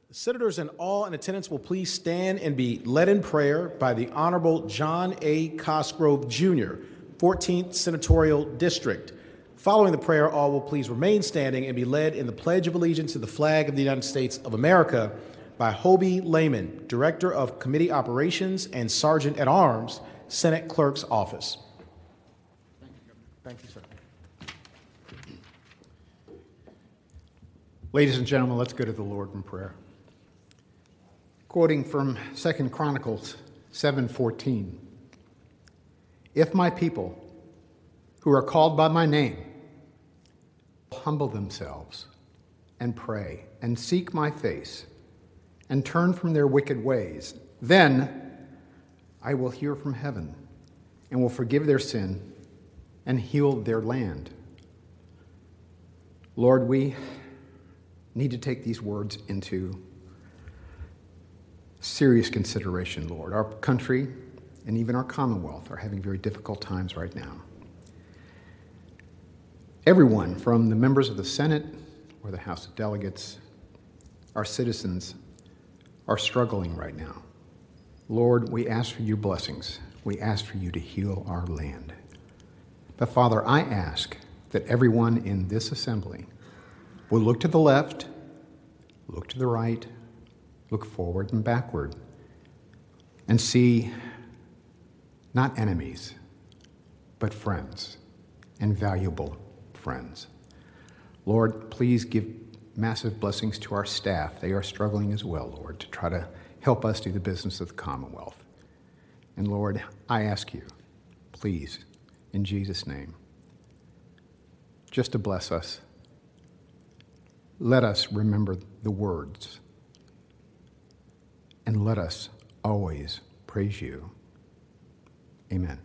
The senators and all in attendance will please stand and be led in prayer by the Honorable John A. Cosgrove, Jr., 14th Senatorial District. Following the prayer, all will please remain standing and be led in the Pledge of Allegiance to the flag of the United States of America by Hobie Lehman, Director of Committee Operations and Sergeant at Arms, Senate Clerk's Office. Thank you, sir. Ladies and gentlemen, let's go to the Lord in prayer. Quoting from 2 Chronicles 7:14, "If my people, who are called by my name, humble themselves and pray and seek my face and turn from their wicked ways, then I will hear from heaven and will forgive their sin and heal their land." Lord, we need to take these words into serious consideration, Lord. Our country and even our Commonwealth are having very difficult times right now. Everyone, from the members of the Senate or the House of Delegates, our citizens, are struggling right now. Lord, we ask for your blessings. We ask for you to heal our land. But Father, I ask that everyone in this assembly will look to the left, look to the right, look forward and backward, and see not enemies, but friends, and valuable friends. Lord, please give massive blessings to our staff. They are struggling as well, Lord, to try to help us do the business of the Commonwealth. And Lord, I ask you, please, in Jesus' name, just to bless us. Let us remember the words, and let us always praise you. Amen.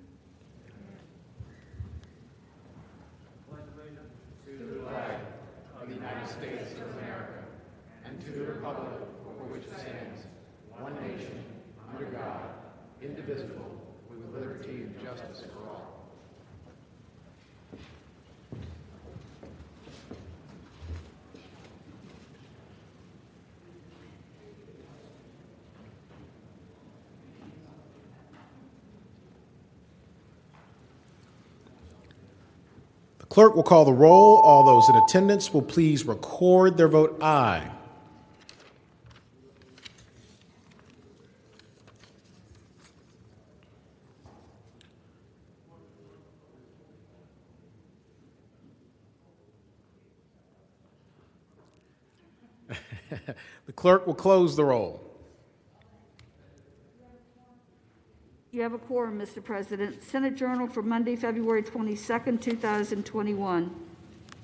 To the flag of the United States of America and to the republic for which it stands, one nation, under God, indivisible, with liberty and justice for all. The clerk will call the roll. All those in attendance will please record their vote aye. The clerk will close the roll. You have a quorum, Mr. President. Senate Journal for Monday, February 22nd, 2021.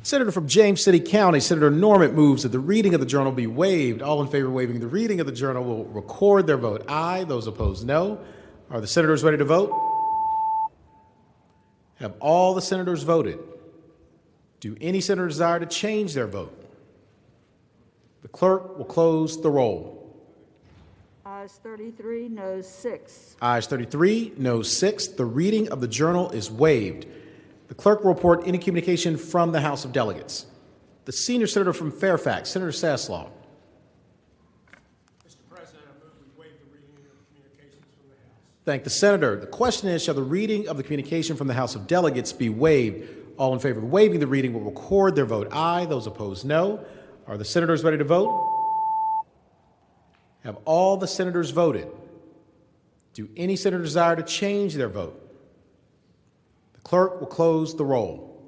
Senator from James City County, Senator Norman, moves that the reading of the journal be waived. All in favor of waiving the reading of the journal will record their vote aye. Those opposed, no. Are the senators ready to vote? Have all the senators voted? Do any senator desire to change their vote? The clerk will close the roll. Ayes 33, noes 6. Ayes 33, noes 6. The reading of the journal is waived. The clerk will report any communication from the House of Delegates. The senior senator from Fairfax, Senator Saslaw. Mr. President, I move we waive the reading of communications from the House. Thank the senator. The question is, shall the reading of the communication from the House of Delegates be waived? All in favor of waiving the reading will record their vote aye. Those opposed, no. Are the senators ready to vote? Have all the senators voted? Do any senator desire to change their vote? The clerk will close the roll.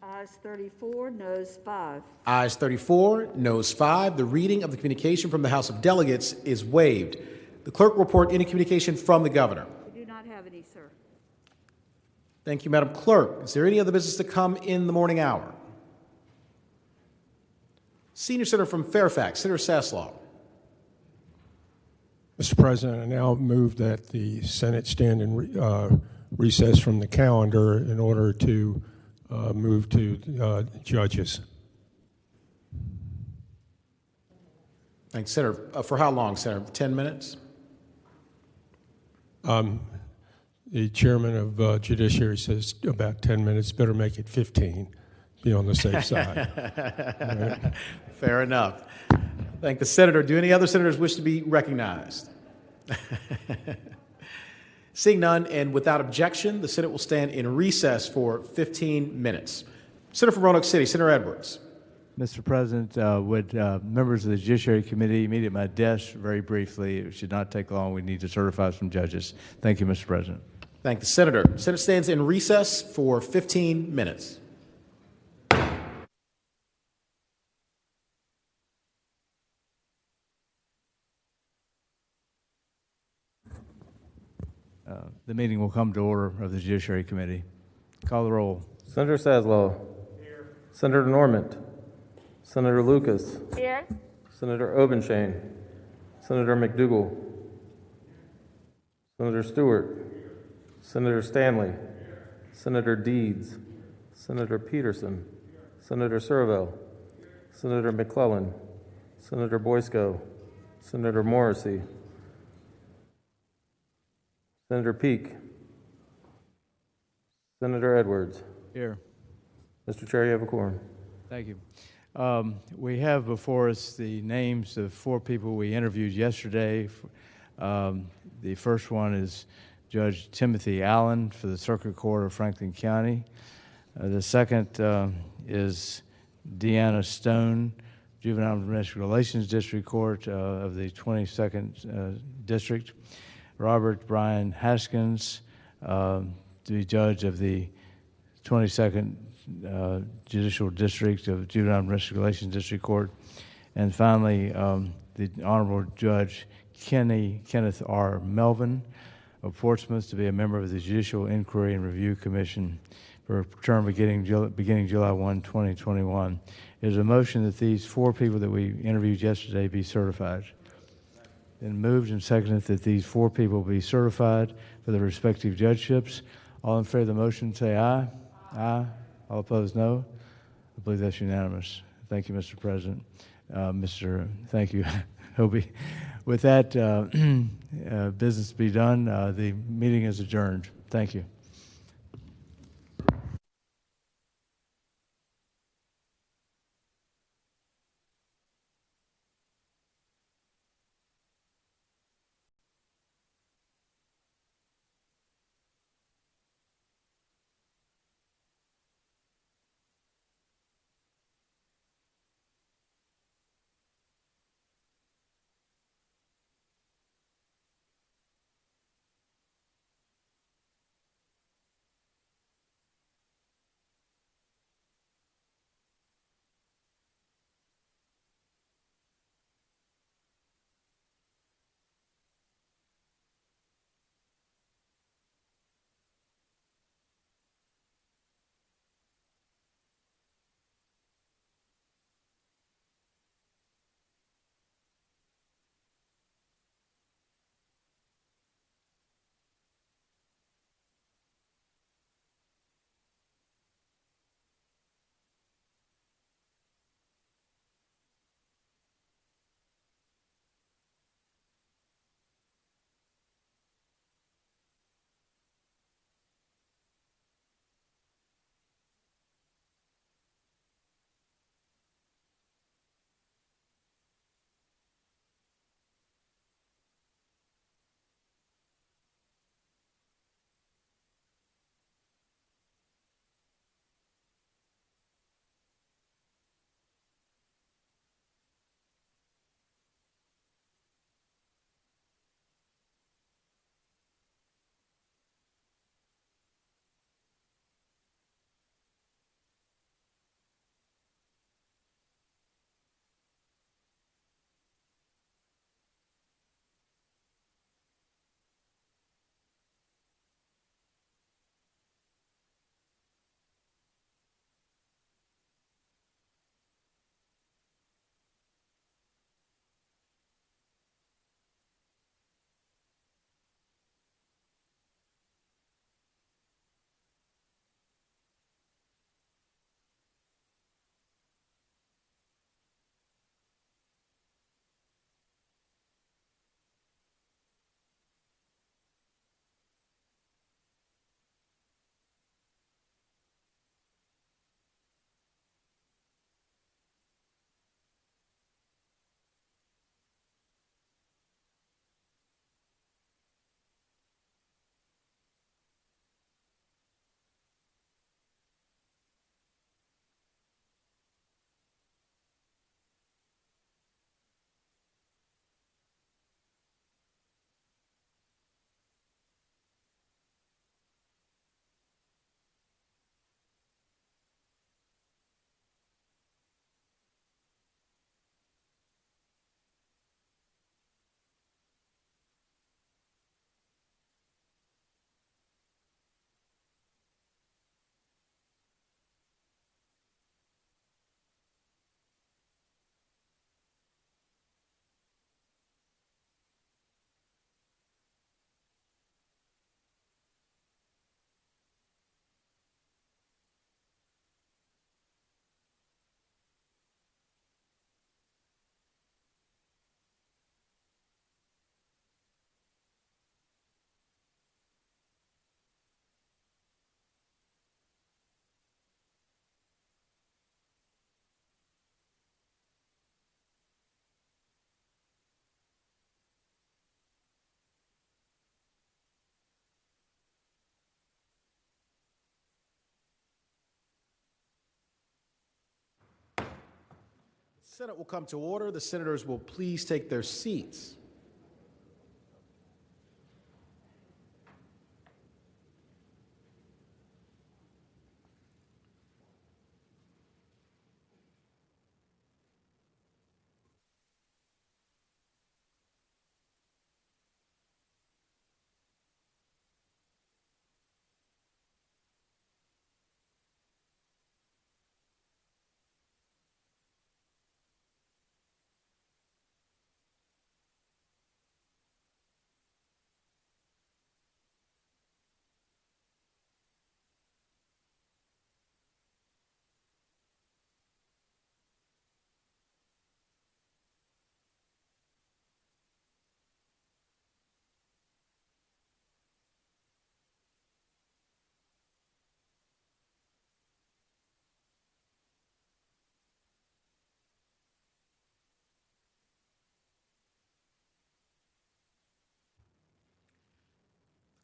Ayes 34, noes 5. Ayes 34, noes 5. The reading of the communication from the House of Delegates is waived. The clerk will report any communication from the governor. We do not have any, sir. Thank you, Madam Clerk. Is there any other business to come in the morning hour? Senior Senator from Fairfax, Senator Saslaw. Mr. President, I now move that the Senate stand in recess from the calendar in order to move to judges. Thanks, Senator. For how long, Senator? 10 minutes? The chairman of Judiciary says about 10 minutes. Better make it 15. Be on the safe side. Fair enough. Thank the senator. Do any other senators wish to be recognized? Seeing none and without objection, the Senate will stand in recess for 15 minutes. Senator from Roanoke City, Senator Edwards. Mr. President, would members of the Judiciary Committee meet at my desk very briefly? It should not take long. We need to certify some judges. Thank you, Mr. President. Thank the senator. Senate stands in recess for 15 minutes. The meeting will come to order of the Judiciary Committee. Call the roll. Senator Saslow. Here. Senator Normant. Senator Lucas. Here. Senator Obenshain. Senator McDougall. Senator Stewart. Senator Stanley. Senator Deeds. Senator Peterson. Senator Servell. Senator McClellan. Senator Boysko. Senator Morrissey. Senator Peake. Senator Edwards. Here. Mr. Chair, you have a quorum. Thank you. We have before us the names of 4 people we interviewed yesterday. The first one is Judge Timothy Allen for the Circuit Court of Franklin County. The second is Deanna Stone, Juvenile and Domestic Relations District Court of the 22nd District. Robert Brian Haskins, to be judge of the 22nd Judicial District of Juvenile and Domestic Relations District Court. And finally, the Honorable Judge Kenneth R. Melvin of Portsmouth to be a member of the Judicial Inquiry and Review Commission for a term beginning July 1, 2021. It is a motion that these 4 people that we interviewed yesterday be certified. Then moved and seconded that these 4 people be certified for their respective judgeships. All in favor of the motion say aye. Aye. All opposed, no. I believe that's unanimous. Thank you, Mr. President. Thank you, Hobie. With that, business to be done. The meeting is adjourned. Thank you. Senate will come to order. The senators will please take their seats.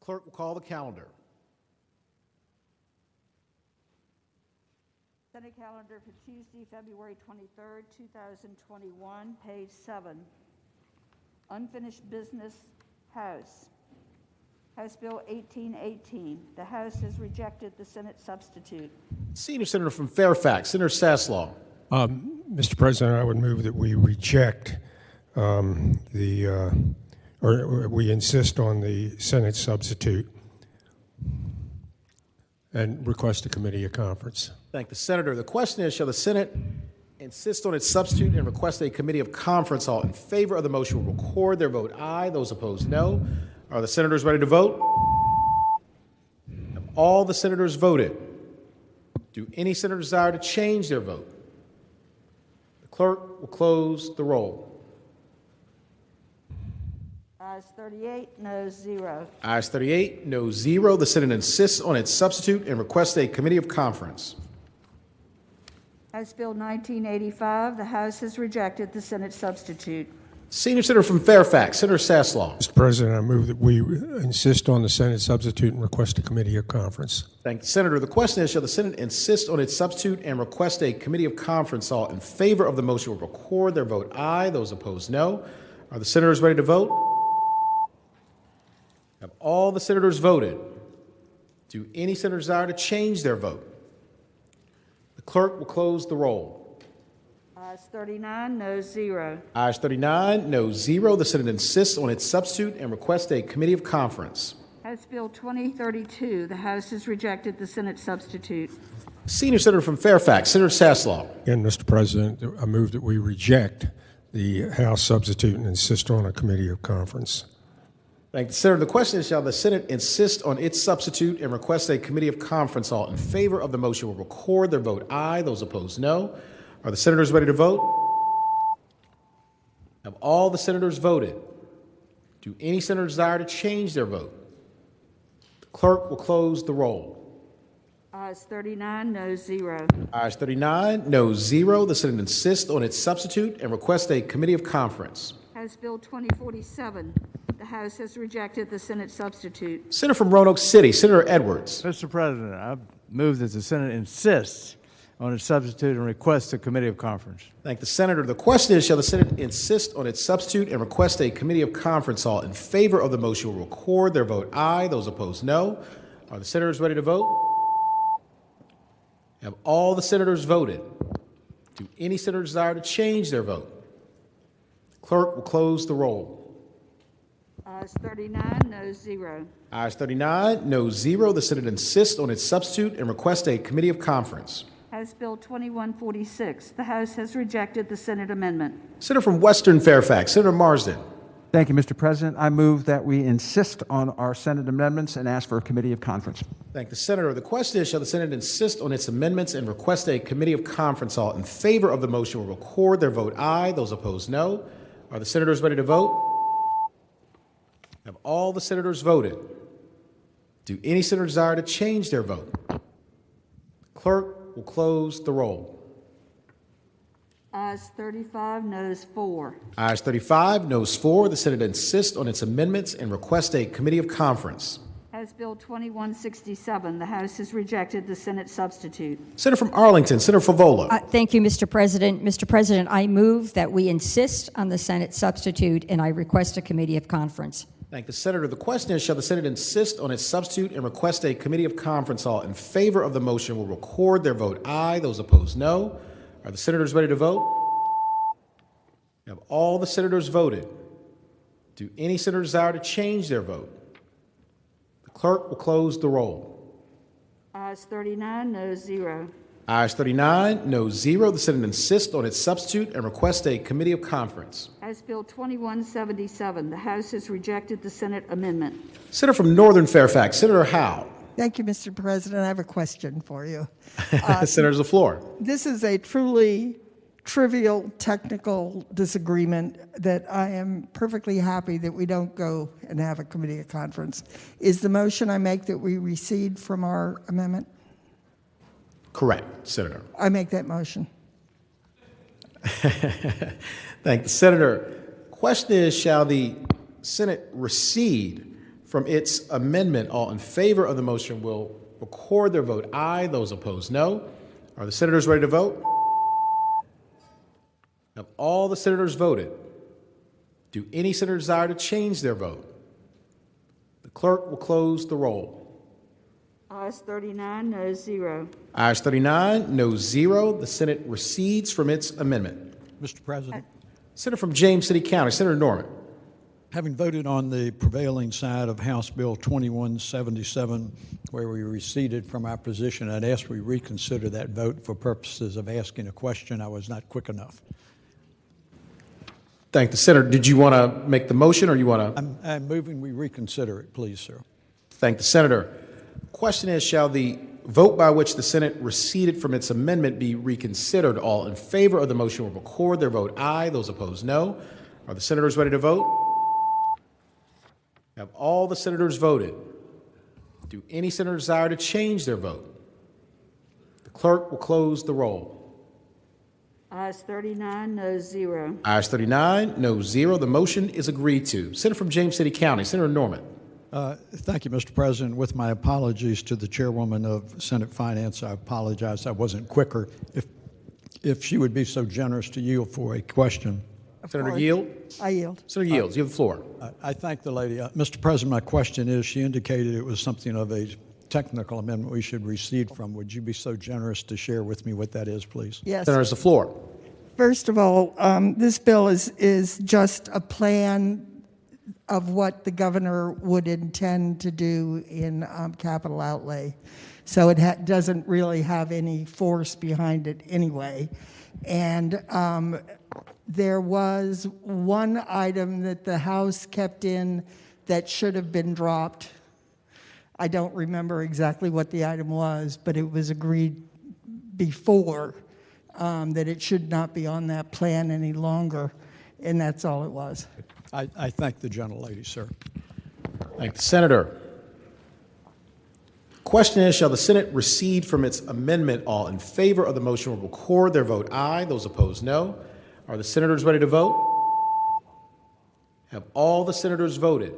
Clerk will call the calendar. Senate calendar for Tuesday, February 23rd, 2021, page 7. Unfinished business, House. House Bill 1818. The House has rejected the Senate substitute. Senior Senator from Fairfax, Senator Saslaw. Mr. President, I would move that we reject or we insist on the Senate substitute and request a committee of conference. Thank the Senator. The question is, shall the Senate insist on its substitute and request a committee of conference? All in favor of the motion will record their vote aye. Those opposed, no. Are the senators ready to vote? Have all the senators voted? Do any senator desire to change their vote? The clerk will close the roll. Ayes 38, noes 0. Ayes 38, no 0. The Senate insists on its substitute and requests a committee of conference. House Bill 1985. The House has rejected the Senate substitute. Senior Senator from Fairfax, Senator Saslaw. Mr. President, I move that we insist on the Senate substitute and request a committee of conference. Thank the Senator. The question is, shall the Senate insist on its substitute and request a committee of conference? All in favor of the motion will record their vote aye. Those opposed, no. Are the senators ready to vote? Have all the senators voted? Do any senators desire to change their vote? The clerk will close the roll. Ayes 39, noes 0. Ayes 39, no 0. The Senate insists on its substitute and requests a committee of conference. House Bill 2032. The House has rejected the Senate substitute. Senior Senator from Fairfax, Senator Saslaw. Again, Mr. President, I move that we reject the House substitute and insist on a committee of conference. Thank the Senator. The question is, shall the Senate insist on its substitute and request a committee of conference? All in favor of the motion will record their vote aye. Those opposed, no. Are the senators ready to vote? Have all the senators voted? Do any senators desire to change their vote? The clerk will close the roll. Ayes 39, noes 0. Ayes 39, no 0. The Senate insists on its substitute and requests a committee of conference. House Bill 2047. The House has rejected the Senate substitute. Senator from Roanoke City, Senator Edwards. Mr. President, I move that the Senate insists on its substitute and request a committee of conference. Thank the Senator. The question is, shall the Senate insist on its substitute and request a committee of conference? All in favor of the motion will record their vote aye. Those opposed, no. Are the senators ready to vote? Have all the senators voted? Do any senators desire to change their vote? The clerk will close the roll. Ayes 39, noes 0. Ayes 39, no 0. The Senate insists on its substitute and request a committee of conference. House Bill 2146. The House has rejected the Senate amendment. Senator from Western Fairfax, Senator Marsden. Thank you, Mr. President. I move that we insist on our Senate amendments and ask for a committee of conference. Thank the Senator. The question is, shall the Senate insist on its amendments and request a committee of conference? All in favor of the motion will record their vote aye. Those opposed, no. Are the senators ready to vote? Have all the senators voted? Do any senator desire to change their vote? The clerk will close the roll. Ayes 35, noes 4. Ayes 35, noes 4. The Senate insists on its amendments and request a committee of conference. House House Bill 2167. The House has rejected the Senate substitute. Senator from Arlington, Senator Favola. Thank you, Mr. President. Mr. President, I move that we insist on the Senate substitute, and I request a committee of conference. Thank the Senator. The question is, shall the Senate insist on its substitute and request a committee of conference? All in favor of the motion will record their vote aye. Those opposed, no. Are the senators ready to vote? Have all the senators voted? Do any senator desire to change their vote? The clerk will close the roll. Ayes 39, noes 0. Ayes 39, no 0. The Senate insists on its substitute and requests a committee of conference. House Bill 2177. The House has rejected the Senate amendment. Senator from Northern Fairfax, Senator Howe. Thank you, Mr. President. I have a question for you. Senators, the floor. This is a truly trivial technical disagreement that I am perfectly happy that we don't go and have a committee of conference. Is the motion I make that we recede from our amendment? Correct, Senator. I make that motion. Thank the Senator. Question is, shall the Senate recede from its amendment? All in favor of the motion will record their vote aye. Those opposed, no. Are the senators ready to vote? Have all the senators voted? Do any senator desire to change their vote? The clerk will close the roll. Ayes 39, noes 0. Ayes 39, no 0. The Senate recedes from its amendment. Mr. President, Senator from James City County, Senator Norman. having voted on the prevailing side of House Bill 2177, where we receded from our position, I'd ask we reconsider that vote for purposes of asking a question. I was not quick enough. Thank the Senator. Did you want to make the motion, or you want to? I'm moving we reconsider it, please, sir. Thank the Senator. Question is, shall the vote by which the Senate receded from its amendment be reconsidered? All in favor of the motion will record their vote aye. Those opposed, no. Are the senators ready to vote? Have all the senators voted? Do any senator desire to change their vote? The clerk will close the roll. Ayes 39, noes 0. Ayes 39, no 0. The motion is agreed to. Senator from James City County, Senator Norman. Thank you, Mr. President. With my apologies to the chairwoman of Senate Finance, I apologize I wasn't quicker. If she would be so generous to yield for a question. Senator Yield? I yield. Senator Yields, you have the floor. I thank the lady. Mr. President, my question is, she indicated it was something of a technical amendment we should recede from. Would you be so generous to share with me what that is, please? Yes. Senators, the floor. First of all, this bill is just a plan of what the governor would intend to do in capital outlay. So it doesn't really have any force behind it anyway. And there was one item that the House kept in that should have been dropped. I don't remember exactly what the item was, but it was agreed before that it should not be on that plan any longer, and that's all it was. I thank the gentlelady, sir. Thank the Senator. Question is, shall the Senate recede from its amendment? All in favor of the motion will record their vote aye. Those opposed, no. Are the senators ready to vote? Have all the senators voted?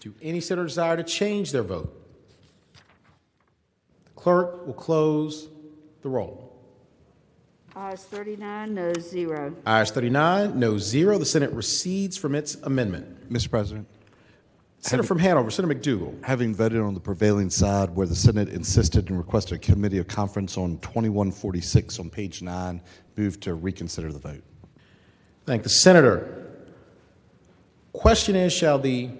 Do any senator desire to change their vote? The clerk will close the roll. Ayes 39, noes 0. Ayes 39, no 0. The Senate recedes from its amendment. Mr. President, Senator from Hanover, Senator McDougal. having voted on the prevailing side where the Senate insisted and requested a committee of conference on 2146 on page 9, move to reconsider the vote. Thank the Senator. Question is, shall the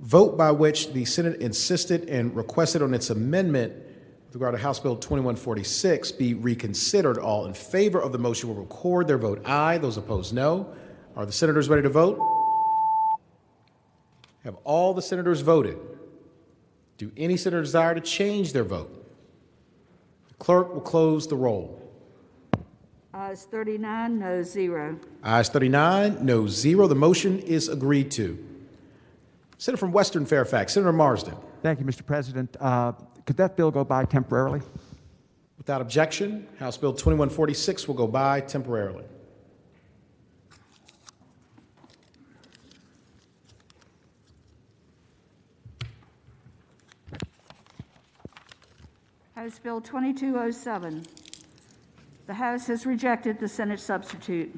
vote by which the Senate insisted and requested on its amendment with regard to House Bill 2146 be reconsidered? All in favor of the motion will record their vote aye. Those opposed, no. Are the senators ready to vote? Have all the senators voted? Do any senator desire to change their vote? The clerk will close the roll. Ayes 39, noes 0. Ayes 39, no 0. The motion is agreed to. Senator from Western Fairfax, Senator Marsden. Thank you, Mr. President. Could that bill go by temporarily? Without objection, House Bill 2146 will go by temporarily. House Bill 2207. The House has rejected the Senate substitute.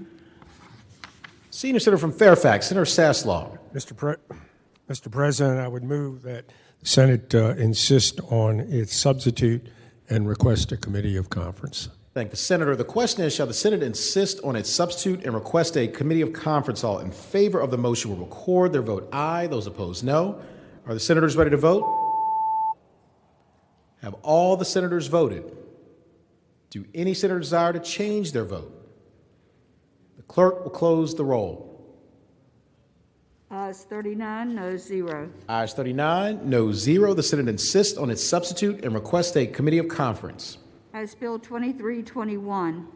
Senior Senator from Fairfax, Senator Saslaw. Mr. President, I would move that the Senate insist on its substitute and request a committee of conference. Thank the Senator. The question is, shall the Senate insist on its substitute and request a committee of conference? All in favor of the motion will record their vote aye. Those opposed, no. Are the senators ready to vote? Have all the senators voted? Do any senator desire to change their vote? The clerk will close the roll. Ayes 39, noes 0. Ayes 39, no 0. The Senate insists on its substitute and requests a committee of conference. House Bill 2321.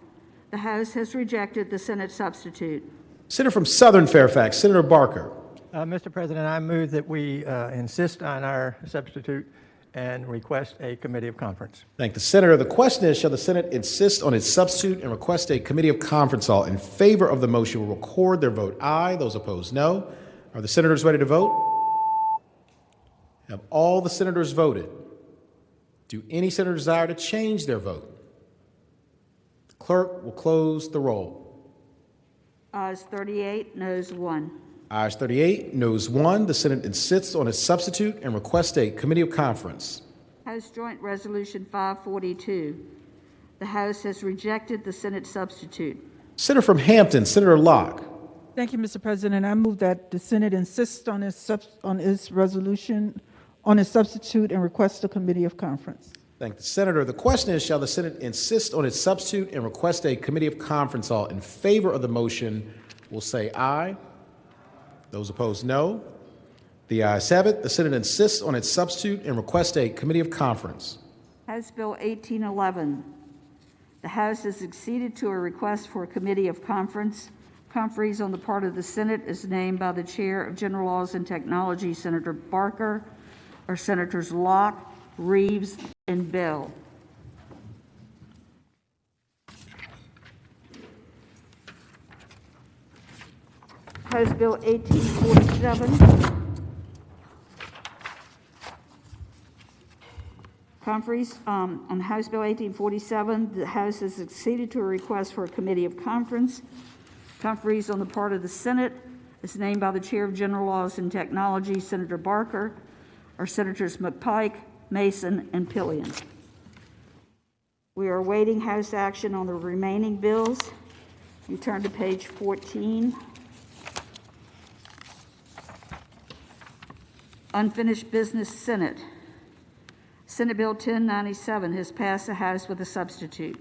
The House has rejected the Senate substitute. Senator from Southern Fairfax, Senator Barker. Mr. President, I move that we insist on our substitute and request a committee of conference. Thank the Senator. The question is, shall the Senate insist on its substitute and request a committee of conference? All in favor of the motion will record their vote aye. Those opposed, no. Are the senators ready to vote? Have all the senators voted? Do any senator desire to change their vote? The clerk will close the roll. Ayes 38, noes 1. Ayes 38, noes 1. The Senate insists on its substitute and requests a committee of conference. House Joint Resolution 542. The House has rejected the Senate substitute. Senator from Hampton, Senator Locke. Thank you, Mr. President. I move that the Senate insist on its resolution on its substitute and request a committee of conference. Thank the Senator. The question is, shall the Senate insist on its substitute and request a committee of conference? All in favor of the motion will say aye. Those opposed, no. The ayes have it. The Senate insists on its substitute and requests a committee of conference. House Bill 1811. The House has acceded to a request for a committee of conference. Conferees on the part of the Senate is named by the Chair of General Laws and Technology, Senator Barker, or Senators Locke, Reeves, and Bell. House Bill 1847. Conferees on House Bill 1847, the House has acceded to a request for a committee of conference. Conferees on the part of the Senate is named by the Chair of General Laws and Technology, Senator Barker, or Senators McPike, Mason, and Pillion. We are awaiting House action on the remaining bills. You turn to page 14. Unfinished business, Senate. Senate Bill 1097 has passed the House with a substitute.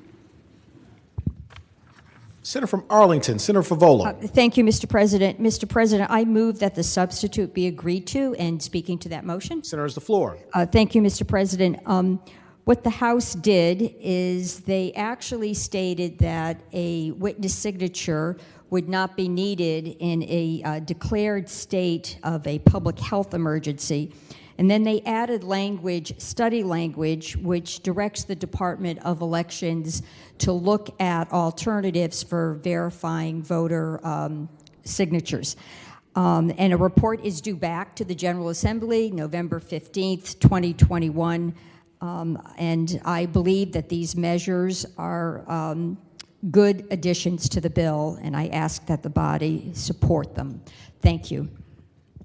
Senator from Arlington, Senator Favola. Thank you, Mr. President. Mr. President, I move that the substitute be agreed to, and speaking to that motion. Senator has the floor. Thank you, Mr. President. What the House did is they actually stated that a witness signature would not be needed in a declared state of a public health emergency. And then they added language, study language, which directs the Department of Elections to look at alternatives for verifying voter signatures. And a report is due back to the General Assembly November 15th, 2021. And I believe that these measures are good additions to the bill, and I ask that the body support them. Thank you.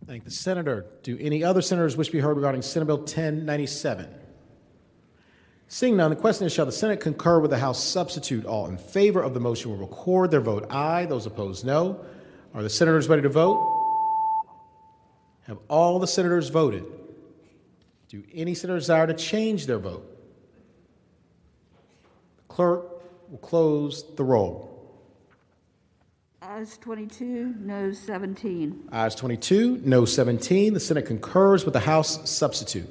Thank the Senator. Do any other senators wish to be heard regarding Senate Bill 1097? Seeing none, the question is, shall the Senate concur with the House substitute? All in favor of the motion will record their vote aye. Those opposed, no. Are the senators ready to vote? Have all the senators voted? Do any senators desire to change their vote? The clerk will close the roll. Ayes 22, noes 17. Ayes 22, no 17. The Senate concurs with the House substitute.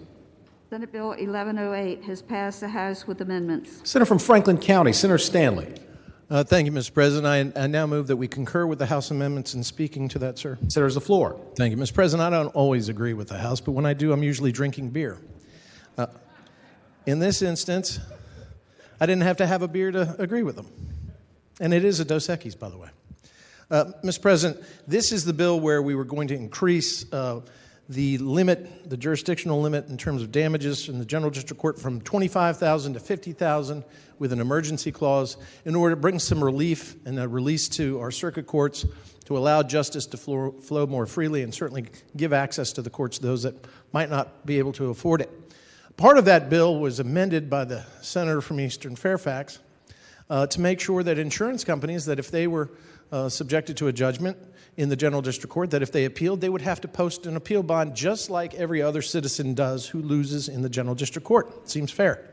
Senate Bill 1108 has passed the House with amendments. Senator from Franklin County, Senator Stanley. Thank you, Mr. President. I now move that we concur with the House amendments in speaking to that, sir. Senator's the floor. Thank you, Mr. President. I don't always agree with the House, but when I do, I'm usually drinking beer. In this instance, I didn't have to have a beer to agree with them. And it is a Dos Equis, by the way. Mr. President, this is the bill where we were going to increase the limit, the jurisdictional limit in terms of damages in the General District Court from $25,000 to $50,000 with an emergency clause in order to bring some relief and a release to our circuit courts to allow justice to flow more freely and certainly give access to the courts to those that might not be able to afford it. Part of that bill was amended by the senator from Eastern Fairfax to make sure that insurance companies, that if they were subjected to a judgment in the General District Court, that if they appealed, they would have to post an appeal bond just like every other citizen does who loses in the General District Court. It seems fair.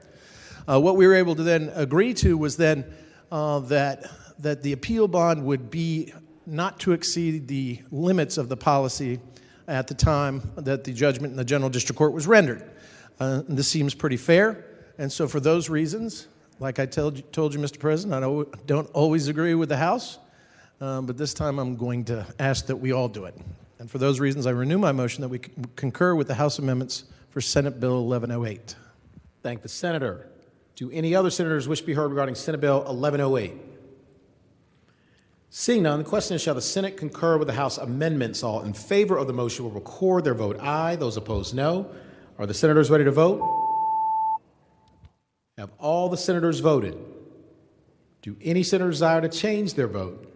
What we were able to then agree to was then that the appeal bond would be not to exceed the limits of the policy at the time that the judgment in the General District Court was rendered. This seems pretty fair, and so for those reasons, like I told you, Mr. President, I don't always agree with the House, but this time I'm going to ask that we all do it. And for those reasons, I renew my motion that we concur with the House amendments for Senate Bill 1108. Thank the senator. Do any other senators wish to be heard regarding Senate Bill 1108? Seeing none, the question is, shall the Senate concur with the House amendments? All in favor of the motion will record their vote aye. Those opposed, no. Are the senators ready to vote? Have all the senators voted? Do any senators desire to change their vote?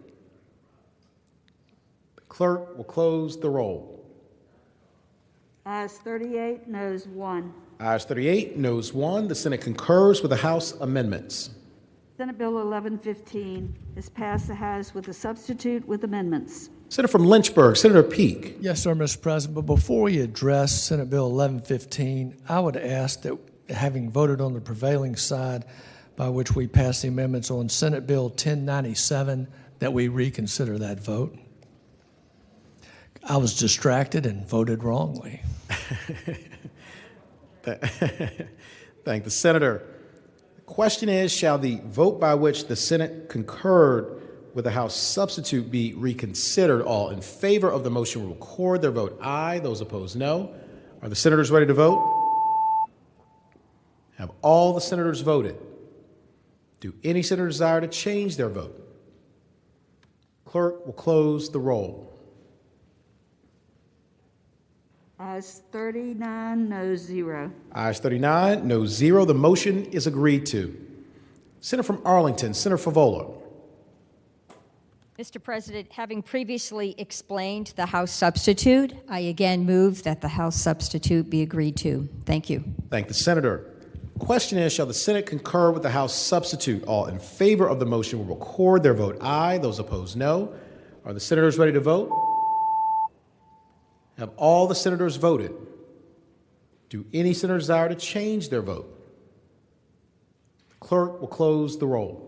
The clerk will close the roll. Ayes 38, noes 1. Ayes 38, noes 1. The Senate concurs with the House amendments. Senate Bill 1115 is passed the House with a substitute with amendments. Senator from Lynchburg, Senator Peake. Yes, sir, Mr. President. But before we address Senate Bill 1115, I would ask that, having voted on the prevailing side by which we passed the amendments on Senate Bill 1097, that we reconsider that vote. I was distracted and voted wrongly. Thank the senator. The question is, shall the vote by which the Senate concurred with the House substitute be reconsidered? All in favor of the motion will record their vote aye. Those opposed, no. Are the senators ready to vote? Have all the senators voted? Do any senators desire to change their vote? Clerk will close the roll. Ayes 39, noes 0. Ayes 39, no 0. The motion is agreed to. Senator from Arlington, Senator Favola. Mr. President, having previously explained the House substitute, I again move that the House substitute be agreed to. Thank you. Thank the senator. Question is, shall the Senate concur with the House substitute? All in favor of the motion will record their vote aye. Those opposed, no. Are the senators ready to vote? Have all the senators voted? Do any senators desire to change their vote? The clerk will close the roll.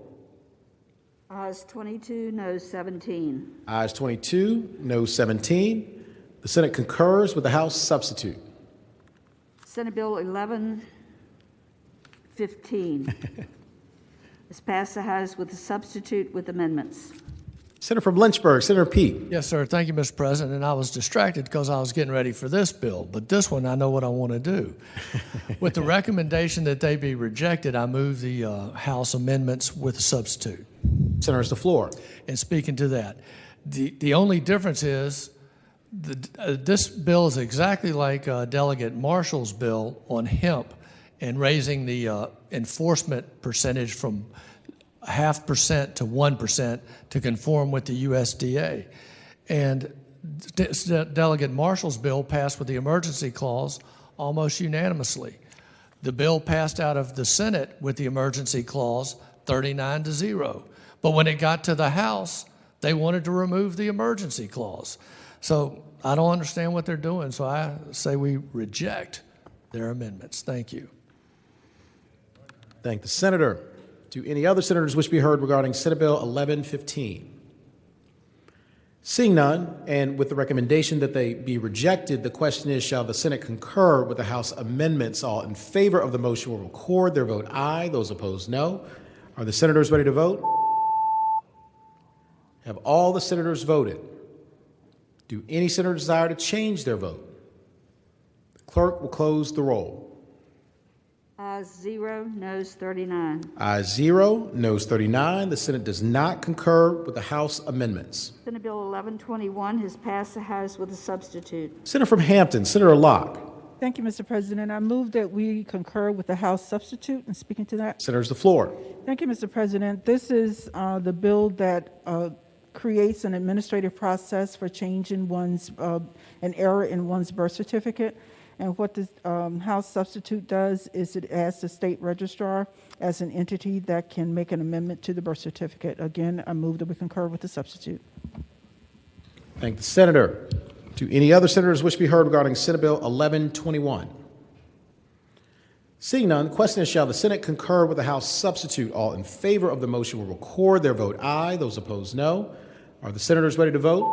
Ayes 22, noes 17. Ayes 22, no 17. The Senate concurs with the House substitute. Senate Bill 1115 is passed the House with a substitute with amendments. Senator from Lynchburg, Senator Peake. Yes, sir. Thank you, Mr. President. And I was distracted because I was getting ready for this bill. But this one, I know what I want to do. With the recommendation that they be rejected, I move the House amendments with a substitute. Senator, the floor. And speaking to that, the only difference is this bill is exactly like Delegate Marshall's bill on hemp and raising the enforcement percentage from 0.5% to 1% to conform with the USDA. And Delegate Marshall's bill passed with the emergency clause almost unanimously. The bill passed out of the Senate with the emergency clause 39-0. But when it got to the House, they wanted to remove the emergency clause. So I don't understand what they're doing, so I say we reject their amendments. Thank you. Thank the senator. Do any other senators wish to be heard regarding Senate Bill 1115? Seeing none, and with the recommendation that they be rejected, the question is, shall the Senate concur with the House amendments? All in favor of the motion will record their vote aye. Those opposed, no. Are the senators ready to vote? Have all the senators voted? Do any senators desire to change their vote? The clerk will close the roll. Ayes 0, noes 39. Ayes 0, noes 39. The Senate does not concur with the House amendments. Senate Bill 1121 has passed the House with a substitute. Senator from Hampton, Senator Locke. Thank you, Mr. President. I move that we concur with the House substitute. And speaking to that, Senators, the floor. thank you, Mr. President. This is the bill that creates an administrative process for changing an error in one's birth certificate. And what the House substitute does is it adds the state registrar as an entity that can make an amendment to the birth certificate. Again, I move that we concur with the substitute. Thank the Senator. Do any other senators wish to be heard regarding Senate Bill 1121? Seeing none, the question is, shall the Senate concur with the House substitute? All in favor of the motion will record their vote aye. Those opposed, no. Are the senators ready to vote?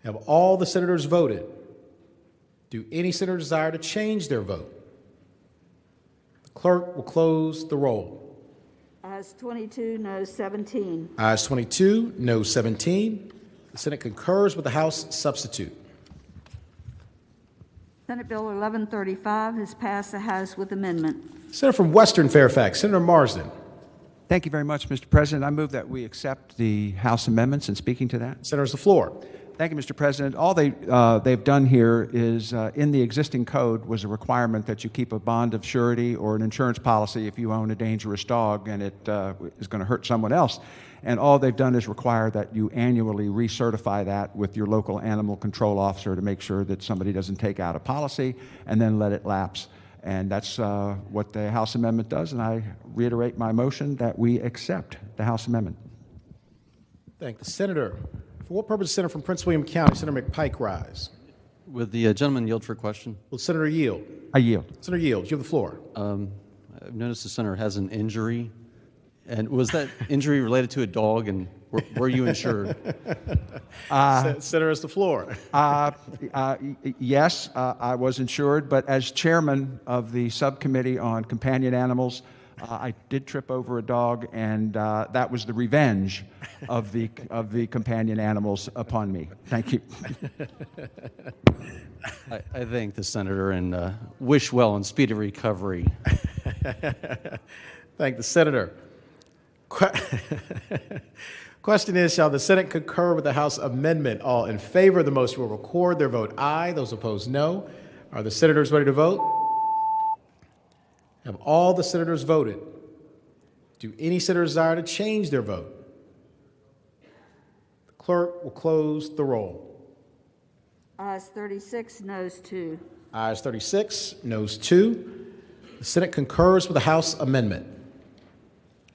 Have all the senators voted? Do any senator desire to change their vote? The clerk will close the roll. Ayes 22, noes 17. Ayes 22, no 17. The Senate concurs with the House substitute. Senate Bill 1135 has passed the House with amendment. Senator from Western Fairfax, Senator Marsden. Thank you very much, Mr. President. I move that we accept the House amendments. And speaking to that, Senators, the floor. thank you, Mr. President. All they've done here is, in the existing code, was a requirement that you keep a bond of surety or an insurance policy if you own a dangerous dog and it is going to hurt someone else. And all they've done is require that you annually recertify that with your local animal control officer to make sure that somebody doesn't take out a policy and then let it lapse. And that's what the House amendment does, and I reiterate my motion that we accept the House amendment. Thank the Senator. For what purpose, Senator from Prince William County, Senator McPike rise? Would the gentleman yield for question? Will Senator yield? I yield. Senator yield, you have the floor. I've noticed the senator has an injury. And was that injury related to a dog, and were you insured? Senator has the floor. Yes, I was insured, but as chairman of the subcommittee on companion animals, I did trip over a dog, and that was the revenge of the companion animals upon me. Thank you. I thank the senator and wish well and speedy recovery. Thank the Senator. Question is, shall the Senate concur with the House amendment? All in favor of the motion will record their vote aye. Those opposed, no. Are the senators ready to vote? Have all the senators voted? Do any senators desire to change their vote? The clerk will close the roll. Ayes 36, noes 2. Ayes 36, noes 2. The Senate concurs with the House amendment.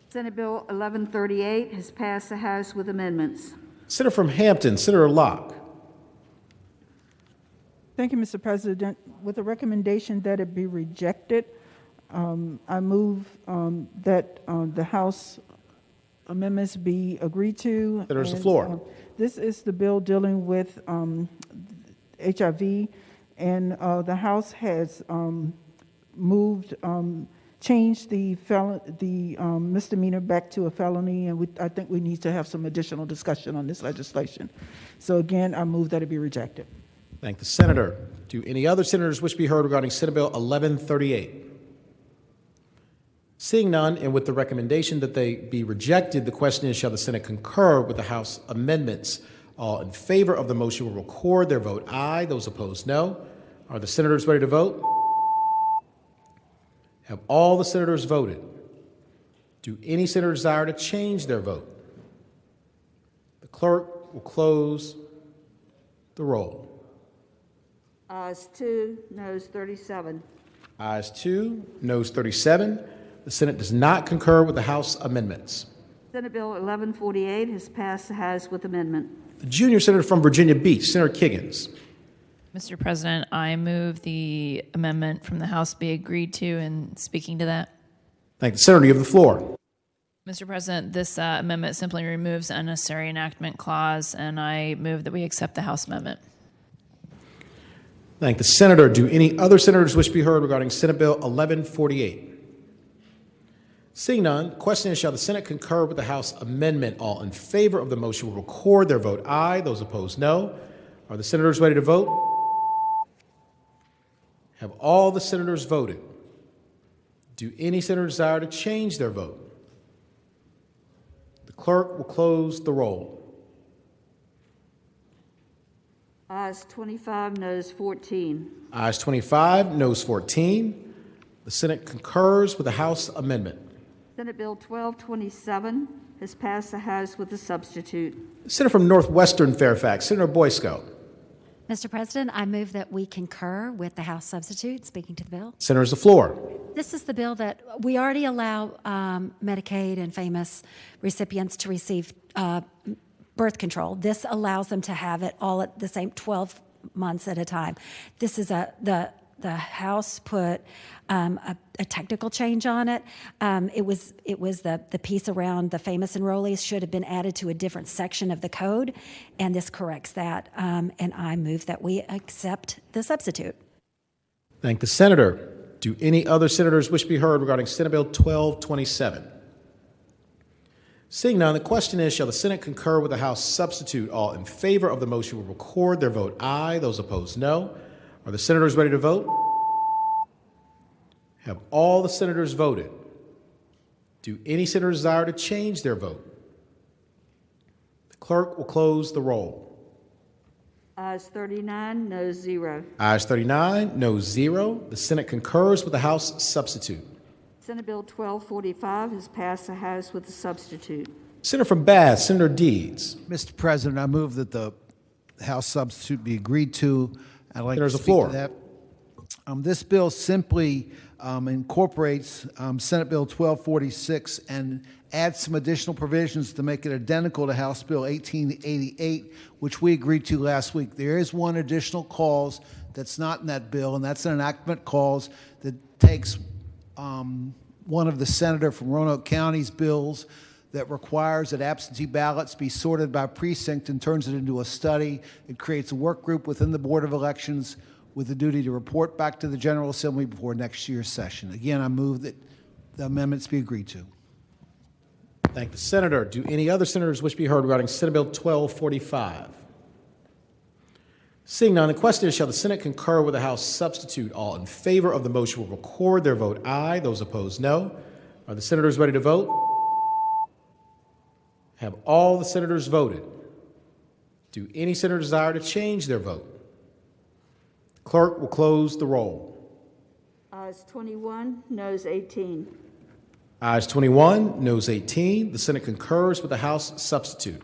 Senate Bill 1138 has passed the House with amendments. Senator from Hampton, Senator Locke. Thank you, Mr. President. With a recommendation that it be rejected, I move that the House amendments be agreed to. Senators, the floor. This is the bill dealing with HIV, and the House has changed the misdemeanor back to a felony, and I think we need to have some additional discussion on this legislation. So again, I move that it be rejected. Thank the Senator. Do any other senators wish to be heard regarding Senate Bill 1138? Seeing none, and with the recommendation that they be rejected, the question is, shall the Senate concur with the House amendments? All in favor of the motion will record their vote aye. Those opposed, no. Are the senators ready to vote? Have all the senators voted? Do any senators desire to change their vote? The clerk will close the roll. Ayes 2, noes 37. Ayes 2, noes 37. The Senate does not concur with the House amendments. Senate Bill 1148 has passed the House with amendment. The junior senator from Virginia Beach, Senator Kiggins. Mr. President, I move the amendment from the House be agreed to, and speaking to that. Thank the Senator. You have the floor. Mr. President, this amendment simply removes the unnecessary enactment clause, and I move that we accept the House amendment. Thank the Senator. Do any other senators wish to be heard regarding Senate Bill 1148? Seeing none, the question is, shall the Senate concur with the House amendment? All in favor of the motion will record their vote aye. Those opposed, no. Are the senators ready to vote? Have all the senators voted? Do any senator desire to change their vote? The clerk will close the roll. Ayes 25, noes 14. Ayes 25, noes 14. The Senate concurs with the House amendment. Senate Bill 1227 has passed the House with a substitute. Senator from Northwestern Fairfax, Senator Boysko. Mr. President, I move that we concur with the House substitute. Speaking to the bill. Senator has the floor. This is the bill that we already allow Medicaid and famous recipients to receive birth control. This allows them to have it all at the same 12 months at a time. This is the House put a technical change on it. It was the piece around the famous enrollees should have been added to a different section of the code, and this corrects that. And I move that we accept the substitute. Thank the senator. Do any other senators wish to be heard regarding Senate Bill 1227? Seeing none, the question is, shall the Senate concur with the House substitute? All in favor of the motion will record their vote aye. Those opposed, no. Are the senators ready to vote? Have all the senators voted? Do any senators desire to change their vote? The clerk will close the roll. Ayes 39, noes 0. Ayes 39, noes 0. The Senate concurs with the House substitute. Senate Bill 1245 has passed the House with a substitute. Senator from Bath, Senator Deeds. Mr. President, I move that the House substitute be agreed to. I'd like There's to the speak floor. to that. This bill simply incorporates Senate Bill 1246 and adds some additional provisions to make it identical to House Bill 1888, which we agreed to last week. There is one additional clause that's not in that bill, and that's an enactment clause that takes one of the senator from Roanoke County's bills that requires that absentee ballots be sorted by precinct and turns it into a study. It creates a work group within the Board of Elections with the duty to report back to the General Assembly before next year's session. Again, I move that the amendments be agreed to. Thank the senator. Do any other senators wish to be heard regarding Senate Bill 1245? Seeing none, the question is, shall the Senate concur with the House substitute? All in favor of the motion will record their vote aye. Those opposed, no. Are the senators ready to vote? Have all the senators voted? Do any senators desire to change their vote? The clerk will close the roll. Ayes 21, noes 18. Ayes 21, noes 18. The Senate concurs with the House substitute.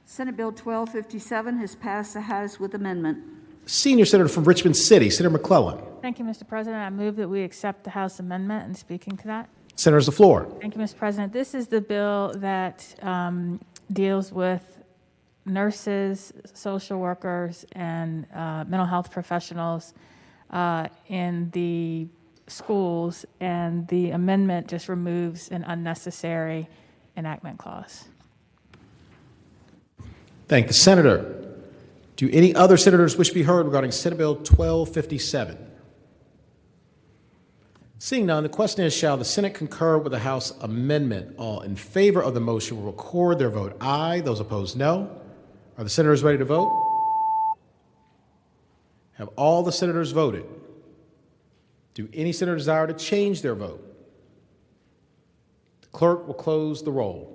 Senate Bill 1257 has passed the House with amendment. Senior Senator from Richmond City, Senator McClellan. Thank you, Mr. President. I move that we accept the House amendment. And speaking to that. Senator has the floor. Thank you, Mr. President. This is the bill that deals with nurses, social workers, and mental health professionals in the schools, and the amendment just removes an unnecessary enactment clause. Thank the senator. Do any other senators wish to be heard regarding Senate Bill 1257? Seeing none, the question is, shall the Senate concur with the House amendment? All in favor of the motion will record their vote aye. Those opposed, no. Are the senators ready to vote? Have all the senators voted? Do any senator desire to change their vote? The clerk will close the roll.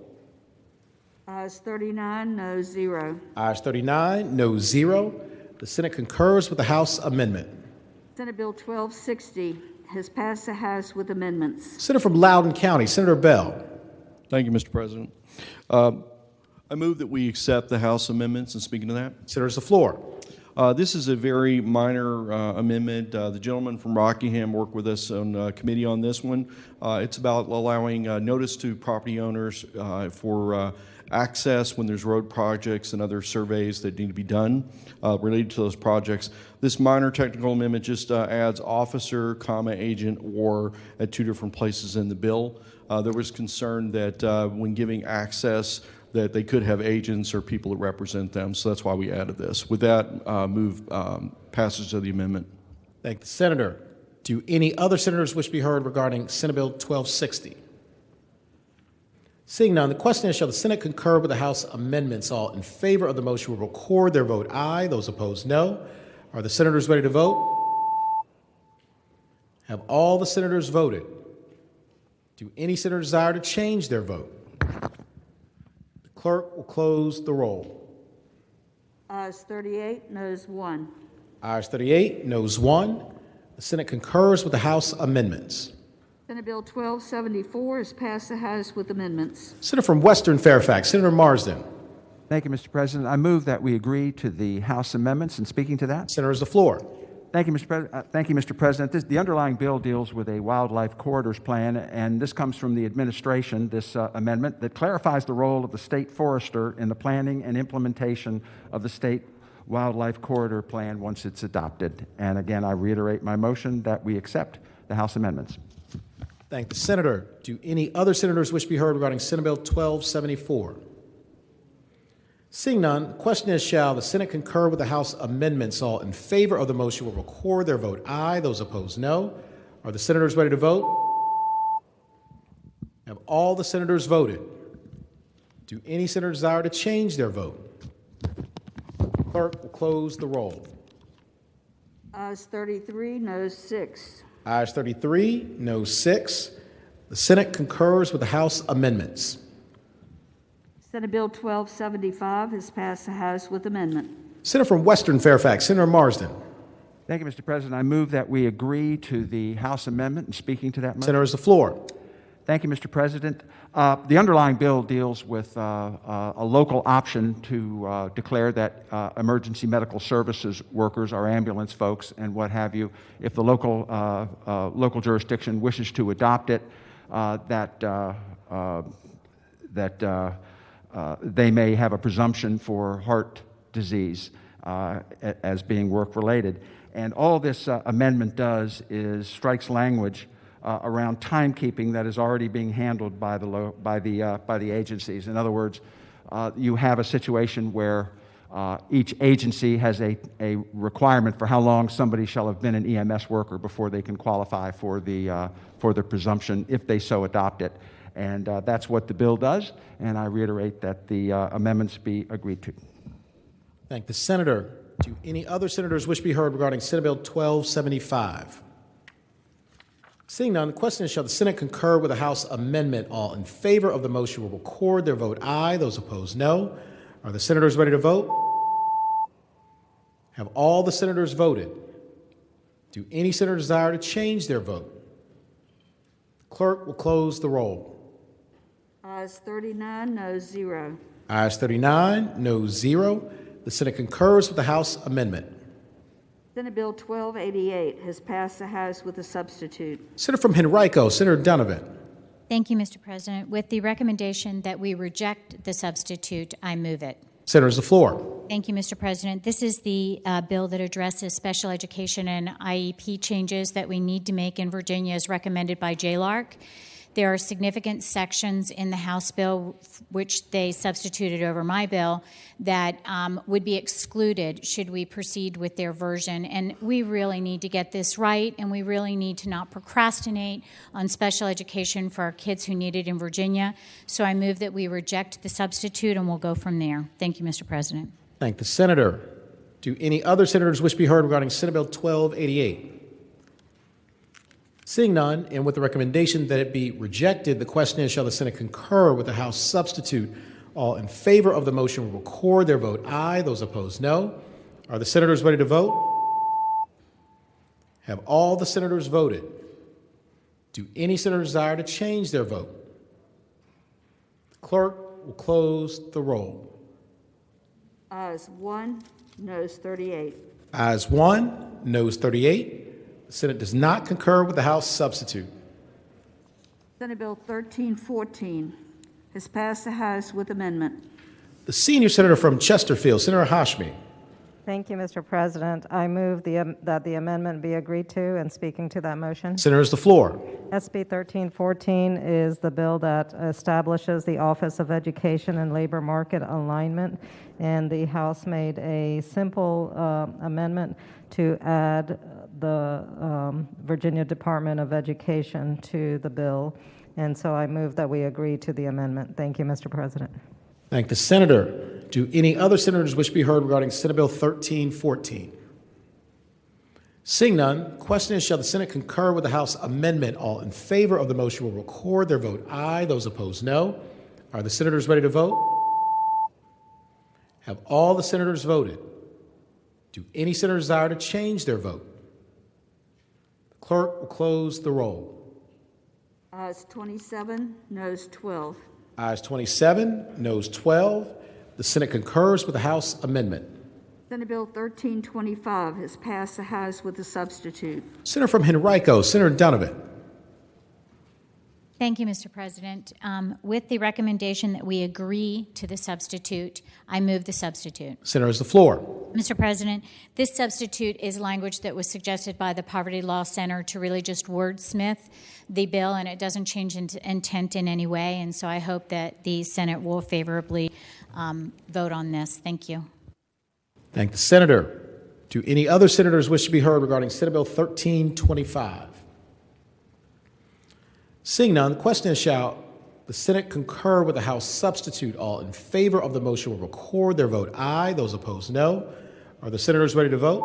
Ayes 39, noes 0. Ayes 39, noes 0. The Senate concurs with the House amendment. Senate Bill 1260 has passed the House with amendments. Senator from Loudoun County, Senator Bell. Thank you, Mr. President. I move that we accept the House amendments, and speaking to that. Senator has the floor. This is a very minor amendment. The gentleman from Rockingham worked with us on committee on this one. It's about allowing notice to property owners for access when there's road projects and other surveys that need to be done related to those projects. This minor technical amendment just adds officer, agent, or at two different places in the bill. There was concern that when giving access that they could have agents or people that represent them, so that's why we added this. With that, move passage of the amendment. Thank the senator. Do any other senators wish to be heard regarding Senate Bill 1260? Seeing none, the question is, shall the Senate concur with the House amendments? All in favor of the motion will record their vote aye. Those opposed, no. Are the senators ready to vote? Have all the senators voted? Do any senator desire to change their vote? The clerk will close the roll. Ayes 38, noes 1. Ayes 38, noes 1. The Senate concurs with the House amendments. Senate Bill 1274 has passed the House with amendments. Senator from Western Fairfax, Senator Marsden. Thank you, Mr. President. I move that we agree to the House amendments. And speaking to that, Senator has the floor. Thank you, Mr. President. The underlying bill deals with a wildlife corridors plan, and this comes from the administration, this amendment, that clarifies the role of the state forester in the planning and implementation of the state wildlife corridor plan once it's adopted. And again, I reiterate my motion that we accept the House amendments. Thank the senator. Do any other senators wish to be heard regarding Senate Bill 1274? Seeing none, the question is, shall the Senate concur with the House amendments? All in favor of the motion will record their vote aye. Those opposed, no. Are the senators ready to vote? Have all the senators voted? Do any senator desire to change their vote? Clerk will close the roll. Ayes 33, noes 6. Ayes 33, noes 6. The Senate concurs with the House amendments. Senate Bill 1275 has passed the House with amendment. Senator from Western Fairfax, Senator Marsden. Thank you, Mr. President. I move that we agree to the House amendment. And speaking to that motion, Senator has the floor. Thank you, Mr. President. The underlying bill deals with a local option to declare that emergency medical services workers, our ambulance folks and what have you, if the local jurisdiction wishes to adopt it, they may have a presumption for heart disease as being work-related. And all this amendment does is strikes language around timekeeping that is already being handled by the agencies. In other words, you have a situation where each agency has a requirement for how long somebody shall have been an EMS worker before they can qualify for the presumption if they so adopt it. And that's what the bill does, and I reiterate that the amendments be agreed to. Thank the senator. Do any other senators wish to be heard regarding Senate Bill 1275? Seeing none, the question is, shall the Senate concur with the House amendment? All in favor of the motion will record their vote aye. Those opposed, no. Are the senators ready to vote? Have all the senators voted? Do any senator desire to change their vote? The clerk will close the roll. Ayes 39, noes 0. Ayes 39, noes 0. The Senate concurs with the House amendment. Senate Bill 1288 has passed the House with a substitute. Senator from Henrico, Senator Donovan. Thank you, Mr. President. With the recommendation that we reject the substitute, I move it. Senator has the floor. Thank you, Mr. President. This is the bill that addresses special education and IEP changes that we need to make in Virginia as recommended by JLARC. There are significant sections in the House bill, which they substituted over my bill, that would be excluded should we proceed with their version. And we really need to get this right, and we really need to not procrastinate on special education for our kids who need it in Virginia. So I move that we reject the substitute, and we'll go from there. Thank you, Mr. President. Thank the senator. Do any other senators wish to be heard regarding Senate Bill 1288? Seeing none, and with the recommendation that it be rejected, the question is, shall the Senate concur with the House substitute? All in favor of the motion will record their vote aye. Those opposed, no. Are the senators ready to vote? Have all the senators voted? Do any senators desire to change their vote? The clerk will close the roll. Ayes 1, noes 38. Ayes 1, noes 38. The Senate does not concur with the House substitute. Senate Bill 1314 has passed the House with amendment. The senior senator from Chesterfield, Senator Hashmi. Thank you, Mr. President. I move that the amendment be agreed to, and speaking to that motion. Senator has the floor. SB 1314 is the bill that establishes the Office of Education and Labor Market Alignment, and the House made a simple amendment to add the Virginia Department of Education to the bill, and so I move that we agree to the amendment. Thank you, Mr. President. Thank the senator. Do any other senators wish to be heard regarding Senate Bill 1314? Seeing none, question is, shall the Senate concur with the House amendment? All in favor of the motion will record their vote aye. Those opposed, no. Are the senators ready to vote? Have all the senators voted? Do any senators desire to change their vote? The clerk will close the roll. Ayes 27, noes 12. Ayes 27, noes 12. The Senate concurs with the House amendment. Senate Bill 1325 has passed the House with a substitute. Senator from Henrico, Senator Donovan. Thank you, Mr. President. With the recommendation that we agree to the substitute, I move the substitute. Senator has the floor. Mr. President, this substitute is language that was suggested by the Poverty Law Center to really just wordsmith the bill, and it doesn't change intent in any way, and so I hope that the Senate will favorably vote on this. Thank you. Thank the Senator. Do any other senators wish to be heard regarding Senate Bill 1325? Seeing none, the question is, shall the Senate concur with the House substitute? All in favor of the motion will record their vote aye. Those opposed, no. Are the senators ready to vote?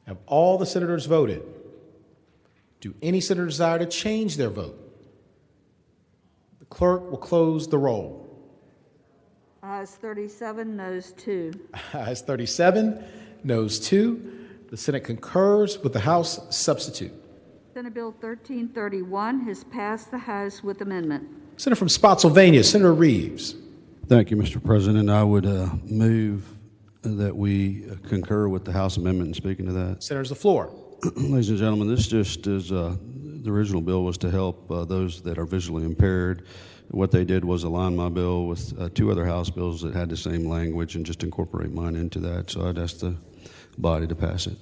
Have all the senators voted? Do any senators desire to change their vote? The clerk will close the roll. Ayes 37, noes 2. Ayes 37, noes 2. The Senate concurs with the House substitute. Senate Bill 1331 has passed the House with amendment. Senator from Spotsylvania, Senator Reeves. Thank you, Mr. President. I would move that we concur with the House amendment. And speaking to that, Senator's the floor. Ladies and gentlemen, this just is the original bill was to help those that are visually impaired. What they did was align my bill with two other House bills that had the same language and just incorporate mine into that. So I'd ask the body to pass it.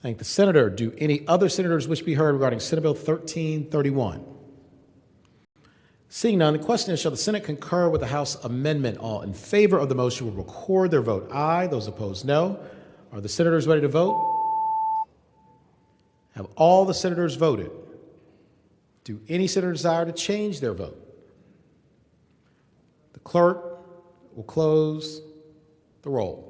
Thank the Senator. Do any other senators wish to be heard regarding Senate Bill 1331? Seeing none, the question is, shall the Senate concur with the House amendment? All in favor of the motion will record their vote aye. Those opposed, no. Are the senators ready to vote? Have all the senators voted? Do any senators desire to change their vote? The clerk will close the roll.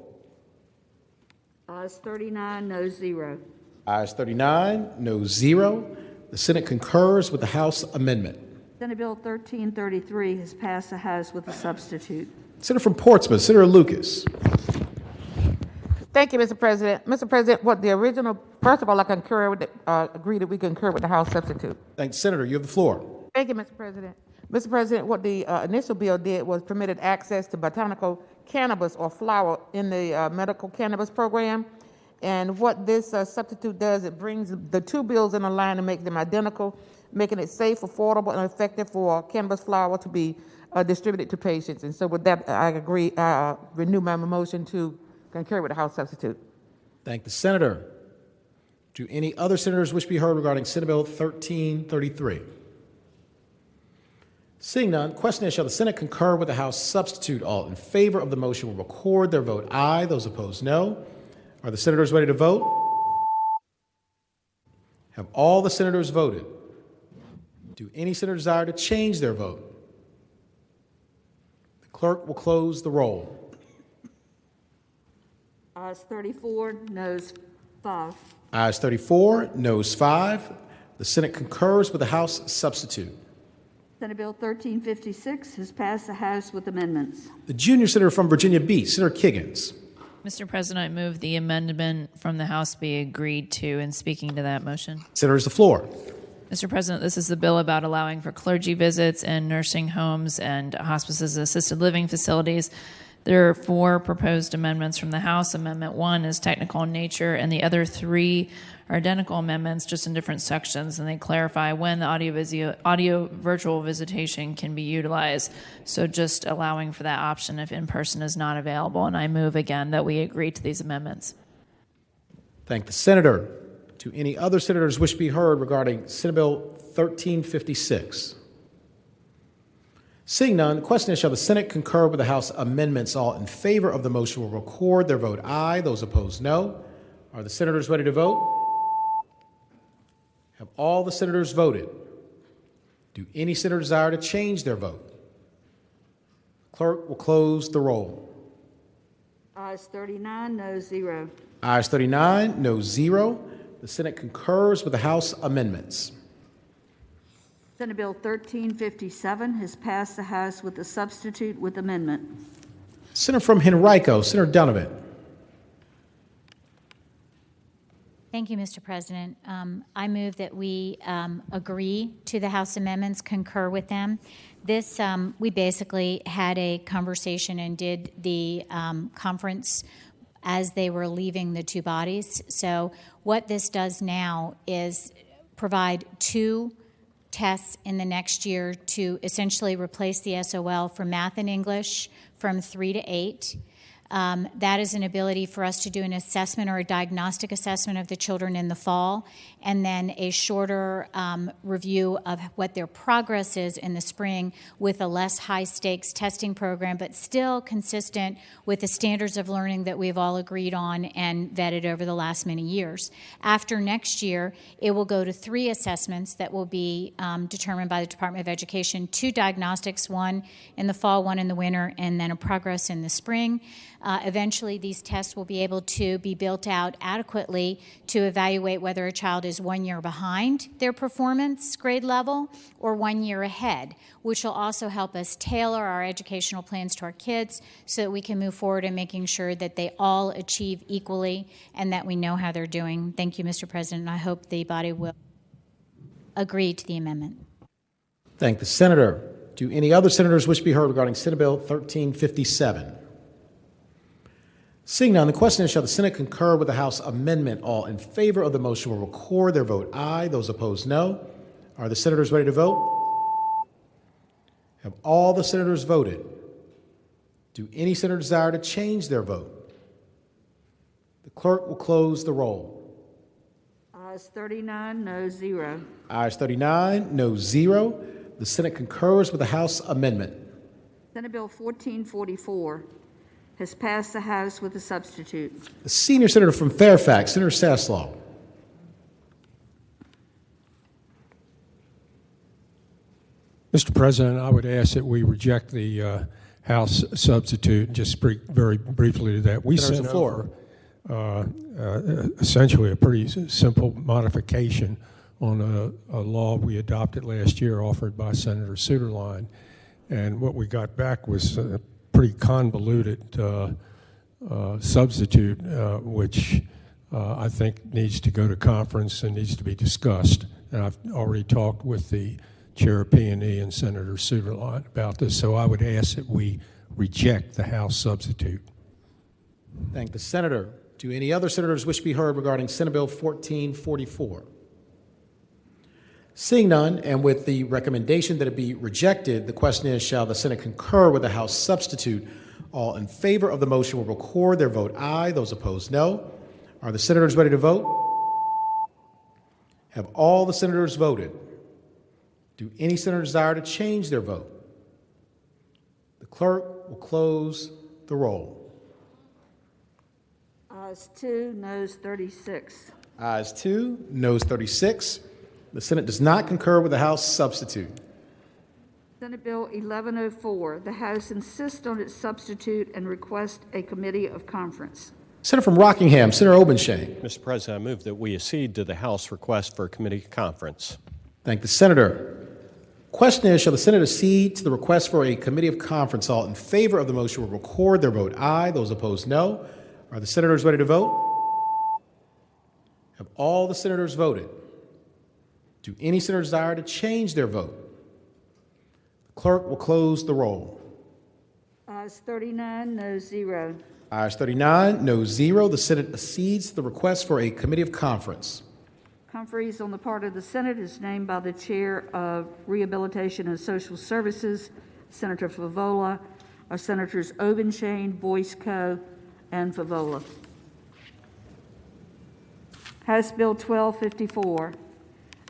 Ayes 39, noes 0. Ayes 39, no 0. The Senate concurs with the House amendment. Senate Bill 1333 has passed the House with a substitute. Senator from Portsmouth, Senator Lucas. Thank you, Mr. President. Mr. President, what the original, first of all, I concur with agree that we concur with the House substitute. Thank you, Senator. You have the floor. Thank you, Mr. President. Mr. President, what the initial bill did was permitted access to botanical cannabis or flower in the medical cannabis program. And what this substitute does, it brings the two bills in a line and makes them identical, making it safe, affordable, and effective for cannabis flower to be distributed to patients. And so with that, I agree, renew my motion to concur with the House substitute. Thank the Senator. Do any other senators wish to be heard regarding Senate Bill 1333? Seeing none, question is, shall the Senate concur with the House substitute? All in favor of the motion will record their vote aye. Those opposed, no. Are the senators ready to vote? Have all the senators voted? Do any senators desire to change their vote? The clerk will close the roll. Ayes 34, noes 5. Ayes 34, noes 5. The Senate concurs with the House substitute. Senate Bill 1356 has passed the House with amendments. The junior senator from Virginia Beach, Senator Kiggins. Mr. President, I move the amendment from the House be agreed to. And speaking to that motion. Senator has the floor. Mr. President, this is the bill about allowing for clergy visits and nursing homes and hospices and assisted living facilities. There are 4 proposed amendments from the House. Amendment 1 is technical in nature, and the other 3 are identical amendments, just in different sections, and they clarify when the audio virtual visitation can be utilized. So just allowing for that option if in-person is not available. And I move again that we agree to these amendments. Thank the Senator. Do any other senators wish to be heard regarding Senate Bill 1356? Seeing none, the question is, shall the Senate concur with the House amendments? All in favor of the motion will record their vote aye. Those opposed, no. Are the senators ready to vote? Have all the senators voted? Do any senator desire to change their vote? Clerk will close the roll. Ayes 39, no 0. Ayes 39, no 0. The Senate concurs with the House amendments. Senate Bill 1357 has passed the House with a substitute with amendment. Senator from Henrico, Senator Donovan. Thank you, Mr. President. I move that we agree to the House amendments, concur with them. This, we basically had a conversation and did the conference as they were leaving the two bodies. So what this does now is provide 2 tests in the next year to essentially replace the SOL for math and English from 3 to 8. That is an ability for us to do an assessment or a diagnostic assessment of the children in the fall, and then a shorter review of what their progress is in the spring with a less high-stakes testing program, but still consistent with the standards of learning that we've all agreed on and vetted over the last many years. After next year, it will go to 3 assessments that will be determined by the Department of Education, 2 diagnostics, 1 in the fall, 1 in the winter, and then a progress in the spring. Eventually, these tests will be able to be built out adequately to evaluate whether a child is 1 year behind their performance grade level or 1 year ahead, which will also help us tailor our educational plans to our kids so that we can move forward in making sure that they all achieve equally and that we know how they're doing. Thank you, Mr. President. I hope the body will agree to the amendment. Thank the Senator. Do any other senators wish to be heard regarding Senate Bill 1357? Seeing none, the question is, shall the Senate concur with the House amendment? All in favor of the motion will record their vote aye. Those opposed, no. Are the senators ready to vote? Have all the senators voted? Do any senator desire to change their vote? The clerk will close the roll. Ayes 39, no 0. Ayes 39, no 0. The Senate concurs with the House amendment. Senate Bill 1444 has passed the House with a substitute. The senior senator from Fairfax, Senator Saslaw. Mr. President, I would ask that we reject the House substitute. Just speak very briefly to that. We sent over essentially a pretty simple modification on a law we adopted last year offered by Senator Suderline. And what we got back was a pretty convoluted substitute, which I think needs to go to conference and needs to be discussed. And I've already talked with the Chair of P&E and Senator Suderline about this, so I would ask that we reject the House substitute. Thank the Senator. Do any other senators wish to be heard regarding Senate Bill 1444? Seeing none, and with the recommendation that it be rejected, the question is, shall the Senate concur with the House substitute? All in favor of the motion will record their vote aye. Those opposed, no. Are the senators ready to vote? Have all the senators voted? Do any senator desire to change their vote? The clerk will close the roll. Ayes 2, noes 36. Ayes 2, noes 36. The Senate does not concur with the House substitute. Senate Bill 1104, the House insists on its substitute and requests a committee of conference. Senator from Rockingham, Senator Obenshain. Mr. President, I move that we accede to the House request for a committee conference. Thank the Senator. Question is, shall the Senate accede to the request for a committee of conference? All in favor of the motion will record their vote aye. Those opposed, no. Are the senators ready to vote? Have all the senators voted? Do any senator desire to change their vote? The clerk will close the roll. Ayes 39, no 0. Ayes 39, no 0. The Senate accedes to the request for a committee of conference. Conferees on the part of the Senate is named by the Chair of Rehabilitation and Social Services, Senator Favola, or Senators Obenshain, Boyce-Coe, and Favola. House Bill 1254.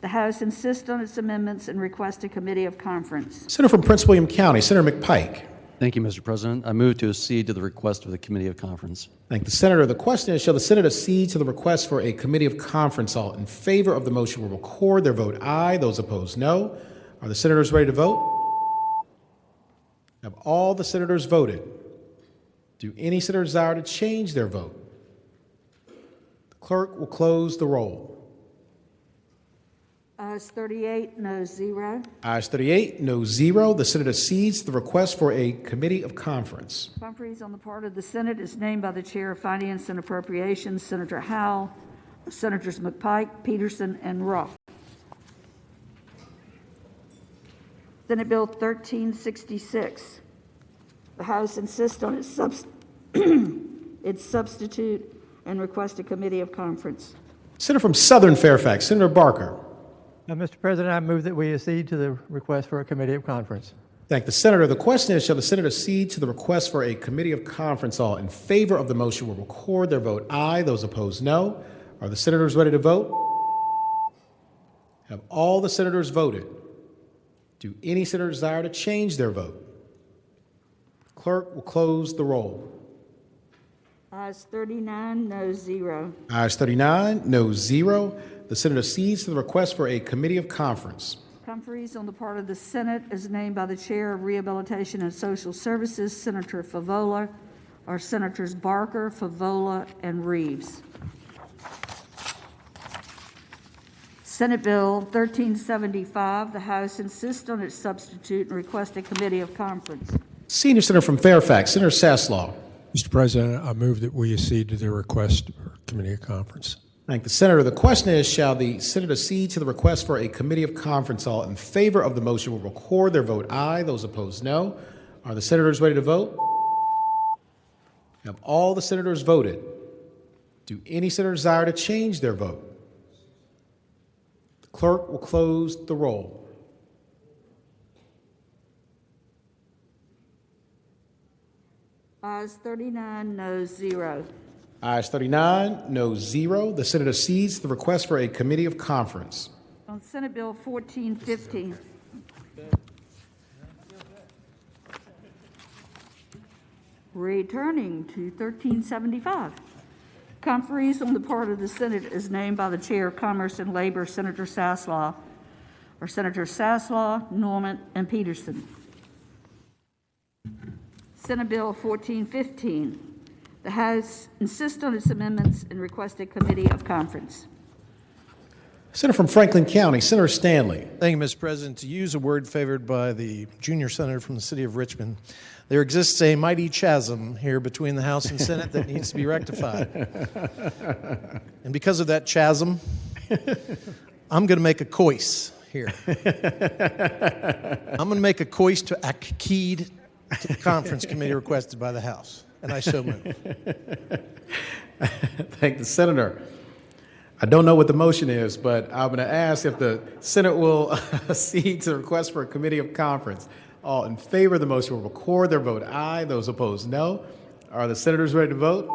The House insists on its amendments and requests a committee of conference. Senator from Prince William County, Senator McPike. Thank you, Mr. President. I move to accede to the request of the committee of conference. Thank the Senator. The question is, shall the Senate accede to the request for a committee of conference? All in favor of the motion will record their vote aye. Those opposed, no. Are the senators ready to vote? Have all the senators voted? Do any senator desire to change their vote? The clerk will close the roll. Ayes 38, no 0. Ayes 38, no 0. The Senate accedes the request for a committee of conference. Conferees on the part of the Senate is named by the Chair of Finance and Appropriations, Senator Howell, Senators McPike, Peterson, and Ruff. Senate Bill 1366. The House insists on its substitute and request a committee of conference. Senator from Southern Fairfax, Senator Barker. Mr. President, I move that we accede to the request for a committee of conference. Thank the senator. The question is, shall the Senate accede to the request for a committee of conference? All in favor of the motion will record their vote aye. Those opposed, no. Are the senators ready to vote? Have all the senators voted? Do any senator desire to change their vote? The clerk will close the roll. Ayes 39, no 0. Ayes 39, no 0. The Senate accedes to the request for a committee of conference. Conferees on the part of the Senate is named by the Chair of Rehabilitation and Social Services, Senator Favola, are Senators Barker, Favola, and Reeves. Senate Bill 1375, the House insists on its substitute and requests a committee of conference. Senior Senator from Fairfax, Senator Saslaw. Mr. President, I move that we accede to the request for committee of conference. Thank the senator. The question is, shall the Senate accede to the request for a committee of conference? All in favor of the motion will record their vote aye. Those opposed, no. Are the senators ready to vote? Have all the senators voted? Do any senator desire to change their vote? The clerk will close the roll. Ayes 39, no 0. Ayes 39, no 0. The Senate accedes to the request for a committee of conference. On Senate Bill 1415. Returning to 1375. Conferees on the part of the Senate is named by the Chair of Commerce and Labor, Senator Saslaw, or Senators Saslaw, Norman, and Peterson. Senate Bill 1415. The House insists on its amendments and requests a committee of conference. Senator from Franklin County, Senator Stanley. Thank you, Mr. President. To use a word favored by the junior senator from the city of Richmond, there exists a mighty chasm here between the House and Senate that needs to be rectified. And because of that chasm, I'm going to make a choice here. I'm going to make a choice to accede to the conference committee requested by the House. And I so move. Thank the senator. I don't know what the motion is, but I'm going to ask if the Senate will accede to the request for a committee of conference. All in favor of the motion will record their vote aye. Those opposed, no. Are the senators ready to vote?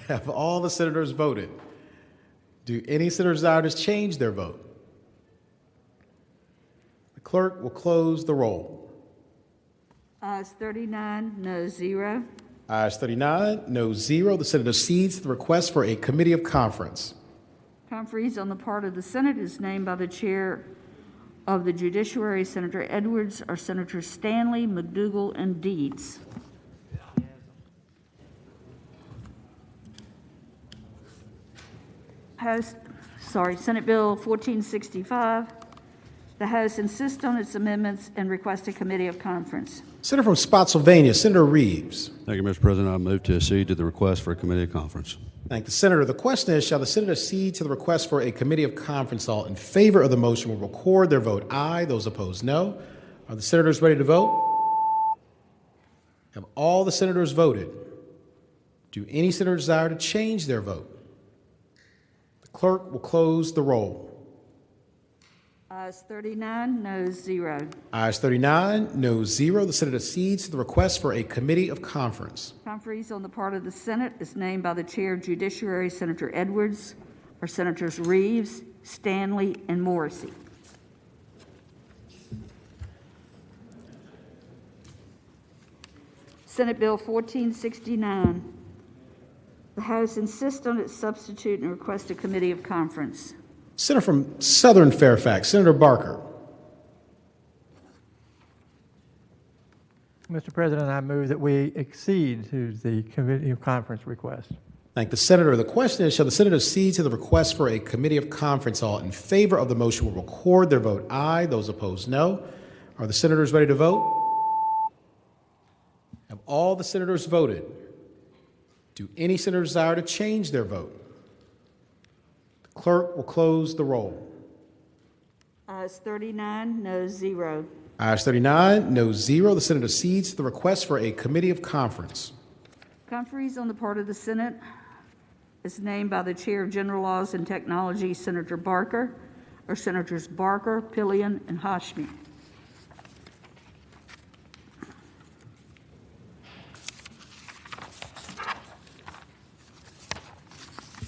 Have all the senators voted? Do any senators desire to change their vote? The clerk will close the roll. Ayes 39, no 0. Ayes 39, no 0. The Senate accedes to the request for a committee of conference. Conferees on the part of the Senate is named by the Chair of the Judiciary, Senator Edwards, are Senators Stanley, McDougal, and Deeds. Senate Bill 1465. The House insists on its amendments and requests a committee of conference. Senator from Spotsylvania, Senator Reeves. Thank you, Mr. President. I move to accede to the request for a committee of conference. Thank the senator. The question is, shall the Senate accede to the request for a committee of conference? All in favor of the motion will record their vote aye. Those opposed, no. Are the senators ready to vote? Have all the senators voted? Do any senators desire to change their vote? The clerk will close the roll. Ayes 39, no 0. Ayes 39, no 0. The Senate accedes to the request for a committee of conference. Conferees on the part of the Senate is named by the Chair of Judiciary, Senator Edwards, are Senators Reeves, Stanley, and Morrissey. Senate Bill 1469. The House insists on its substitute and requests a committee of conference. Senator from Southern Fairfax, Senator Barker. Mr. President, I move that we accede to the Committee of Conference request. Thank the senator. The question is, shall the senator accede to the request for a committee of conference? All in favor of the motion will record their vote aye. Those opposed, no. Are the senators ready to vote? Have all the senators voted? Do any senators desire to change their vote? The clerk will close the roll. Ayes 39, no 0. Ayes 39, no 0. The senator accedes to the request for a committee of conference. Conferees on the part of the Senate is named by the Chair of General Laws and Technology, Senator Barker, or Senators Barker, Pillion, and Hashmi.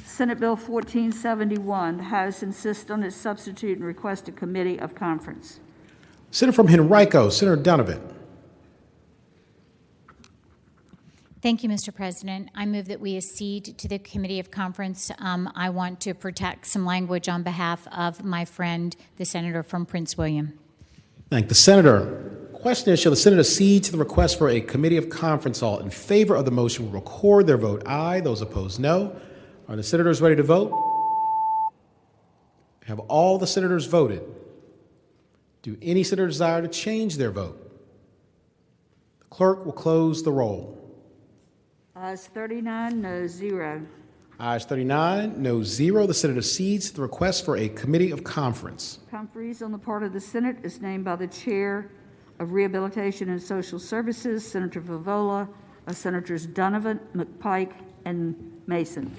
Senate Bill 1471, the House insists on its substitute and request a committee of conference. Senator from Henrico, Senator Donovan. Thank you, Mr. President. I move that we accede to the committee of conference. I want to protect some language on behalf of my friend, the senator from Prince William. Thank the senator. Question is, shall the senator accede to the request for a committee of conference? All in favor of the motion will record their vote aye. Those opposed, no. Are the senators ready to vote? Have all the senators voted? Do any senator desire to change their vote? The clerk will close the roll. Ayes 39, no 0. Ayes 39, no 0. The senator accedes to the request for a committee of conference. Conferees on the part of the Senate is named by the Chair of Rehabilitation and Social Services, Senator Vivola, Senators Donovan, McPike, and Mason.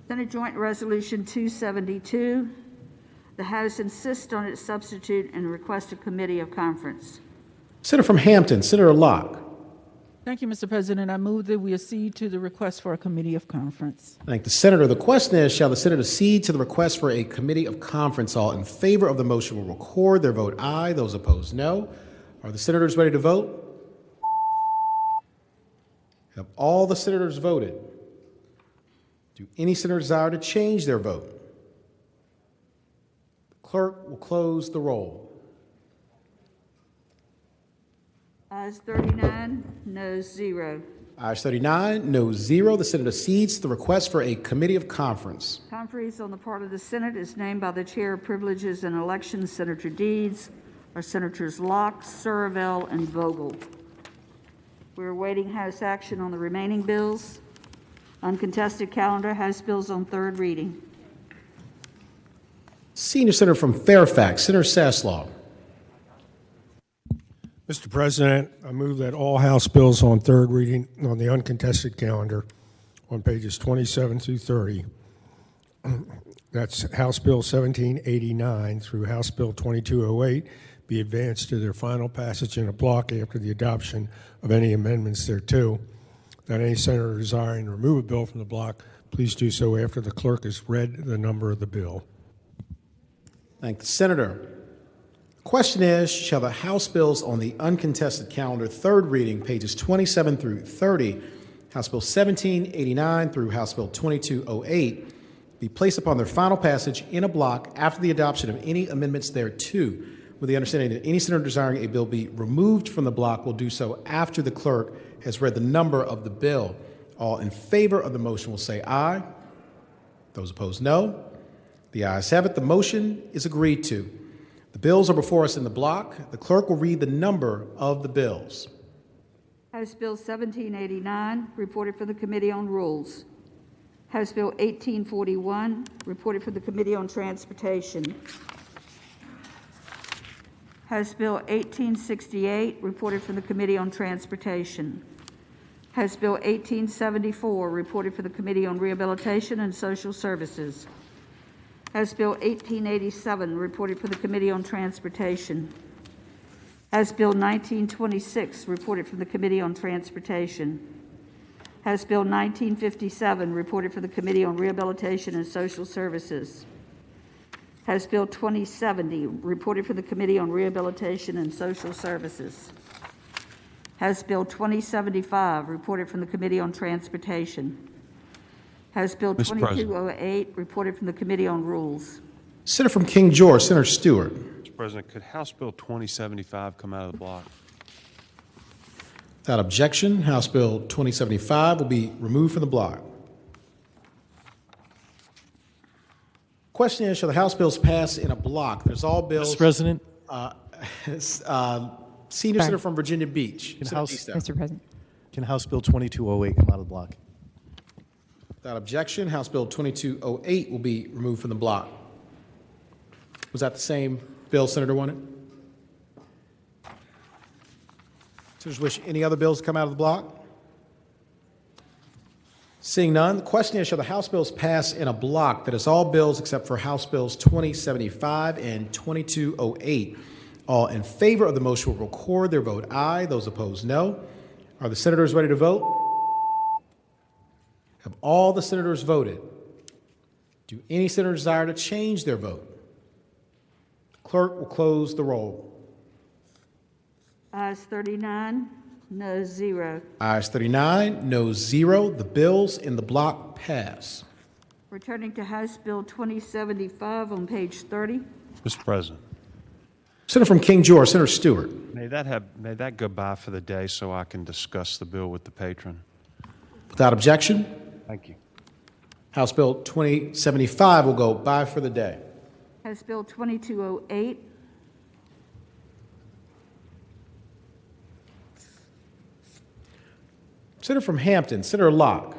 Senate Joint Resolution 272. The House insists on its substitute and requests a committee of conference. Senator from Hampton, Senator Locke. Thank you, Mr. President. I move that we accede to the request for a committee of conference. Thank the senator. The question is, shall the senator accede to the request for a committee of conference? All in favor of the motion will record their vote aye. Those opposed, no. Are the senators ready to vote? Have all the senators voted? Do any senator desire to change their vote? The clerk will close the roll. Ayes 39, no 0. Ayes 39, no 0. The senator accedes to the request for a committee of conference. Conferees on the part of the Senate is named by the Chair of Privileges and Elections, Senator Deeds, or Senators Locke, Surville, and Vogel. We're awaiting House action on the remaining bills. Uncontested calendar, House bills on third reading. Senior Senator from Fairfax, Senator Saslaw. Mr. President, I move that all House bills on third reading on the uncontested calendar on pages 27 through 30, that's House Bill 1789 through House Bill 2208, be advanced to their final passage in a block after the adoption of any amendments thereto. That any senator desiring to remove a bill from the block, please do so after the clerk has read the number of the bill. Thank the senator. Question is, shall the House bills on the uncontested calendar, third reading, pages 27 through 30, House Bill 1789 through House Bill 2208, be placed upon their final passage in a block after the adoption of any amendments thereto, with the understanding that any senator desiring a bill be removed from the block will do so after the clerk has read the number of the bill. All in favor of the motion will say aye. Those opposed, no. The ayes have it. The motion is agreed to. The bills are before us in the block. The clerk will read the number of the bills. House Bill 1789, reported for the Committee on Rules. House Bill 1841, reported for the Committee on Transportation. House Bill 1868, reported for the Committee on Transportation. House Bill 1874, reported for the Committee on Rehabilitation and Social Services. House Bill 1887, reported for the Committee on Transportation. House Bill 1926, reported from the Committee on Transportation. House Bill 1957, reported for the Committee on Rehabilitation and Social Services. House Bill 2070, reported for the Committee on Rehabilitation and Social Services. House Bill 2075, reported from the Committee on Transportation. House Bill 2208, reported from the Committee on Rules. Senator from King George, Senator Stewart. Mr. President, could House Bill 2075 come out of the block? Without objection, House Bill 2075 will be removed from the block. Question is, shall the House bills pass in a block? There's all bills. Mr. President. Senior Senator from Virginia Beach. Mr. President. Can House Bill 2208 come out of the block? Without objection, House Bill 2208 will be removed from the block. Was that the same bill Senator wanted? Senators wish any other bills to come out of the block? Seeing none, the question is, shall the House bills pass in a block? That is all bills except for House Bills 2075 and 2208. All in favor of the motion will record their vote aye. Those opposed, no. Are the senators ready to vote? Have all the senators voted? Do any senators desire to change their vote? The clerk will close the roll. Ayes 39, no 0. Ayes 39, no 0. The bills in the block pass. Returning to House Bill 2075 on page 30. Mr. President. Senator from King George, Senator Stewart. May that go by for the day so I can discuss the bill with the patron? Without objection. Thank you. House Bill 2075 will go by for the day. House Bill 2208. Senator from Hampton, Senator Locke.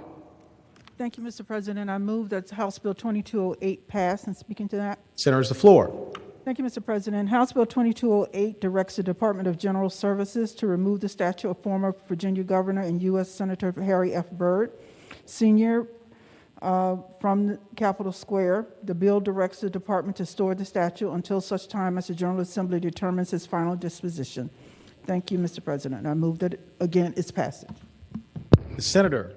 Thank you, Mr. President. I move that House Bill 2208 pass, and speaking to that. Senator, the floor. Thank you, Mr. President. House Bill 2208 directs the Department of General Services to remove the statue of former Virginia Governor and U.S. Senator Harry F. Byrd, Sr., from Capitol Square. The bill directs the department to store the statue until such time as the General Assembly determines its final disposition. Thank you, Mr. President. I move that, again, its passage. The Senator.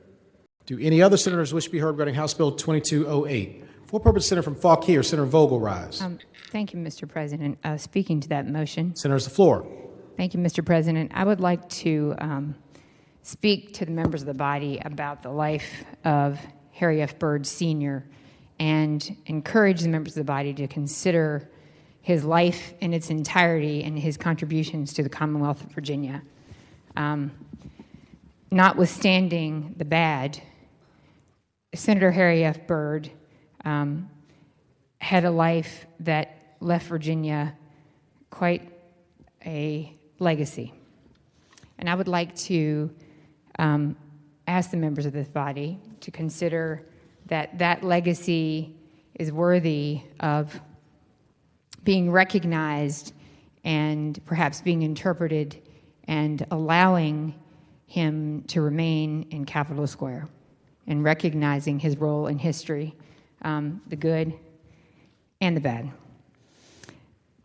Do any other senators wish to be heard regarding House Bill 2208? For what purpose, Senator from Fauquier, Senator Vogel rise? Thank you, Mr. President. Speaking to that motion. Senators, the floor. Thank you, Mr. President. I would like to speak to the members of the body about the life of Harry F. Byrd, Sr., and encourage the members of the body to consider his life in its entirety and his contributions to the Commonwealth of Virginia. Notwithstanding the bad, Senator Harry F. Byrd had a life that left Virginia quite a legacy. And I would like to ask the members of this body to consider that that legacy is worthy of being recognized and perhaps being interpreted and allowing him to remain in Capitol Square and recognizing his role in history, the good and the bad.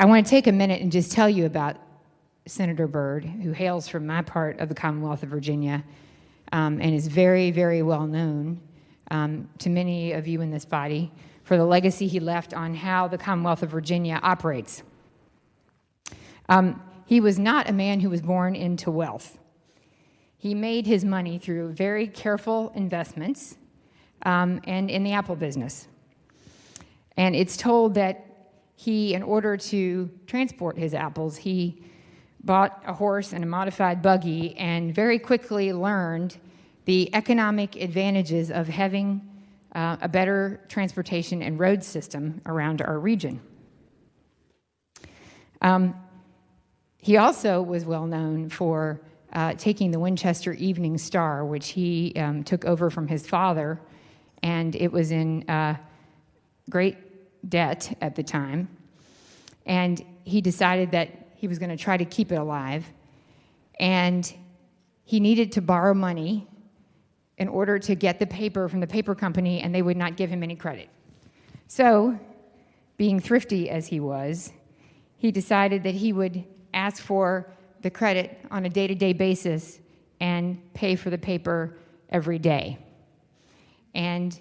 I want to take a minute and just tell you about Senator Byrd, who hails from my part of the Commonwealth of Virginia and is very, very well known to many of you in this body for the legacy he left on how the Commonwealth of Virginia operates. He was not a man who was born into wealth. He made his money through very careful investments and in the apple business. And it's told that he, in order to transport his apples, he bought a horse and a modified buggy and very quickly learned the economic advantages of having a better transportation and road system around our region. He also was well known for taking the Winchester Evening Star, which he took over from his father, and it was in great debt at the time. And he decided that he was going to try to keep it alive, and he needed to borrow money in order to get the paper from the paper company, and they would not give him any credit. So, being thrifty as he was, he decided that he would ask for the credit on a day-to-day basis and pay for the paper every day. And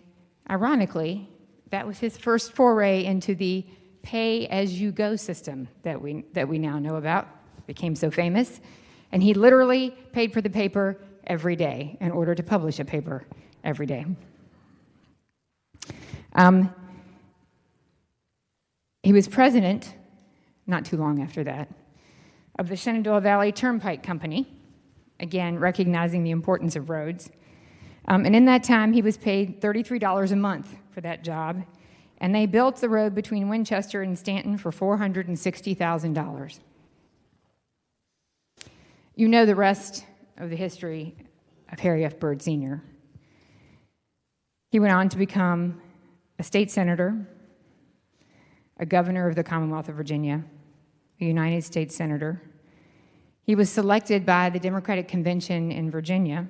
ironically, that was his first foray into the pay-as-you-go system that we now know about. It became so famous. And he literally paid for the paper every day in order to publish a paper every day. He was president not too long after that, of the Shenandoah Valley Turnpike Company, again, recognizing the importance of roads. And in that time, he was paid $33 a month for that job, and they built the road between Winchester and Stanton for $460,000. You know the rest of the history of Harry F. Byrd Sr. He went on to become a state senator, a governor of the Commonwealth of Virginia, a United States senator. He was selected by the Democratic Convention in Virginia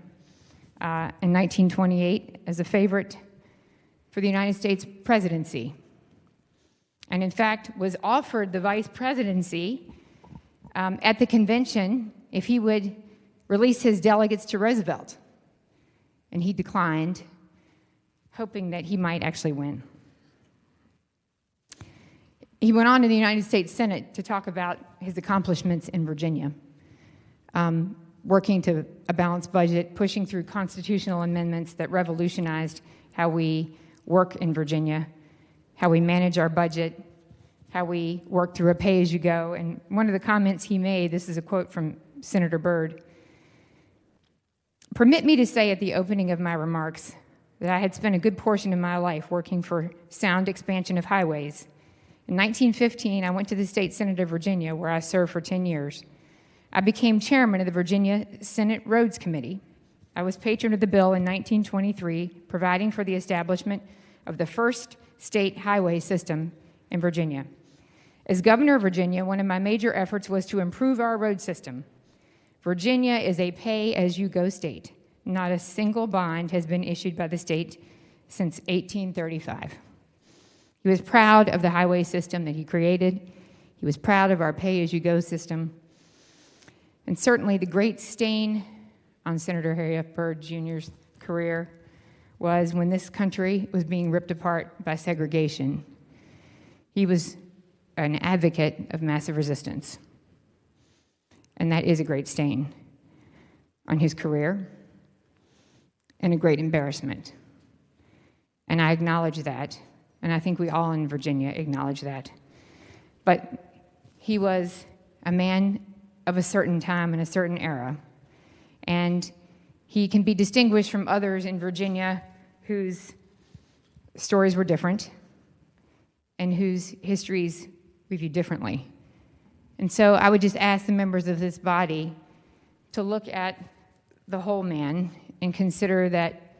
in 1928 as a favorite for the United States presidency, and in fact was offered the vice presidency at the convention if he would release his delegates to Roosevelt, and he declined, hoping that he might actually win. He went on to the United States Senate to talk about his accomplishments in Virginia, working to a balanced budget, pushing through constitutional amendments that revolutionized how we work in Virginia, how we manage our budget, how we work through a pay-as-you-go. And one of the comments he made, this is a quote from Senator Byrd, "Permit me to say at the opening of my remarks that I had spent a good portion of my life working for sound expansion of highways. In 1915, I went to the State Senate of Virginia, where I served for 10 years. I became chairman of the Virginia Senate Roads Committee. I was patron of the bill in 1923, providing for the establishment of the first state highway system in Virginia. As governor of Virginia, one of my major efforts was to improve our road system. Virginia is a pay-as-you-go state. Not a single bond has been issued by the state since 1835. He was proud of the highway system that he created. He was proud of our pay-as-you-go system. And certainly the great stain on Senator Harry F. Byrd Jr.'s career was when this country was being ripped apart by segregation. He was an advocate of massive resistance. And that is a great stain on his career and a great embarrassment. And I acknowledge that, and I think we all in Virginia acknowledge that. But he was a man of a certain time and a certain era, and he can be distinguished from others in Virginia whose stories were different and whose histories we view differently. And so I would just ask the members of this body to look at the whole man and consider that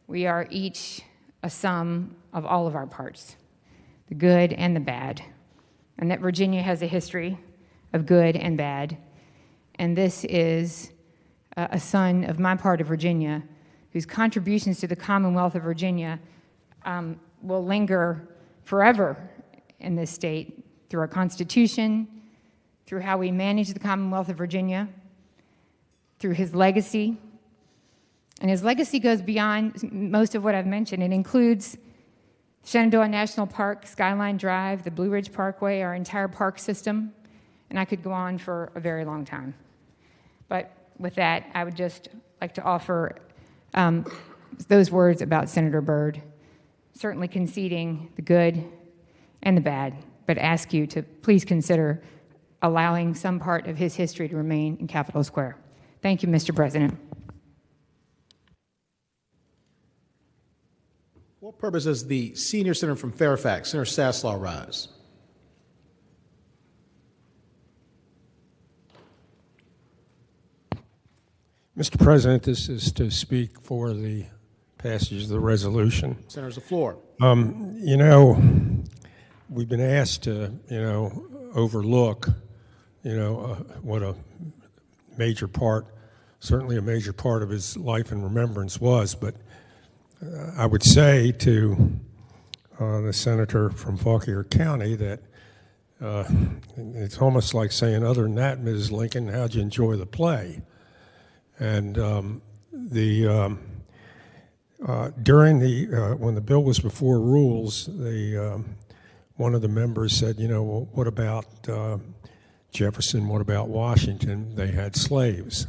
we are each a sum of all of our parts, the good and the bad, and that Virginia has a history of good and bad. And this is a son of my part of Virginia whose contributions to the Commonwealth of Virginia will linger forever in this state through our Constitution, through how we manage the Commonwealth of Virginia, through his legacy. And his legacy goes beyond most of what I've mentioned. It includes Shenandoah National Park, Skyline Drive, the Blue Ridge Parkway, our entire park system, and I could go on for a very long time. But with that, I would just like to offer those words about Senator Byrd, certainly conceding the good and the bad, but ask you to please consider allowing some part of his history to remain in Capitol Square. Thank you, Mr. President. For what purpose does the senior senator from Fairfax, Senator Saslaw, rise? Mr. President, this is to speak for the passage of the resolution. Senator's the floor. You know, we've been asked to, overlook, what a major part, certainly a major part of his life and remembrance was, but I would say to the senator from Fauquier County that it's almost like saying, other than that, Ms. Lincoln, how'd you enjoy the play? And during when the bill was before rules, one of the members said, well, what about Jefferson? What about Washington? They had slaves.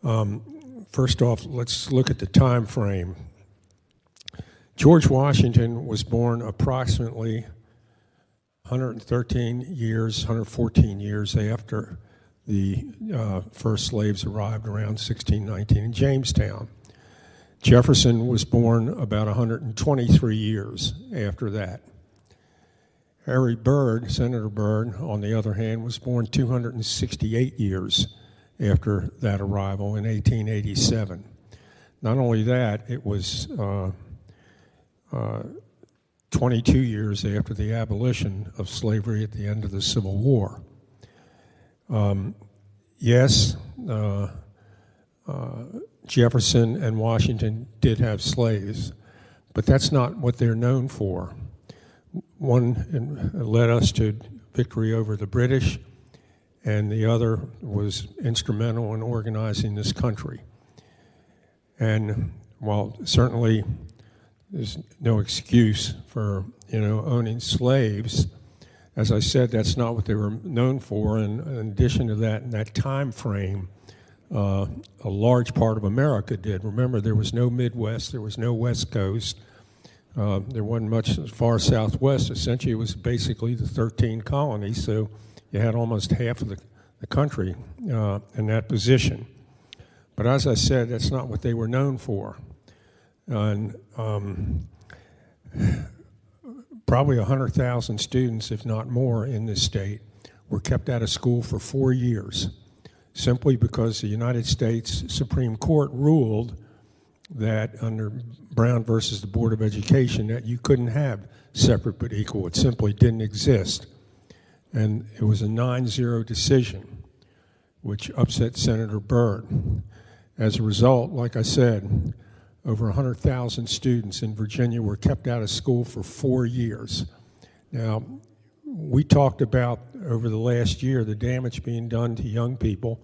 First off, let's look at the time frame. George Washington was born approximately 113 years, 114 years after the first slaves arrived around 1619 in Jamestown. Jefferson was born about 123 years after that. Harry Byrd, Senator Byrd, on the other hand, was born 268 years after that arrival in 1887. Not only that, it was 22 years after the abolition of slavery at the end of the Civil War. Yes, Jefferson and Washington did have slaves, but that's not what they're known for. One led us to victory over the British, and the other was instrumental in organizing this country. And while certainly there's no excuse for, owning slaves, as I said, that's not what they were known for. And in addition to that, in that time frame, a large part of America did. Remember, there was no Midwest, there was no West Coast, there wasn't much far Southwest. Essentially, it was basically the 13 colonies, so you had almost half of the country in that position. But as I said, that's not what they were known for. And probably 100,000 students, if not more, in this state were kept out of school for 4 years, simply because the United States Supreme Court ruled that under Brown versus the Board of Education that you couldn't have separate but equal. It simply didn't exist. And it was a 9-0 decision, which upset Senator Byrd. As a result, like I said, over 100,000 students in Virginia were kept out of school for 4 years. Now, we talked about over the last year the damage being done to young people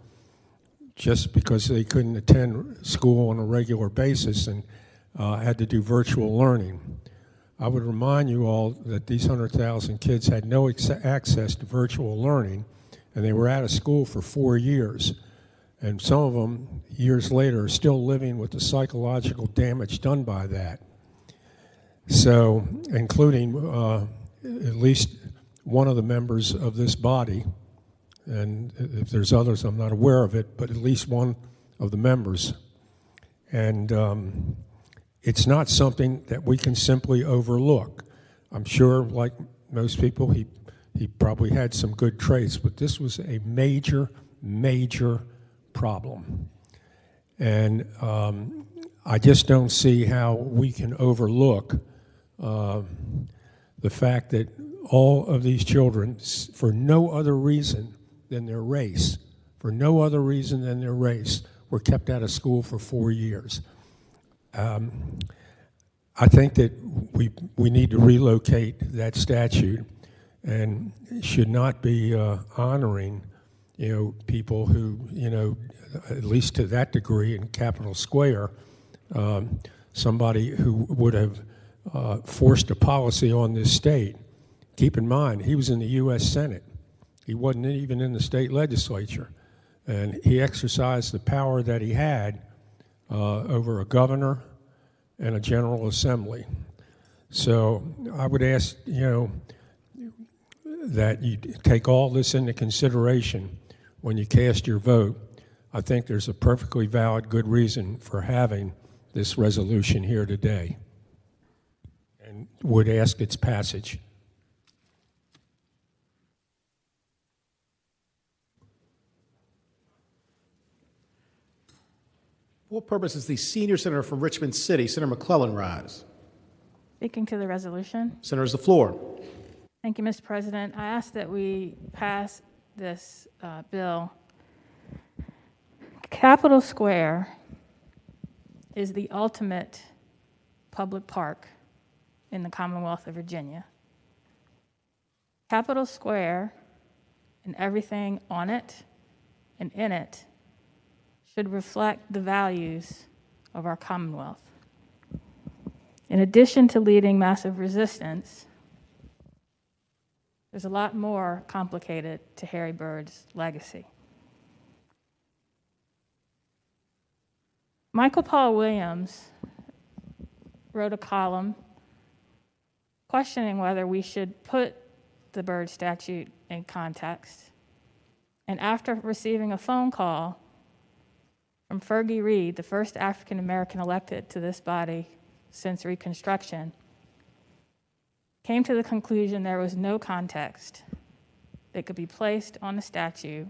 just because they couldn't attend school on a regular basis and had to do virtual learning. I would remind you all that these 100,000 kids had no access to virtual learning, and they were out of school for 4 years. And some of them, years later, are still living with the psychological damage done by that. So, including at least one of the members of this body, and if there's others, I'm not aware of it, but at least one of the members. And it's not something that we can simply overlook. I'm sure, like most people, he probably had some good traits, but this was a major, major problem. And I just don't see how we can overlook the fact that all of these children, for no other reason than their race, were kept out of school for 4 years. I think that we need to relocate that statute and should not be honoring people who, at least to that degree in Capitol Square, somebody who would have forced a policy on this state. Keep in mind, he was in the U.S. Senate. He wasn't even in the state legislature. And he exercised the power that he had over a governor and a General Assembly. So I would ask, that you take all this into consideration when you cast your vote. I think there's a perfectly valid, good reason for having this resolution here today, and would ask its passage. For what purpose is the senior senator from Richmond City, Senator McClellan, rise? Speaking to the resolution. Senator, is the floor. Thank you, Mr. President. I ask that we pass this bill. Capitol Square is the ultimate public park in the Commonwealth of Virginia. Capitol Square and everything on it and in it should reflect the values of our Commonwealth. In addition to leading massive resistance, there's a lot more complicated to Harry Byrd's legacy. Michael Paul Williams wrote a column questioning whether we should put the Byrd statute in context. And after receiving a phone call from Fergie Reed, the first African American elected to this body since Reconstruction, came to the conclusion there was no context that could be placed on the statue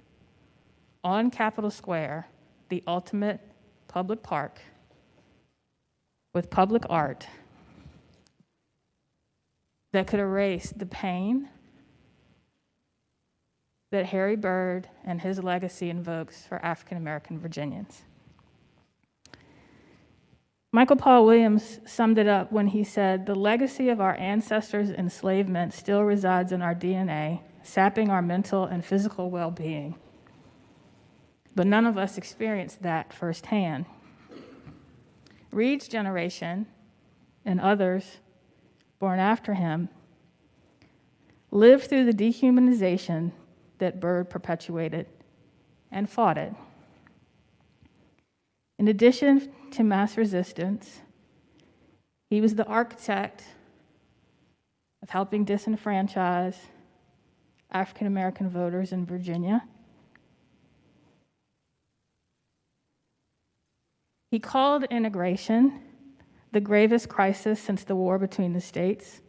on Capitol Square, the ultimate public park with public art, that could erase the pain that Harry Byrd and his legacy invokes for African American Virginians. Michael Paul Williams summed it up when he said, "The legacy of our ancestors' enslavement still resides in our DNA, sapping our mental and physical well-being. But none of us experienced that firsthand." Reed's generation and others born after him lived through the dehumanization that Byrd perpetuated and fought it. In addition to mass resistance, he was the architect of helping disenfranchise African American voters in Virginia. He called integration the gravest crisis since the war between the states.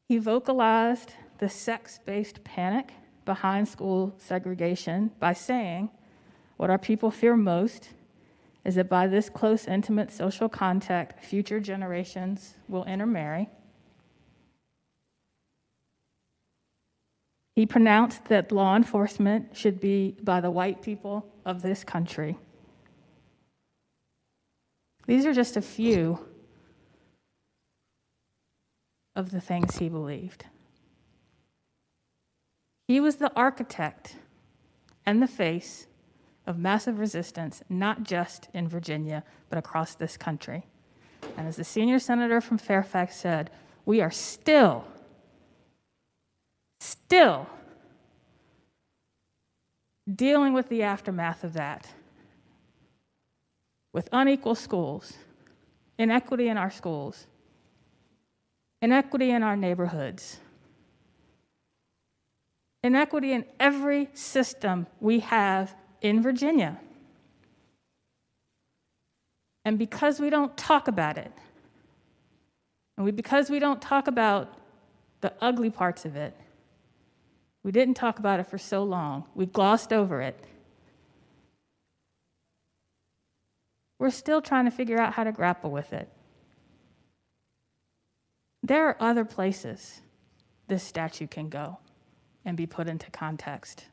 He vocalized the sex-based panic behind school segregation by saying, "What our people fear most is that by this close, intimate social contact, future generations will intermarry." He pronounced that law enforcement should be by the white people of this country. These are just a few of the things he believed. He was the architect and the face of massive resistance, not just in Virginia, but across this country. And as the senior senator from Fairfax said, we are still dealing with the aftermath of that, with unequal schools, inequity in our schools, inequity in our neighborhoods, inequity in every system we have in Virginia. And because we don't talk about it, and because we don't talk about the ugly parts of it, we didn't talk about it for so long, we glossed over it. We're still trying to figure out how to grapple with it. There are other places this statue can go and be put into context.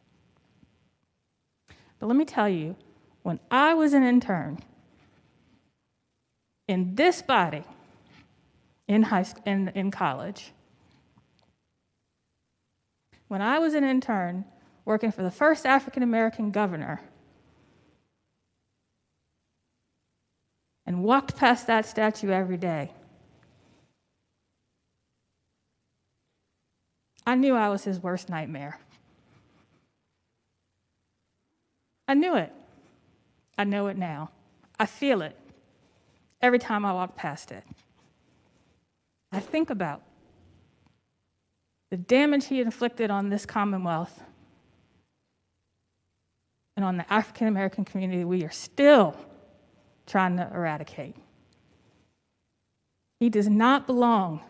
But let me tell you, when I was an intern in this body in college, when I was an intern working for the first African American governor and walked past that statue every day, I knew I was his worst nightmare. I knew it. I know it now. I feel it every time I walk past it. I think about the damage he inflicted on this Commonwealth and on the African American community we are still trying to eradicate. He does not belong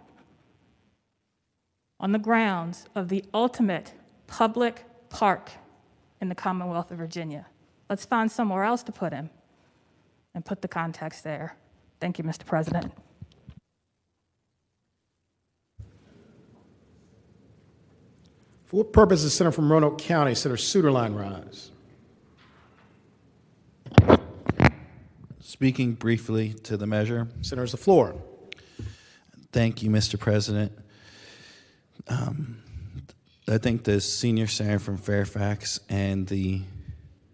on the grounds of the ultimate public park in the Commonwealth of Virginia. Let's find somewhere else to put him and put the context there. Thank you, Mr. President. For what purpose is Senator from Roanoke County, Senator Suderline, rise? Speaking briefly to the measure. Senator, has the floor. Thank you, Mr. President. I think the senior senator from Fairfax and the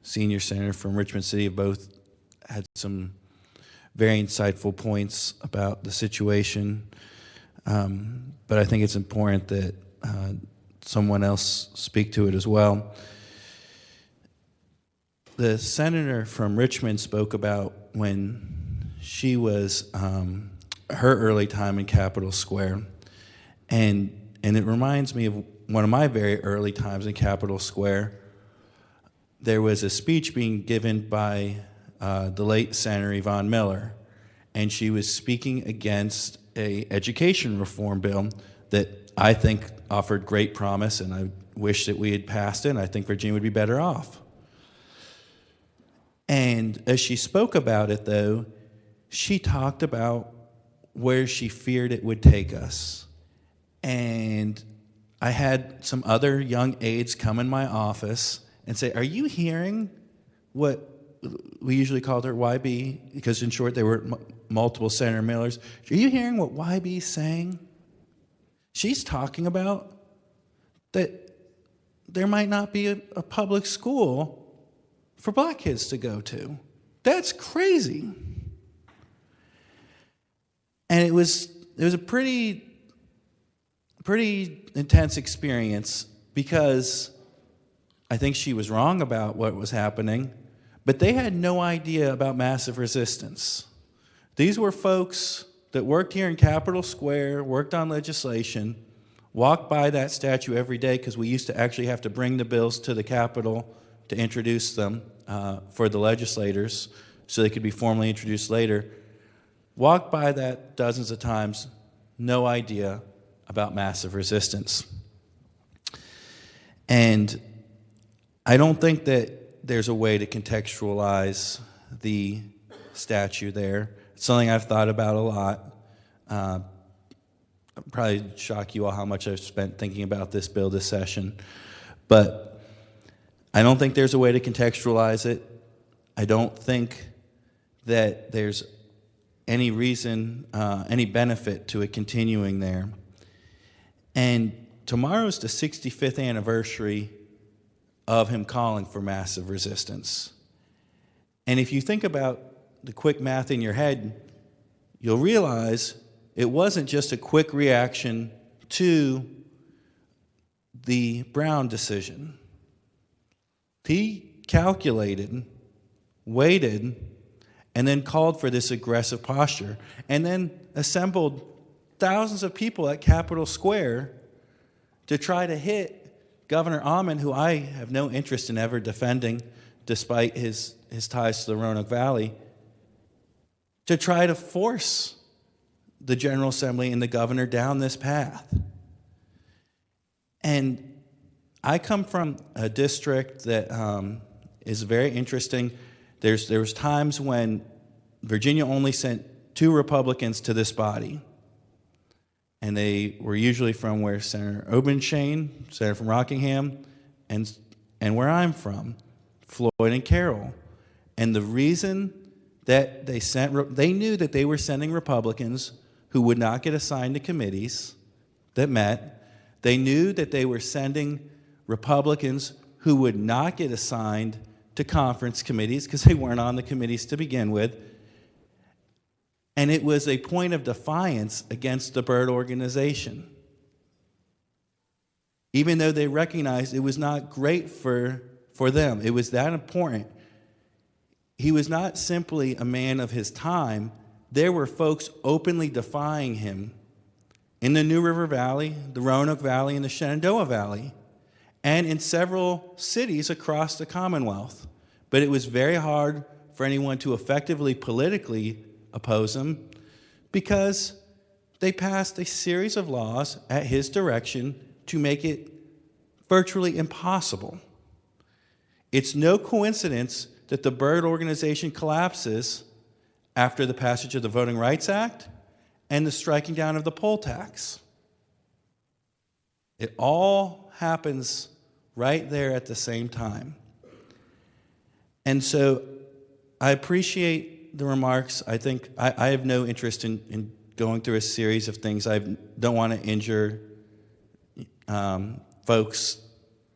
senior senator from Richmond City have both had some very insightful points about the situation. But I think it's important that someone else speak to it as well. The senator from Richmond spoke about when she was her early time in Capitol Square, and And it reminds me of one of my very early times in Capitol Square. There was a speech being given by the late Senator Yvonne Miller, and she was speaking against a education reform bill that I think offered great promise, and I wish that we had passed it, and I think Virginia would be better off. And as she spoke about it, though, she talked about where she feared it would take us. And I had some other young aides come in my office and say, "Are you hearing what we usually called her YB?" Because in short, there were multiple Senator Millers. "Are you hearing what YB's saying? She's talking about that there might not be a public school for black kids to go to. That's crazy." And it was a pretty intense experience, because I think she was wrong about what was happening, but they had no idea about massive resistance. These were folks that worked here in Capitol Square, worked on legislation, walked by that statue every day, because we used to actually have to bring the bills to the Capitol to introduce them for the legislators so they could be formally introduced later. Walked by that dozens of times, no idea about massive resistance. And I don't think that there's a way to contextualize the statue there. It's something I've thought about a lot. Probably shock you all how much I've spent thinking about this bill this session. But I don't think there's a way to contextualize it. I don't think that there's any reason, any benefit to it continuing there. And tomorrow's the 65th anniversary of him calling for massive resistance. And if you think about the quick math in your head, you'll realize it wasn't just a quick reaction to the Brown decision. He calculated, waited, and then called for this aggressive posture, and then assembled thousands of people at Capitol Square to try to hit Governor Ahman, who I have no interest in ever defending, despite his ties to the Roanoke Valley, to try to force the General Assembly and the governor down this path. And I come from a district that is very interesting. There was times when Virginia only sent 2 Republicans to this body. And they were usually from where Senator Obenshain, Senator from Rockingham, and where I'm from, Floyd and Carroll. And the reason that they knew that they were sending Republicans who would not get assigned to committees that met. They knew that they were sending Republicans who would not get assigned to conference committees because they weren't on the committees to begin with. And it was a point of defiance against the Byrd organization. Even though they recognized it was not great for them. It was that important. He was not simply a man of his time. There were folks openly defying him in the New River Valley, the Roanoke Valley, and the Shenandoah Valley, and in several cities across the Commonwealth. But it was very hard for anyone to effectively politically oppose him because they passed a series of laws at his direction to make it virtually impossible. It's no coincidence that the Byrd organization collapses after the passage of the Voting Rights Act and the striking down of the poll tax. It all happens right there at the same time. And so I appreciate the remarks. I think I have no interest in going through a series of things. I don't want to injure folks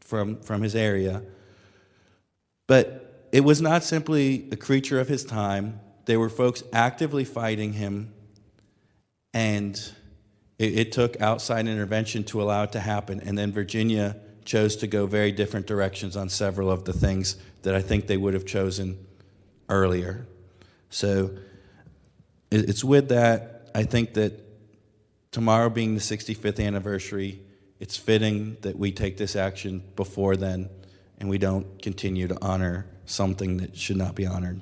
from his area. But it was not simply a creature of his time. There were folks actively fighting him, and it took outside intervention to allow it to happen. And then Virginia chose to go very different directions on several of the things that I think they would have chosen earlier. So it's with that, I think that tomorrow being the 65th anniversary it's fitting that we take this action before then and we don't continue to honor something that should not be honored.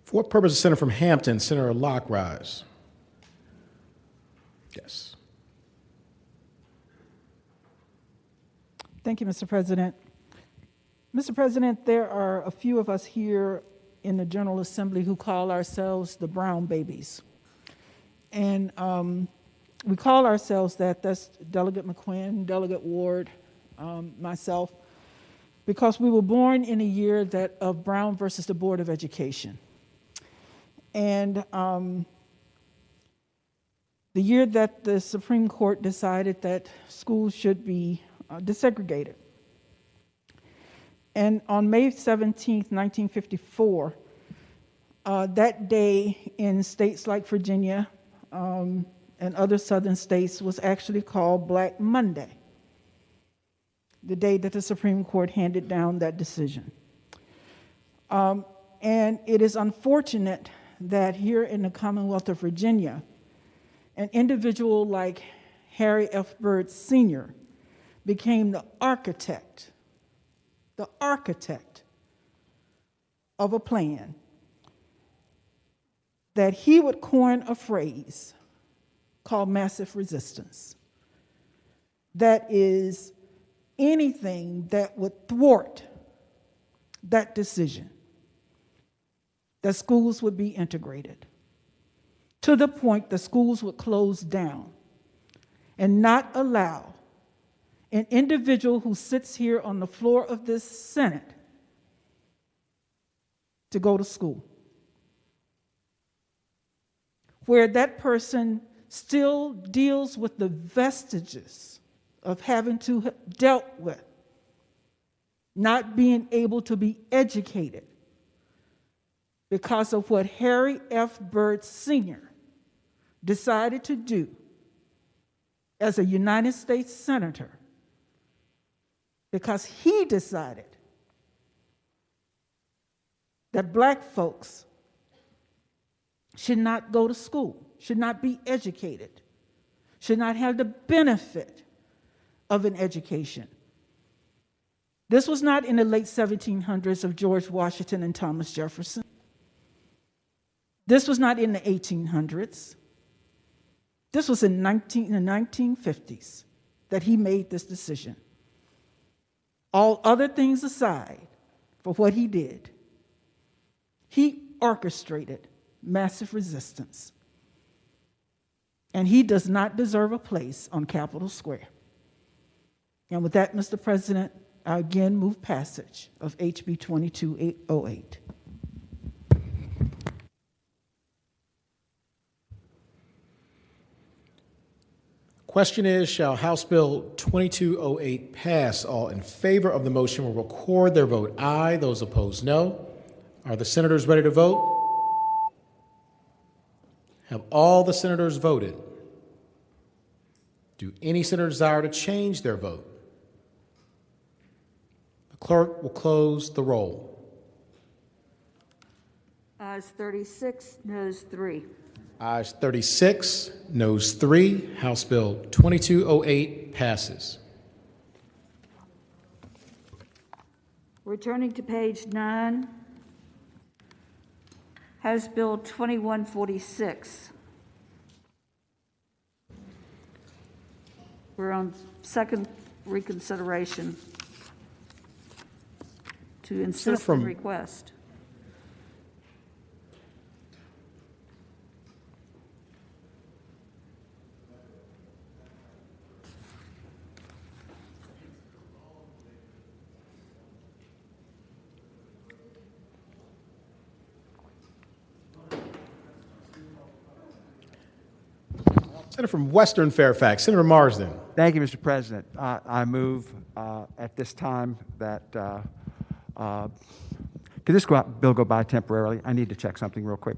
For what purpose, the Senator from Hampton, Senator Locke, rise? Yes. Thank you, Mr. President. Mr. President, there are a few of us here in the General Assembly who call ourselves the Brown Babies. And we call ourselves that. That's Delegate McQuinn, Delegate Ward, myself, because we were born in a year of Brown versus the Board of Education. And the year that the Supreme Court decided that schools should be desegregated. And on May 17th, 1954, that day in states like Virginia and other southern states was actually called Black Monday, the day that the Supreme Court handed down that decision. And it is unfortunate that here in the Commonwealth of Virginia, an individual like Harry F. Byrd Sr. became the architect of a plan that he would coin a phrase called massive resistance. That is anything that would thwart that decision, that schools would be integrated, to the point that schools would close down and not allow an individual who sits here on the floor of this Senate to go to school, where that person still deals with the vestiges of having to have dealt with not being able to be educated because of what Harry F. Byrd Sr. decided to do as a United States Senator, because he decided that Black folks should not go to school, should not be educated, should not have the benefit of an education. This was not in the late 1700s of George Washington and Thomas Jefferson. This was not in the 1800s. This was in the 1950s that he made this decision. All other things aside, for what he did, he orchestrated massive resistance. And he does not deserve a place on Capitol Square. And with that, Mr. President, I again move passage of HB 2208. Question is, shall House Bill 2208 pass? All in favor of the motion will record their vote aye. Those opposed, no. Are the senators ready to vote? Have all the senators voted? Do any senators desire to change their vote? The clerk will close the roll. Ayes 36, noes 3. Ayes 36, noes 3. House Bill 2208 passes. Returning to page 9, House Bill 2146. We're on second reconsideration to insist and request. Senator from Western Fairfax, Senator Marsden. Thank you, Mr. President. I move at this time that, could this bill go by temporarily? I need to check something real quick.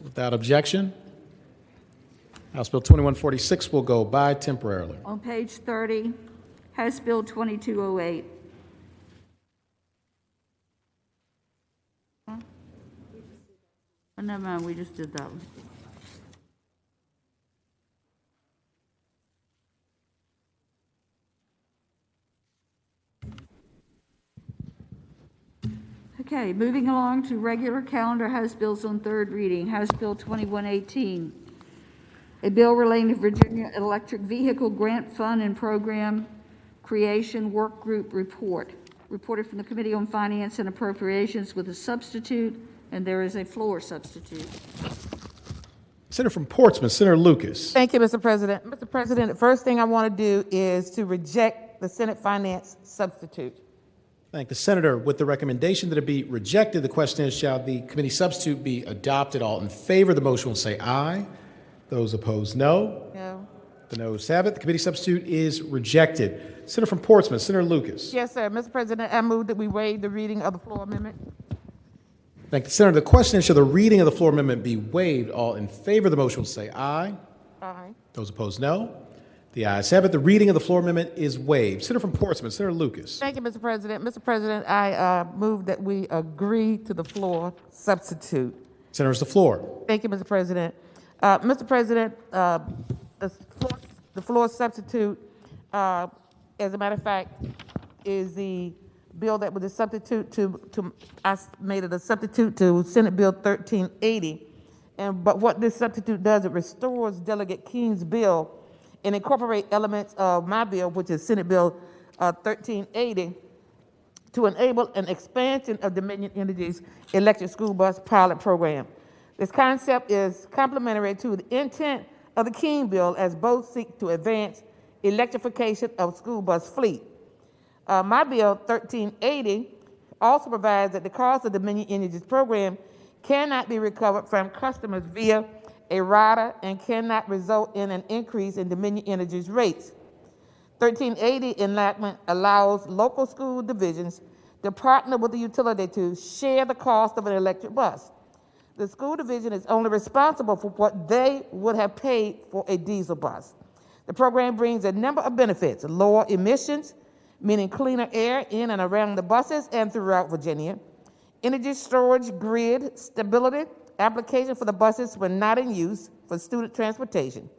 Without objection, House Bill 2146 will go by temporarily. On page 30, House Bill 2208. Oh, never mind, we just did that one. Okay, moving along to regular calendar House bills on third reading. House Bill 2118, a bill relating to Virginia Electric Vehicle Grant Fund and Program Creation Work Group report. Reported from the Committee on Finance and Appropriations with a substitute, and there is a floor substitute. Senator from Portsmouth, Senator Lucas. Thank you, Mr. President. Mr. President, the first thing I want to do is to reject the Senate Finance substitute. Thank the senator. With the recommendation that it be rejected, the question is, shall the committee substitute be adopted? All in favor of the motion will say aye. Those opposed, no. No. The noes have it. The committee substitute is rejected. Senator from Portsmouth, Senator Lucas. Yes, sir. Mr. President, I move that we waive the reading of the floor amendment. Thank the senator. The question is, shall the reading of the floor amendment be waived? All in favor of the motion will say aye. Aye. Those opposed, no. The ayes have it. The reading of the floor amendment is waived. Senator from Portsmouth, Senator Lucas. Thank you, Mr. President. Mr. President, I move that we agree to the floor substitute. Senators, the floor. Thank you, Mr. President. Mr. President, the floor substitute, as a matter of fact, is the bill that was a substitute to I made it a substitute to Senate Bill 1380. But what this substitute does, it restores Delegate King's bill and incorporate elements of my bill, which is Senate Bill 1380, to enable an expansion of Dominion Energy's electric school bus pilot program. This concept is complementary to the intent of the King bill, as both seek to advance electrification of school bus fleet. My bill 1380 also provides that the cost of Dominion Energy's program cannot be recovered from customers via a rider and cannot result in an increase in Dominion Energy's rates. 1380 enactment allows local school divisions to partner with the utility to share the cost of an electric bus. The school division is only responsible for what they would have paid for a diesel bus. The program brings a number of benefits: lower emissions, meaning cleaner air in and around the buses and throughout Virginia, energy storage, grid stability, application for the buses when not in use for student transportation.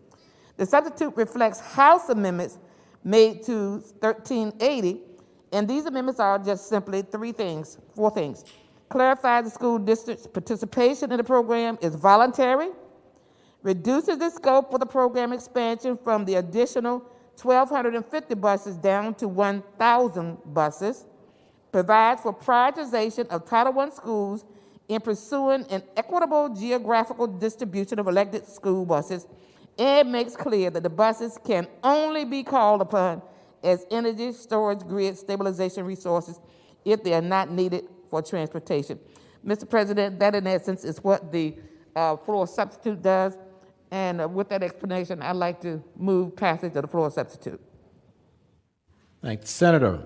The substitute reflects House amendments made to 1380, and these amendments are just simply four things. Clarify the school district's participation in the program is voluntary, reduces the scope for the program expansion from the additional 1,250 buses down to 1,000 buses, provides for prioritization of Title I schools in pursuing an equitable geographical distribution of elected school buses, and makes clear that the buses can only be called upon as energy storage grid stabilization resources if they are not needed for transportation. Mr. President, that in essence is what the floor substitute does. And with that explanation, I'd like to move passage of the floor substitute. Thank the senator.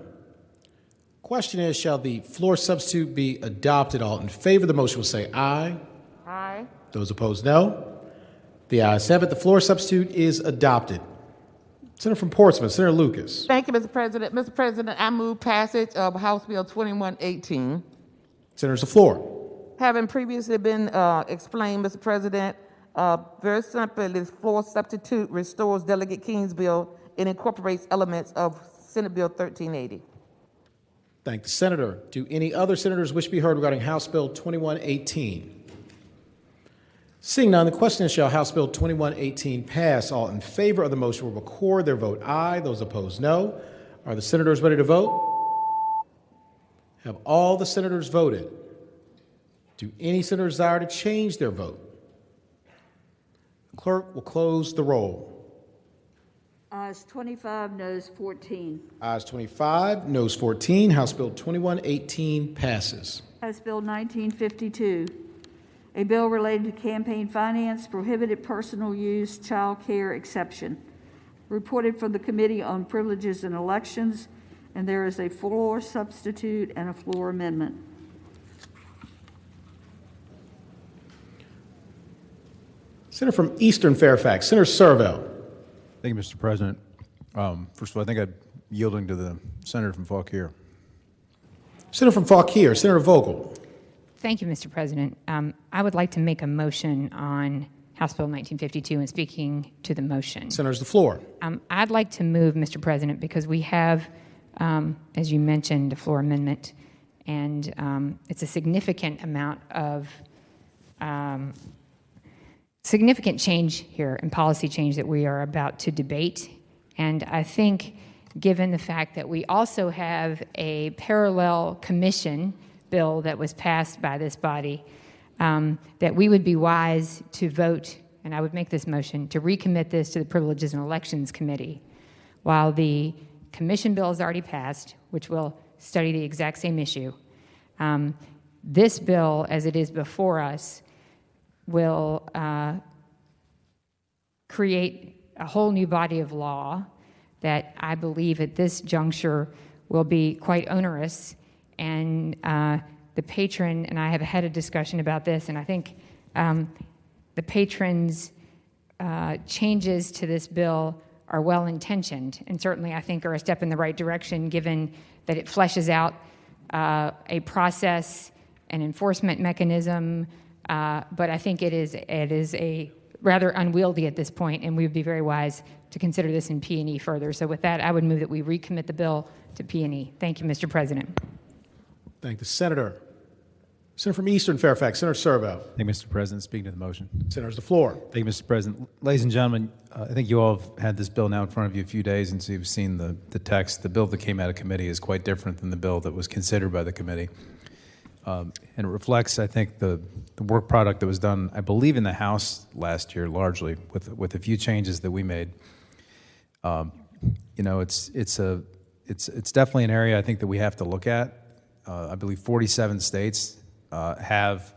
Question is, shall the floor substitute be adopted? All in favor of the motion will say aye. Aye. Those opposed, no. The ayes have it. The floor substitute is adopted. Senator from Portsmouth, Senator Lucas. Thank you, Mr. President. Mr. President, I move passage of House Bill 2118. Senators, the floor. Having previously been explained, Mr. President, very simply, this floor substitute restores Delegate King's bill and incorporates elements of Senate Bill 1380. Thank the senator. Do any other senators wish to be heard regarding House Bill 2118? Seeing none, the question is, shall House Bill 2118 pass? All in favor of the motion will record their vote aye. Those opposed, no. Are the senators ready to vote? Have all the senators voted? Do any senators desire to change their vote? The clerk will close the roll. Ayes 25, noes 14. Ayes 25, noes 14. House Bill 2118 passes. House Bill 1952, a bill related to campaign finance, prohibited personal use, child care exception. Reported from the Committee on Privileges and Elections, and there is a floor substitute and a floor amendment. Senator from Eastern Fairfax, Senator Servell. Thank you, Mr. President. First of all, I think I'm yielding to the senator from Fauquier. Senator from Fauquier, Senator Vogel. Thank you, Mr. President. I would like to make a motion on House Bill 1952 and speaking to the motion. Senators, the floor. I'd like to move, Mr. President, because we have, as you mentioned, a floor amendment, and it's a significant amount of significant change here and policy change that we are about to debate. And I think, given the fact that we also have a parallel commission bill that was passed by this body, that we would be wise to vote, and I would make this motion, to recommit this to the Privileges and Elections Committee. While the commission bill is already passed, which will study the exact same issue, this bill, as it is before us, will create a whole new body of law that I believe at this juncture will be quite onerous. And the patron and I have had a discussion about this, and I think the patron's changes to this bill are well-intentioned, and certainly I think are a step in the right direction, given that it fleshes out a process, an enforcement mechanism, but I think it is a rather unwieldy at this point, and we would be very wise to consider this in P&E further. So with that, I would move that we recommit the bill to P&E. Thank you, Mr. President. Thank the Senator. Senator from Eastern Fairfax, Senator Servo. Thank you, Mr. President. Speaking to the motion. Senators, the floor. Thank you, Mr. President. Ladies and gentlemen, I think you all have had this bill now in front of you a few days, and so you've seen the text. The bill that came out of committee is quite different than the bill that was considered by the committee. And it reflects, I think, the work product that was done, I believe, in the House last year, largely, with a few changes that we made. It's definitely an area I think that we have to look at. I believe 47 states have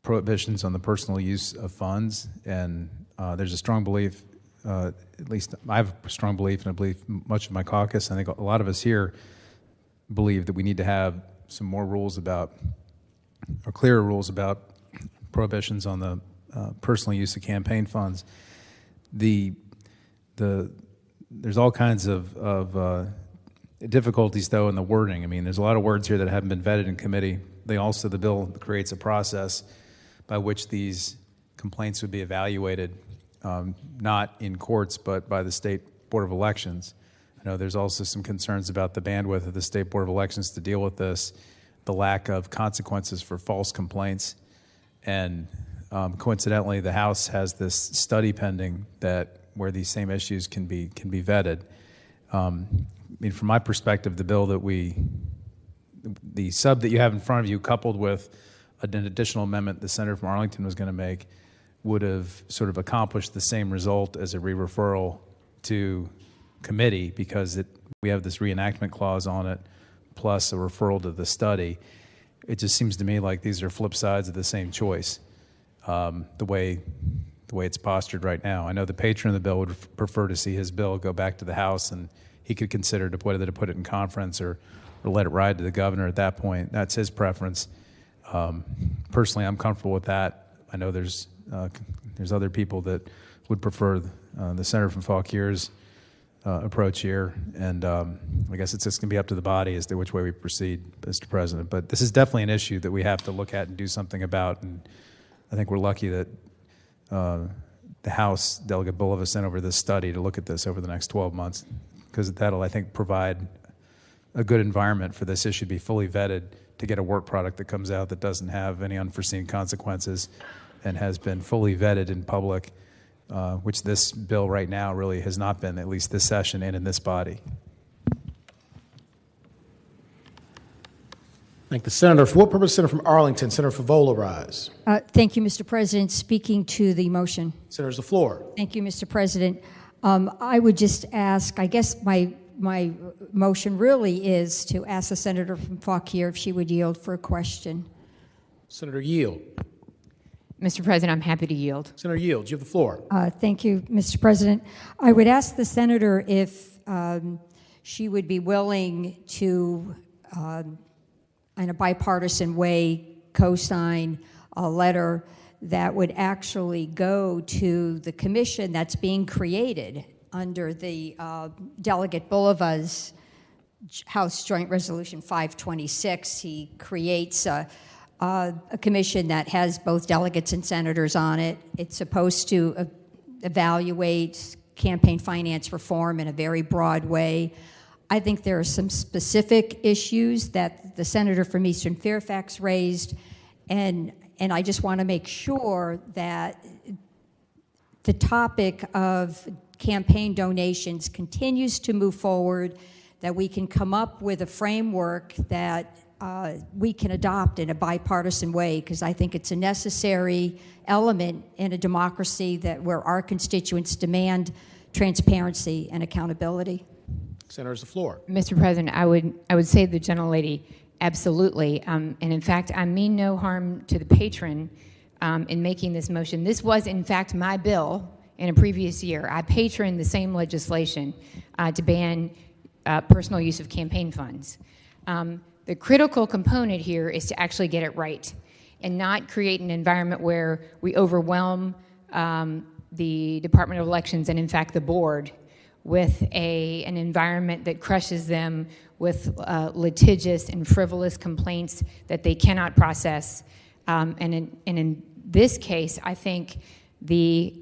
prohibitions on the personal use of funds, and there's a strong belief, at least I have a strong belief, and I believe much of my caucus, I think a lot of us here believe that we need to have some more rules about, or clearer rules about prohibitions on the personal use of campaign funds. There's all kinds of difficulties, though, in the wording. I mean, there's a lot of words here that haven't been vetted in committee. The bill creates a process by which these complaints would be evaluated, not in courts, but by the State Board of Elections. I know there's also some concerns about the bandwidth of the State Board of Elections to deal with this, the lack of consequences for false complaints, and coincidentally, the House has this study pending where these same issues can be vetted. I mean, from my perspective, the bill the sub that you have in front of you, coupled with an additional amendment the senator from Arlington was going to make, would have sort of accomplished the same result as a re-referral to committee, because we have this reenactment clause on it, plus a referral to the study. It just seems to me like these are flip sides of the same choice, the way it's postured right now. I know the patron of the bill would prefer to see his bill go back to the House, and he could consider whether to put it in conference or let it ride to the governor at that point. That's his preference. Personally, I'm comfortable with that. I know there's other people that would prefer the senator from Fauquier's approach here, and I guess it's just going to be up to the body as to which way we proceed, Mr. President. But this is definitely an issue that we have to look at and do something about, and I think we're lucky that the House Delegate Bulova sent over this study to look at this over the next 12 months, because that'll, I think, provide a good environment for this issue to be fully vetted, to get a work product that comes out that doesn't have any unforeseen consequences and has been fully vetted in public, which this bill right now really has not been, at least this session and in this body. Thank the senator. For what purpose, Senator from Arlington? Senator Favola, rise. Thank you, Mr. President. Speaking to the motion. Senators, the floor. Thank you, Mr. President. I would just ask, I guess my motion really is to ask the senator from Fauquier if she would yield for a question. Senator, yield. Mr. President, I'm happy to yield. Senator, yield. You have the floor. Thank you, Mr. President. I would ask the senator if she would be willing to, in a bipartisan way, co-sign a letter that would actually go to the commission that's being created under the Delegate Bulova's House Joint Resolution 526. He creates a commission that has both delegates and senators on it. It's supposed to evaluate campaign finance reform in a very broad way. I think there are some specific issues that the senator from Eastern Fairfax raised, and I just want to make sure that the topic of campaign donations continues to move forward, that we can come up with a framework that we can adopt in a bipartisan way, because I think it's a necessary element in a democracy where our constituents demand transparency and accountability. Senator, the floor. Mr. President, I would say to the gentlelady, absolutely. And in fact, I mean no harm to the patron in making this motion. This was, in fact, my bill in a previous year. I patroned the same legislation to ban personal use of campaign funds. The critical component here is to actually get it right and not create an environment where we overwhelm the Department of Elections and, in fact, the board with an environment that crushes them with litigious and frivolous complaints that they cannot process. And in this case, I think the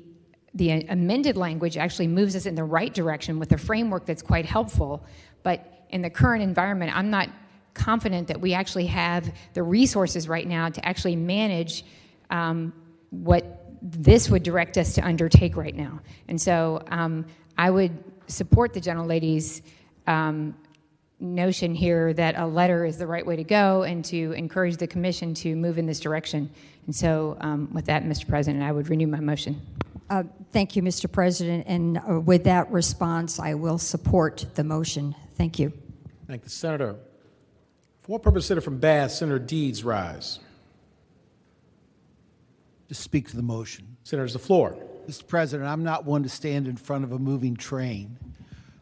amended language actually moves us in the right direction with a framework that's quite helpful. But in the current environment, I'm not confident that we actually have the resources right now to actually manage what this would direct us to undertake right now. And so I would support the gentlelady's notion here that a letter is the right way to go and to encourage the commission to move in this direction. And so with that, Mr. President, I would renew my motion. Thank you, Mr. President. And with that response, I will support the motion. Thank you. Thank the Senator. For what purpose, Senator from Bath, Senator Deeds rise. To speak to the motion. Senator, the floor. Mr. President, I'm not one to stand in front of a moving train.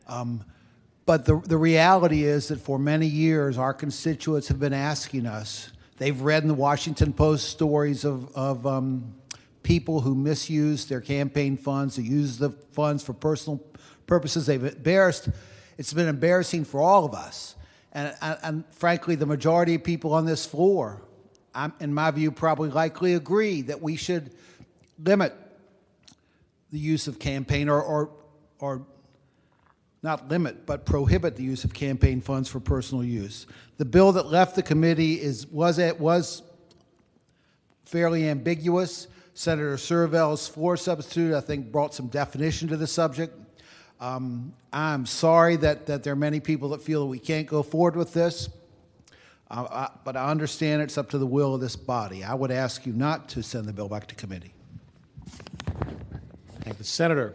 But the reality is that for many years, our constituents have been asking us. They've read in the Washington Post stories of people who misuse their campaign funds, who use the funds for personal purposes. It's been embarrassing for all of us. And frankly, the majority of people on this floor, in my view, probably likely agree that we should limit the use of campaign or not limit, but prohibit the use of campaign funds for personal use. The bill that left the committee was fairly ambiguous. Senator Servel's floor substitute, I think, brought some definition to the subject. I'm sorry that there are many people that feel that we can't go forward with this, but I understand it's up to the will of this body. I would ask you not to send the bill back to committee. Thank the Senator.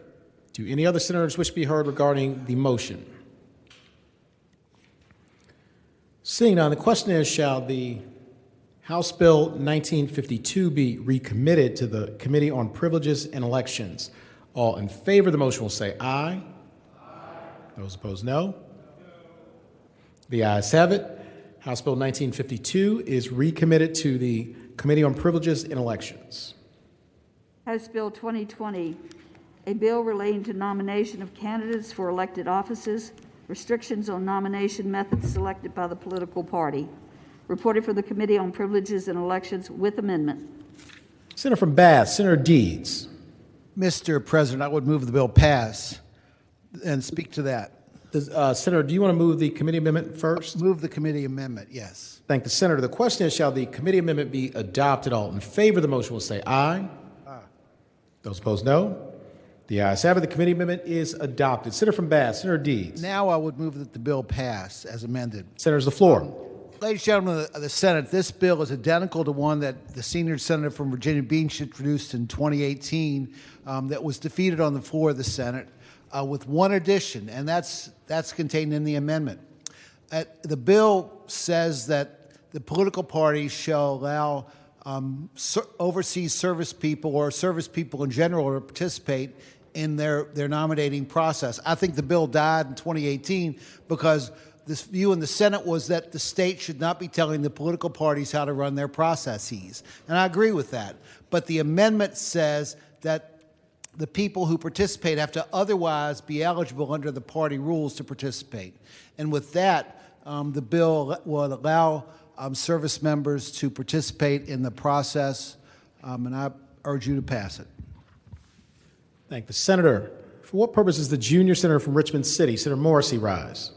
Do any other senators wish to be heard regarding the motion? Seeing none, the question is, shall the House Bill 1952 be recommitted to the Committee on Privileges and Elections? All in favor of the motion will say aye. Those opposed, no. The ayes have it. House Bill 1952 is recommitted to the Committee on Privileges and Elections. House Bill 2020, a bill relating to nomination of candidates for elected offices, restrictions on nomination methods selected by the political party. Reported for the Committee on Privileges and Elections with amendment. Senator from Bath, Senator Deeds. Mr. President, I would move the bill pass and speak to that. Senator, do you want to move the committee amendment first? Move the committee amendment, yes. Thank the Senator. The question is, shall the committee amendment be adopted? All in favor of the motion will say aye. Aye. Those opposed, no. The ayes have it. The committee amendment is adopted. Senator from Bath, Senator Deeds. Now I would move that the bill pass as amended. Senators, the floor. Ladies and gentlemen of the Senate, this bill is identical to one that the senior senator from Virginia Beach introduced in 2018 that was defeated on the floor of the Senate with one addition, and that's contained in the amendment. The bill says that the political parties shall allow overseas service people or service people in general to participate in their nominating process. I think the bill died in 2018 because this view in the Senate was that the state should not be telling the political parties how to run their processes. And I agree with that. But the amendment says that the people who participate have to otherwise be eligible under the party rules to participate. And with that, the bill will allow service members to participate in the process, and I urge you to pass it. Thank the senator. For what purpose is the junior senator from Richmond City, Senator Morrissey, rise?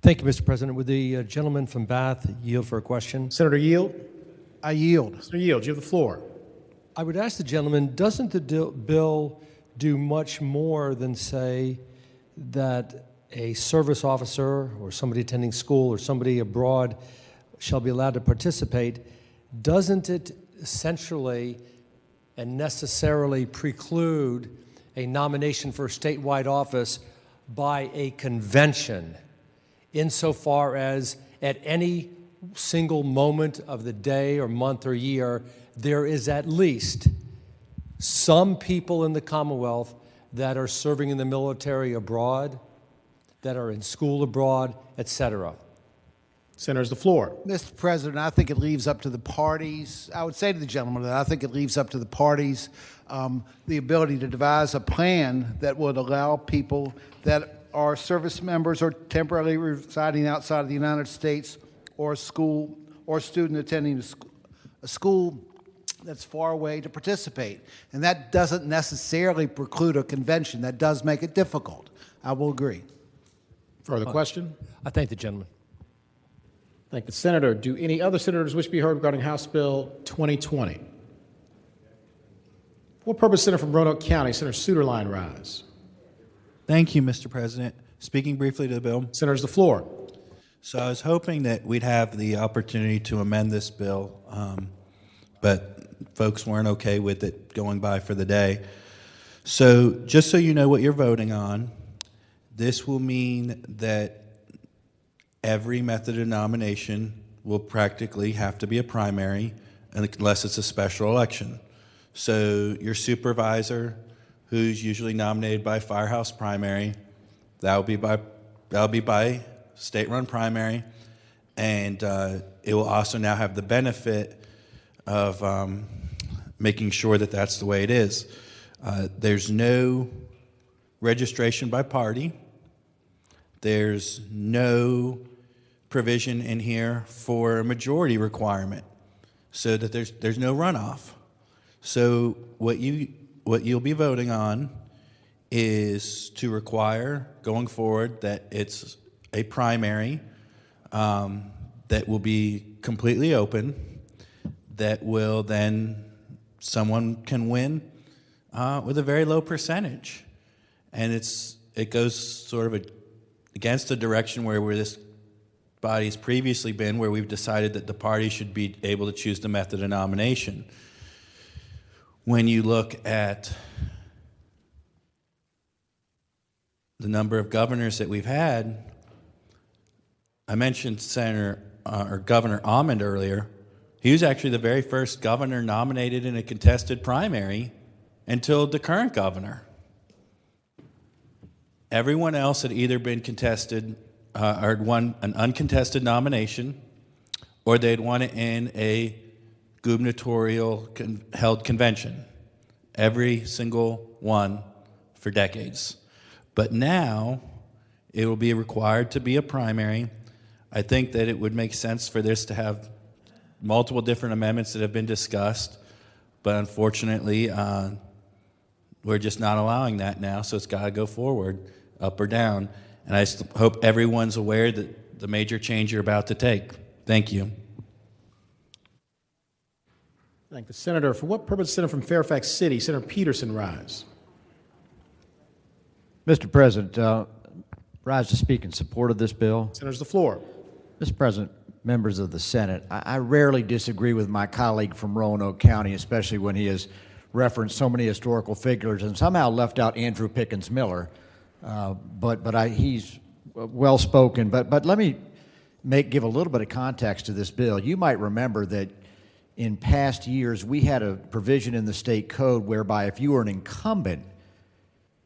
Thank you, Mr. President. Would the gentleman from Bath yield for a question? Senator Yield? I yield. Senator Yield, you have the floor. I would ask the gentleman, doesn't the bill do much more than say that a service officer or somebody attending school or somebody abroad shall be allowed to participate? Doesn't it essentially and necessarily preclude a nomination for a statewide office by a convention, insofar as at any single moment of the day or month or year, there is at least some people in the Commonwealth that are serving in the military abroad, that are in school abroad, etc.? Senator's the floor. Mr. President, I think it leaves up to the parties. I would say to the gentleman that I think it leaves up to the parties the ability to devise a plan that would allow people that are service members or temporarily residing outside of the United States or school or student attending a school that's far away to participate. And that doesn't necessarily preclude a convention. That does make it difficult. I will agree. Further question? I thank the gentleman. Thank the senator. Do any other senators wish to be heard regarding House Bill 2020? For what purpose, Senator from Roanoke County, Senator Suderline, rise? Thank you, Mr. President. Speaking briefly to the bill. Senator's the floor. So I was hoping that we'd have the opportunity to amend this bill, but folks weren't okay with it going by for the day. So just so you know what you're voting on, this will mean that every method of nomination will practically have to be a primary unless it's a special election. So your supervisor, who's usually nominated by firehouse primary, that'll be by state-run primary, and it will also now have the benefit of making sure that that's the way it is. There's no registration by party. There's no provision in here for a majority requirement, so that there's no runoff. So what you'll be voting on is to require going forward that it's a primary that will be completely open, that will then someone can win with a very low percentage, and it goes sort of against the direction where this body's previously been, where we've decided that the party should be able to choose the method of nomination. When you look at the number of governors that we've had, I mentioned Governor Almond earlier. He was actually the very first governor nominated in a contested primary until the current governor. Everyone else had either been contested or won an uncontested nomination, or they'd won it in a gubernatorial held convention. Every single one for decades. But now it will be required to be a primary. I think that it would make sense for this to have multiple different amendments that have been discussed, but unfortunately we're just not allowing that now, so it's got to go forward, up or down. And I hope everyone's aware that the major change you're about to take. Thank you. Thank the senator. For what purpose, Senator from Fairfax City, Senator Peterson, rise? Mr. President, rise to speak in support of this bill. Senator's the floor. Mr. President, members of the Senate, I rarely disagree with my colleague from Roanoke County, especially when he has referenced so many historical figures and somehow left out Andrew Pickens Miller. He's well spoken. But let me give a little bit of context to this bill. You might remember that in past years we had a provision in the state code whereby if you were an incumbent,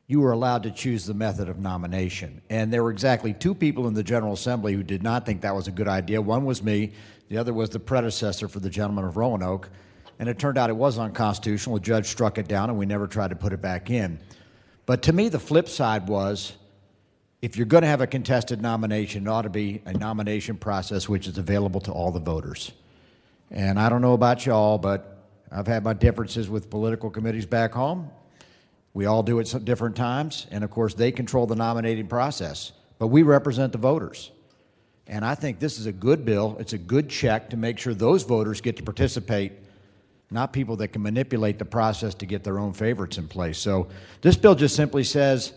you were allowed to choose the method of nomination. And there were exactly two people in the General Assembly who did not think that was a good idea. One was me. The other was the predecessor for the gentleman of Roanoke. And it turned out it was unconstitutional. The judge struck it down, and we never tried to put it back in. But to me, the flip side was if you're going to have a contested nomination, it ought to be a nomination process which is available to all the voters. And I don't know about y'all, but I've had my differences with political committees back home. We all do it at different times, and of course they control the nominating process, but we represent the voters. And I think this is a good bill. It's a good check to make sure those voters get to participate, not people that can manipulate the process to get their own favorites in place. So this bill just simply says,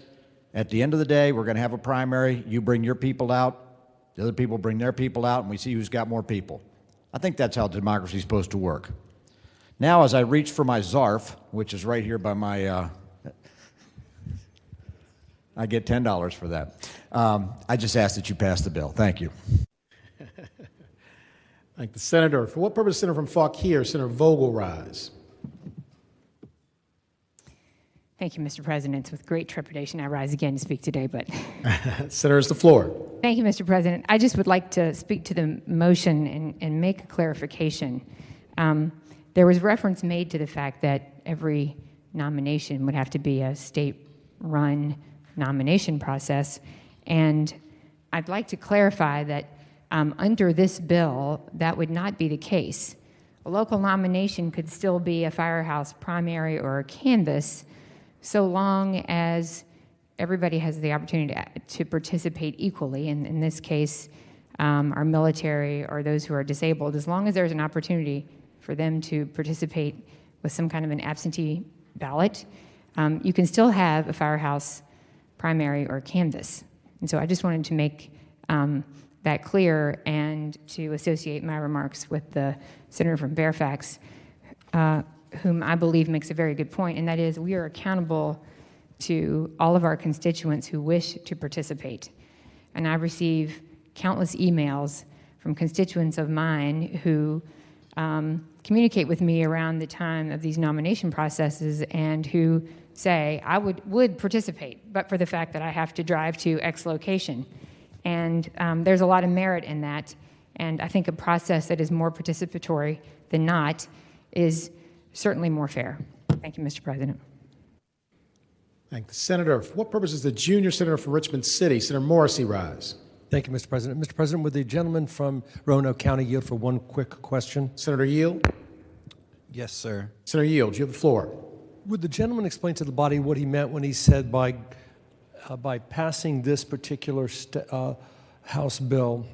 at the end of the day, we're going to have a primary. You bring your people out, the other people bring their people out, and we see who's got more people. I think that's how democracy is supposed to work. Now, as I reach for my Zarf, which is right here by my, I get $10 for that. I just ask that you pass the bill. Thank you. Thank the senator. For what purpose, Senator from Fauquier, Senator Vogel rise? Thank you, Mr. President. It's with great trepidation I rise again to speak today, but Senator, it's the floor. thank you, Mr. President. I just would like to speak to the motion and make a clarification. There was reference made to the fact that every nomination would have to be a state-run nomination process, and I'd like to clarify that under this bill, that would not be the case. A local nomination could still be a firehouse primary or a canvass, so long as everybody has the opportunity to participate equally, and in this case, our military or those who are disabled, as long as there's an opportunity for them to participate with some kind of an absentee ballot, you can still have a firehouse primary or canvass. And so I just wanted to make that clear and to associate my remarks with the senator from Fairfax, whom I believe makes a very good point, and that is we are accountable to all of our constituents who wish to participate. And I receive countless emails from constituents of mine who communicate with me around the time of these nomination processes and who say, I would participate, but for the fact that I have to drive to X location. And there's a lot of merit in that, and I think a process that is more participatory than not is certainly more fair. Thank you, Mr. President. Thank the senator. For what purpose is the junior senator from Richmond City, Senator Morrissey, rise? Thank you, Mr. President. Mr. President, would the gentleman from Roanoke County yield for one quick question? Senator Yield? Yes, sir. Senator Yield, you have the floor. Would the gentleman explain to the body what he meant when he said by passing this particular House bill,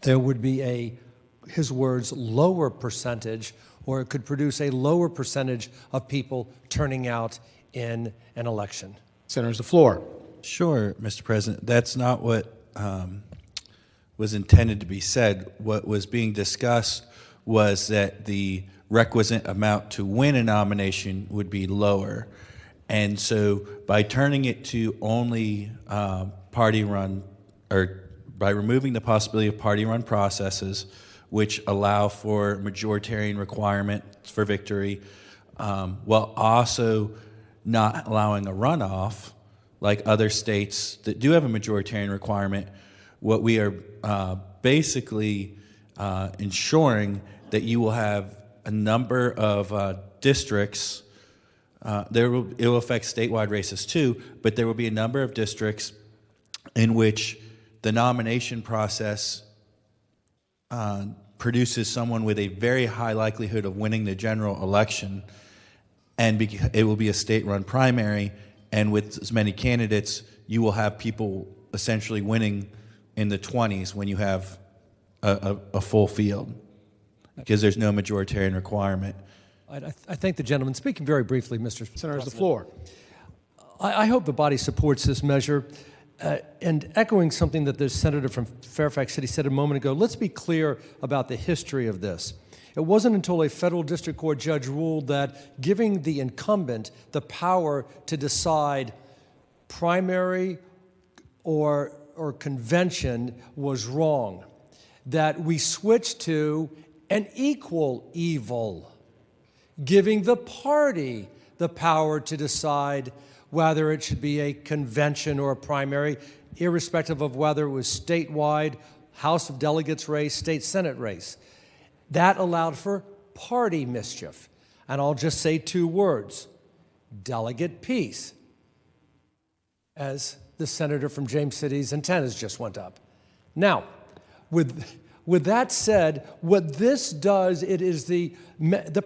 there would be his words, lower percentage, or it could produce a lower percentage of people turning out in an election? Senator, the floor. Sure, Mr. President. That's not what was intended to be said. What was being discussed was that the requisite amount to win a nomination would be lower. And so by turning it to only party-run, or by removing the possibility of party-run processes, which allow for majoritarian requirements for victory, while also not allowing a runoff, like other states that do have a majoritarian requirement, what we are basically ensuring that you will have a number of districts. It will affect statewide races too, but there will be a number of districts in which the nomination process produces someone with a very high likelihood of winning the general election, and it will be a state-run primary, and with as many candidates, you will have people essentially winning in the 20s when you have a full field, because there's no majoritarian requirement. I thank the gentleman. Speaking very briefly, Mr. Senator, the floor. I hope the body supports this measure. And echoing something that the senator from Fairfax City said a moment ago, let's be clear about the history of this. It wasn't until a federal district court judge ruled that giving the incumbent the power to decide primary or convention was wrong, that we switched to an equal evil, giving the party the power to decide whether it should be a convention or a primary, irrespective of whether it was statewide, House of Delegates race, state Senate race. That allowed for party mischief. And I'll just say two words: delegate peace. As the senator from James City's antennas just went up. Now, with that said, what this does, it is the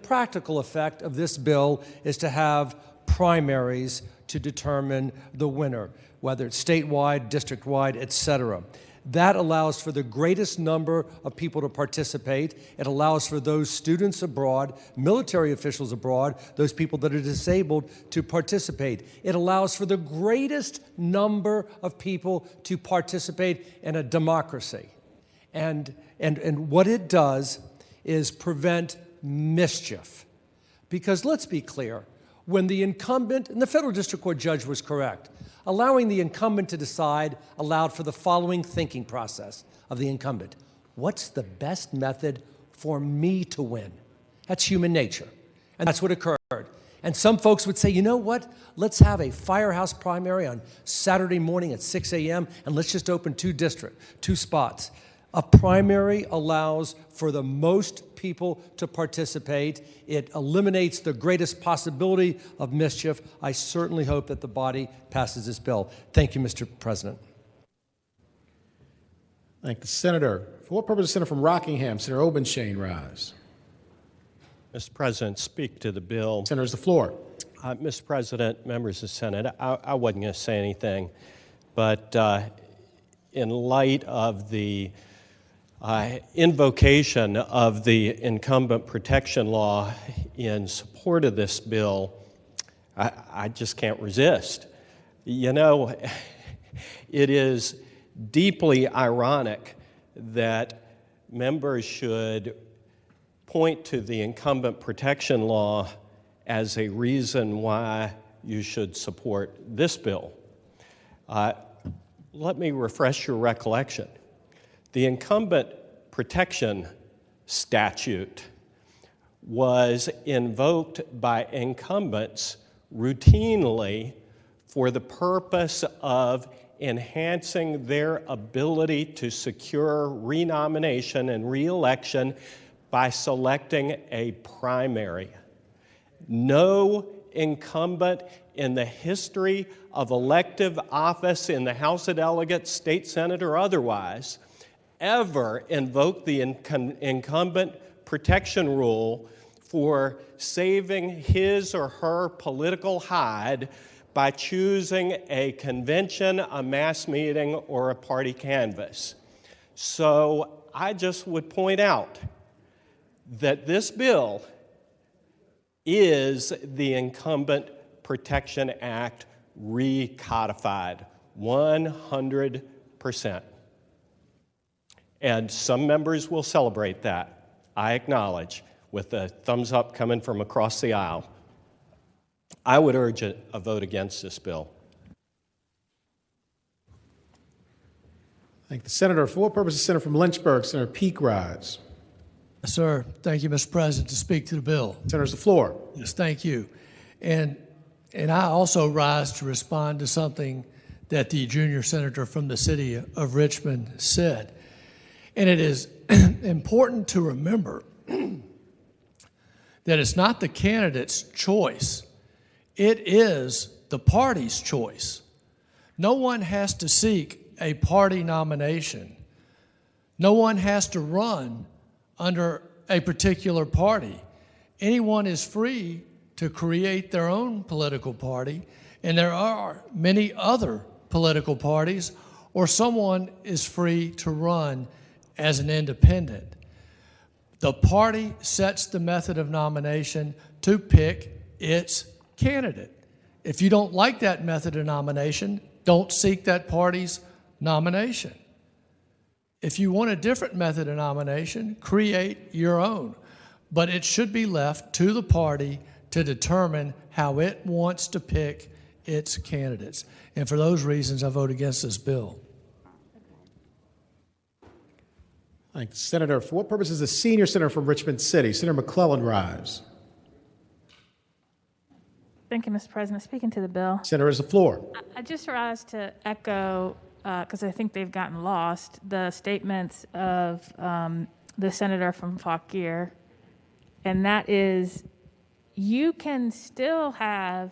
practical effect of this bill is to have primaries to determine the winner, whether it's statewide, district-wide, et cetera. That allows for the greatest number of people to participate. It allows for those students abroad, military officials abroad, those people that are disabled to participate. It allows for the greatest number of people to participate in a democracy. And what it does is prevent mischief. Because let's be clear, when the incumbent, and the federal district court judge was correct, allowing the incumbent to decide allowed for the following thinking process of the incumbent. What's the best method for me to win? That's human nature. And that's what occurred. And some folks would say, you know what? Let's have a firehouse primary on Saturday morning at 6 a.m. and let's just open two spots. A primary allows for the most people to participate. It eliminates the greatest possibility of mischief. I certainly hope that the body passes this bill. Thank you, Mr. President. Thank the senator. For what purpose, the senator from Rockingham, Senator Obenshain, rise? Mr. President, speak to the bill. Senator, has the floor. Mr. President, members of the Senate, I wasn't going to say anything, but in light of the invocation of the incumbent protection law in support of this bill, I just can't resist. You know, it is deeply ironic that members should point to the incumbent protection law as a reason why you should support this bill. Let me refresh your recollection. The incumbent protection statute was invoked by incumbents routinely for the purpose of enhancing their ability to secure renomination and re-election by selecting a primary. No incumbent in the history of elective office in the House of Delegates, state senate or otherwise, ever invoked the incumbent protection rule for saving his or her political hide by choosing a convention, a mass meeting, or a party canvass. So I just would point out that this bill is the Incumbent Protection Act recodified, 100%. And some members will celebrate that, I acknowledge, with a thumbs up coming from across the aisle. I would urge a vote against this bill. Thank the senator. For what purpose, the senator from Lynchburg, Senator Peake, rise? Sir, thank you, Mr. President, to speak to the bill. Senator, has the floor. Yes, thank you. And I also rise to respond to something that the junior senator from the city of Richmond said. And it is important to remember that it's not the candidate's choice. It is the party's choice. No one has to seek a party nomination. No one has to run under a particular party. Anyone is free to create their own political party, and there are many other political parties, or someone is free to run as an independent. The party sets the method of nomination to pick its candidate. If you don't like that method of nomination, don't seek that party's nomination. If you want a different method of nomination, create your own. But it should be left to the party to determine how it wants to pick its candidates. And for those reasons, I vote against this bill. Thank the senator. For what purpose is the senior senator from Richmond City, Senator McClellan, rise? Thank you, Mr. President. Speaking to the bill. Senator, has the floor. I just rise to echo, because I think they've gotten lost, the statements of the senator from Fauquier, and that is, you can still have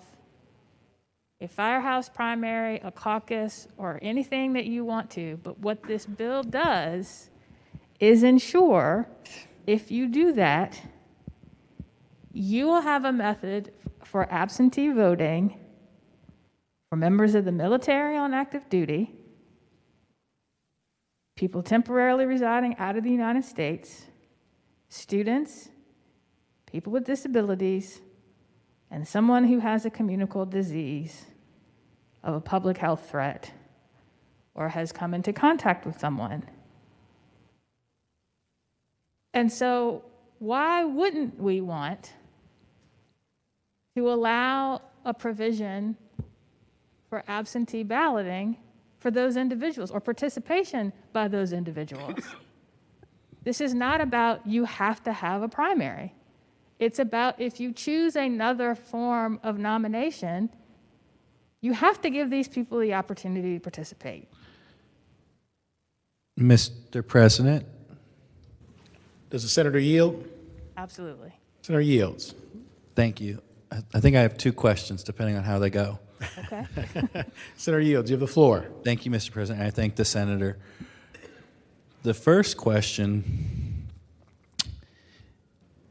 a firehouse primary, a caucus, or anything that you want to. But what this bill does is ensure, if you do that, you will have a method for absentee voting for members of the military on active duty, people temporarily residing out of the United States, students, people with disabilities, and someone who has a communicable disease of a public health threat or has come into contact with someone. And so why wouldn't we want to allow a provision for absentee balloting for those individuals or participation by those individuals? This is not about you have to have a primary. It's about if you choose another form of nomination, you have to give these people the opportunity to participate. Mr. President? Does the senator yield? Absolutely. Senator yields. Thank you. I think I have two questions, depending on how they go. Okay. Senator yields, you have the floor. Thank you, Mr. President. I thank the senator. The first question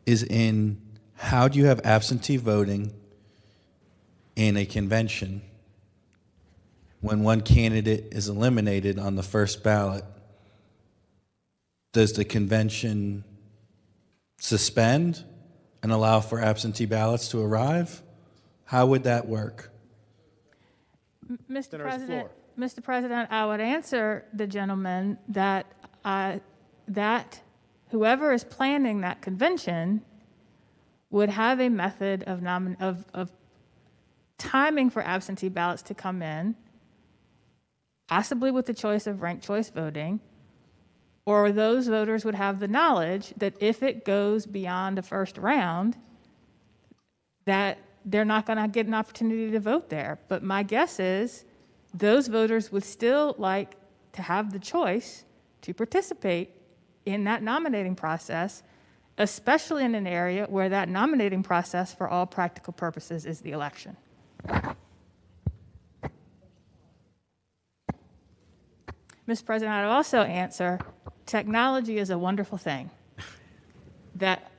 is in how do you have absentee voting in a convention when one candidate is eliminated on the first ballot? Does the convention suspend and allow for absentee ballots to arrive? How would that work? Mr. President, I would answer the gentleman that that whoever is planning that convention would have a method of timing for absentee ballots to come in, possibly with the choice of ranked choice voting, or those voters would have the knowledge that if it goes beyond the first round, that they're not going to get an opportunity to vote there. But my guess is those voters would still like to have the choice to participate in that nominating process, especially in an area where that nominating process for all practical purposes is the election. Mr. President, I'd also answer, technology is a wonderful thing that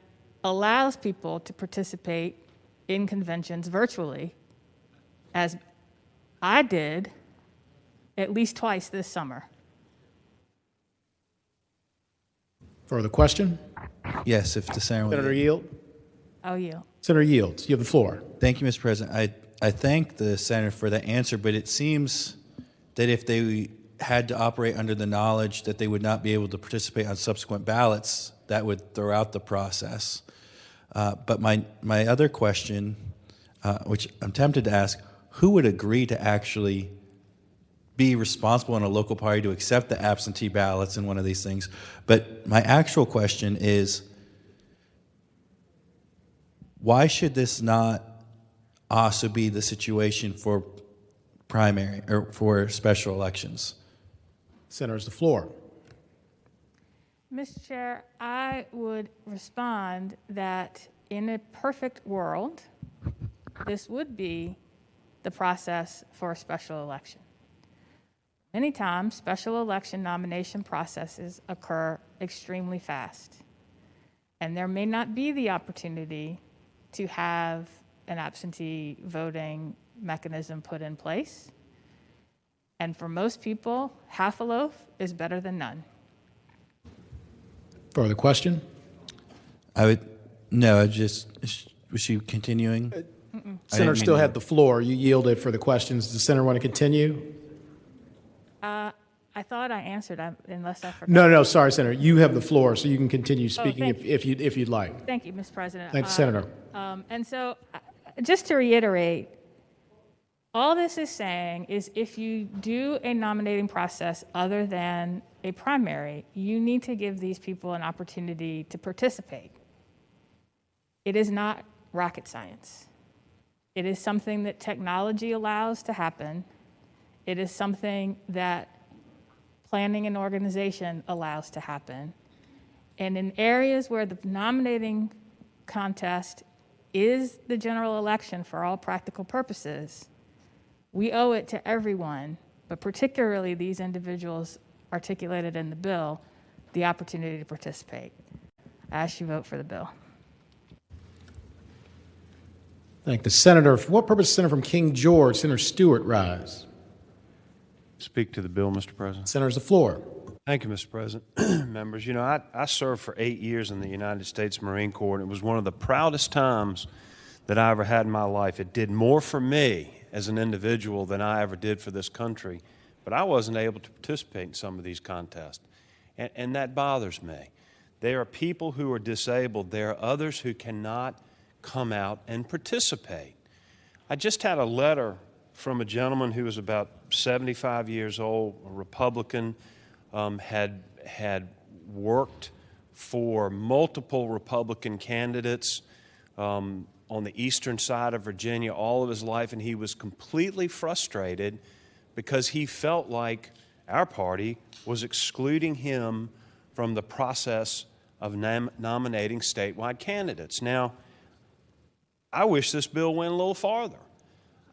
allows people to participate in conventions virtually, as I did at least twice this summer. Further question? Yes, if the senator Senator yield. I'll yield. Senator yields, you have the floor. Thank you, Mr. President. I thank the senator for the answer, but it seems that if they had to operate under the knowledge that they would not be able to participate on subsequent ballots, that would throw out the process. But my other question, which I'm tempted to ask, who would agree to actually be responsible in a local party to accept the absentee ballots in one of these things? But my actual question is, why should this not also be the situation for primary or for special elections? Senator's the floor. Mr. Chair, I would respond that in a perfect world, this would be the process for a special election. Many times, special election nomination processes occur extremely fast, and there may not be the opportunity to have an absentee voting mechanism put in place. And for most people, half a loaf is better than none. Further question? Was she continuing? Senator still had the floor. You yielded for the questions. Does the senator want to continue? I thought I answered, unless I forgot. No, sorry, Senator. You have the floor, so you can continue Oh, speaking if you'd like. Thank you, Mr. President. Thank you, Senator. And so, just to reiterate, all this is saying is if you do a nominating process other than a primary, you need to give these people an opportunity to participate. It is not rocket science. It is something that technology allows to happen. It is something that planning and organization allows to happen. And in areas where the nominating contest is the general election for all practical purposes, We owe it to everyone, but particularly these individuals articulated in the bill, the opportunity to participate. I ask you vote for the bill. Thank the senator. For what purpose, Senator from King George, Senator Stewart, rise? Speak to the bill, Mr. President. Senator's the floor. Thank you, Mr. President. Members, you know, I served for 8 years in the United States Marine Corps, and it was one of the proudest times that I ever had in my life. It did more for me as an individual than I ever did for this country, but I wasn't able to participate in some of these contests, and that bothers me. There are people who are disabled. There are others who cannot come out and participate. I just had a letter from a gentleman who was about 75 years old, a Republican, had worked for multiple Republican candidates on the eastern side of Virginia all of his life, and he was completely frustrated because he felt like our party was excluding him from the process of nominating statewide candidates. Now, I wish this bill went a little farther.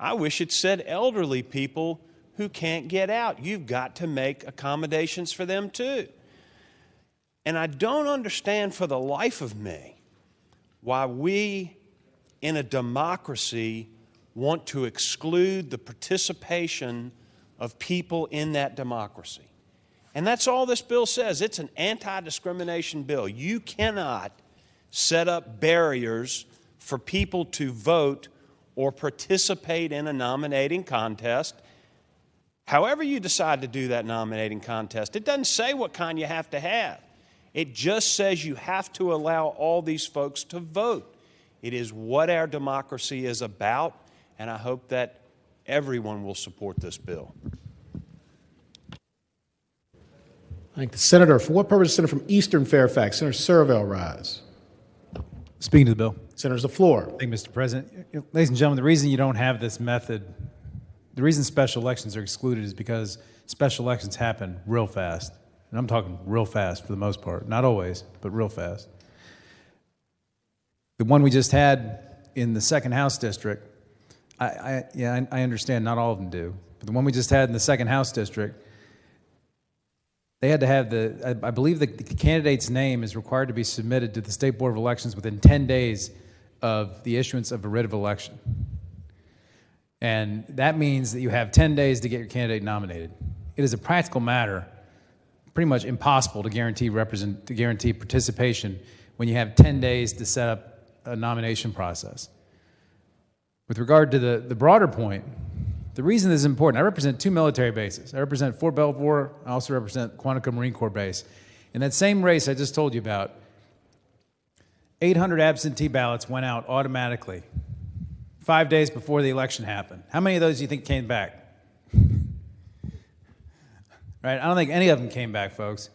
I wish it said elderly people who can't get out. You've got to make accommodations for them too. And I don't understand for the life of me why we in a democracy want to exclude the participation of people in that democracy. And that's all this bill says. It's an anti-discrimination bill. You cannot set up barriers for people to vote or participate in a nominating contest. However you decide to do that nominating contest, it doesn't say what kind you have to have. It just says you have to allow all these folks to vote. It is what our democracy is about, and I hope that everyone will support this bill. Thank the senator. For what purpose, Senator from Eastern Fairfax, Senator Surville, rise? Speaking to the bill. Senator's the floor. Thank you, Mr. President. Ladies and gentlemen, the reason you don't have this method, the reason special elections are excluded is because special elections happen real fast. And I'm talking real fast for the most part. Not always, but real fast. The one we just had in the second House district, I understand not all of them do, but the one we just had in the second House district, they had to have I believe the candidate's name is required to be submitted to the State Board of Elections within 10 days of the issuance of a writ of election. And that means that you have 10 days to get your candidate nominated. It is a practical matter, pretty much impossible to guarantee participation when you have 10 days to set up a nomination process. With regard to the broader point, the reason this is important, I represent 2 military bases. I represent Fort Belvoir. I also represent Quantico Marine Corps Base. In that same race I just told you about, 800 absentee ballots went out automatically 5 days before the election happened. How many of those do you think came back? Right? I don't think any of them came back, folks.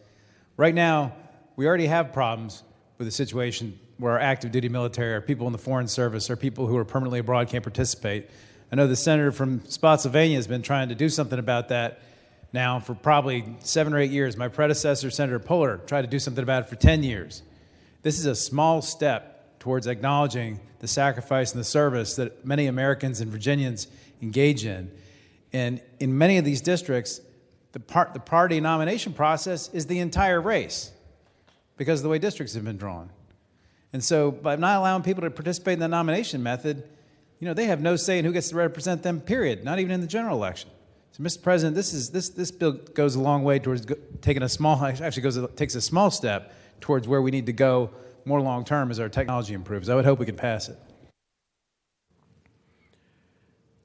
Right now, we already have problems with a situation where our active duty military or people in the foreign service or people who are permanently abroad can't participate. I know the senator from Spotsylvania has been trying to do something about that now for probably 7 or 8 years. My predecessor, Senator Puller, tried to do something about it for 10 years. This is a small step towards acknowledging the sacrifice and the service that many Americans and Virginians engage in. And in many of these districts, the party nomination process is the entire race because of the way districts have been drawn. And so by not allowing people to participate in the nomination method, they have no say in who gets to represent them, period, not even in the general election. So, Mr. President, this bill goes a long way towards takes a small step towards where we need to go more long term as our technology improves. I would hope we could pass it.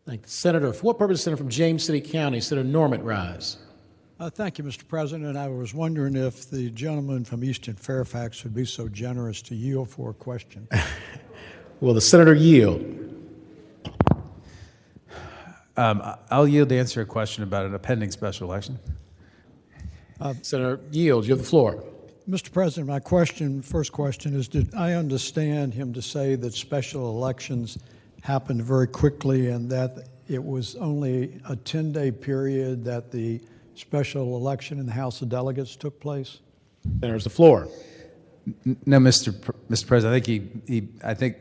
Thank the senator. For what purpose, Senator from James City County, Senator Norman, rise? Thank you, Mr. President. I was wondering if the gentleman from Eastern Fairfax would be so generous to yield for a question. Will the senator yield? I'll yield to answer a question about a pending special election. Senator yields. You have the floor. Mr. President, my first question is, did I understand him to say that special elections happened very quickly and that it was only a 10-day period that the special election in the House of Delegates took place? Senator's the floor. No, Mr. President, I think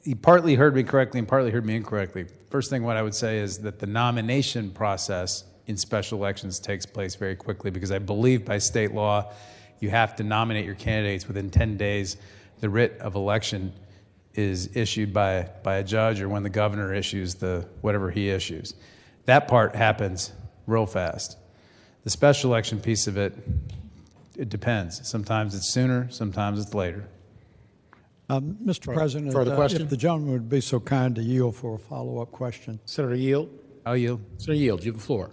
he partly heard me correctly and partly heard me incorrectly. First thing what I would say is that the nomination process in special elections takes place very quickly because I believe by state law you have to nominate your candidates within 10 days. The writ of election is issued by a judge or when the governor issues whatever he issues. That part happens real fast. The special election piece of it, it depends. Sometimes it's sooner, sometimes it's later. Mr. President, further question? if the gentleman would be so kind to yield for a follow-up question. Senator Yield. I'll yield. Senator Yield, you have the floor.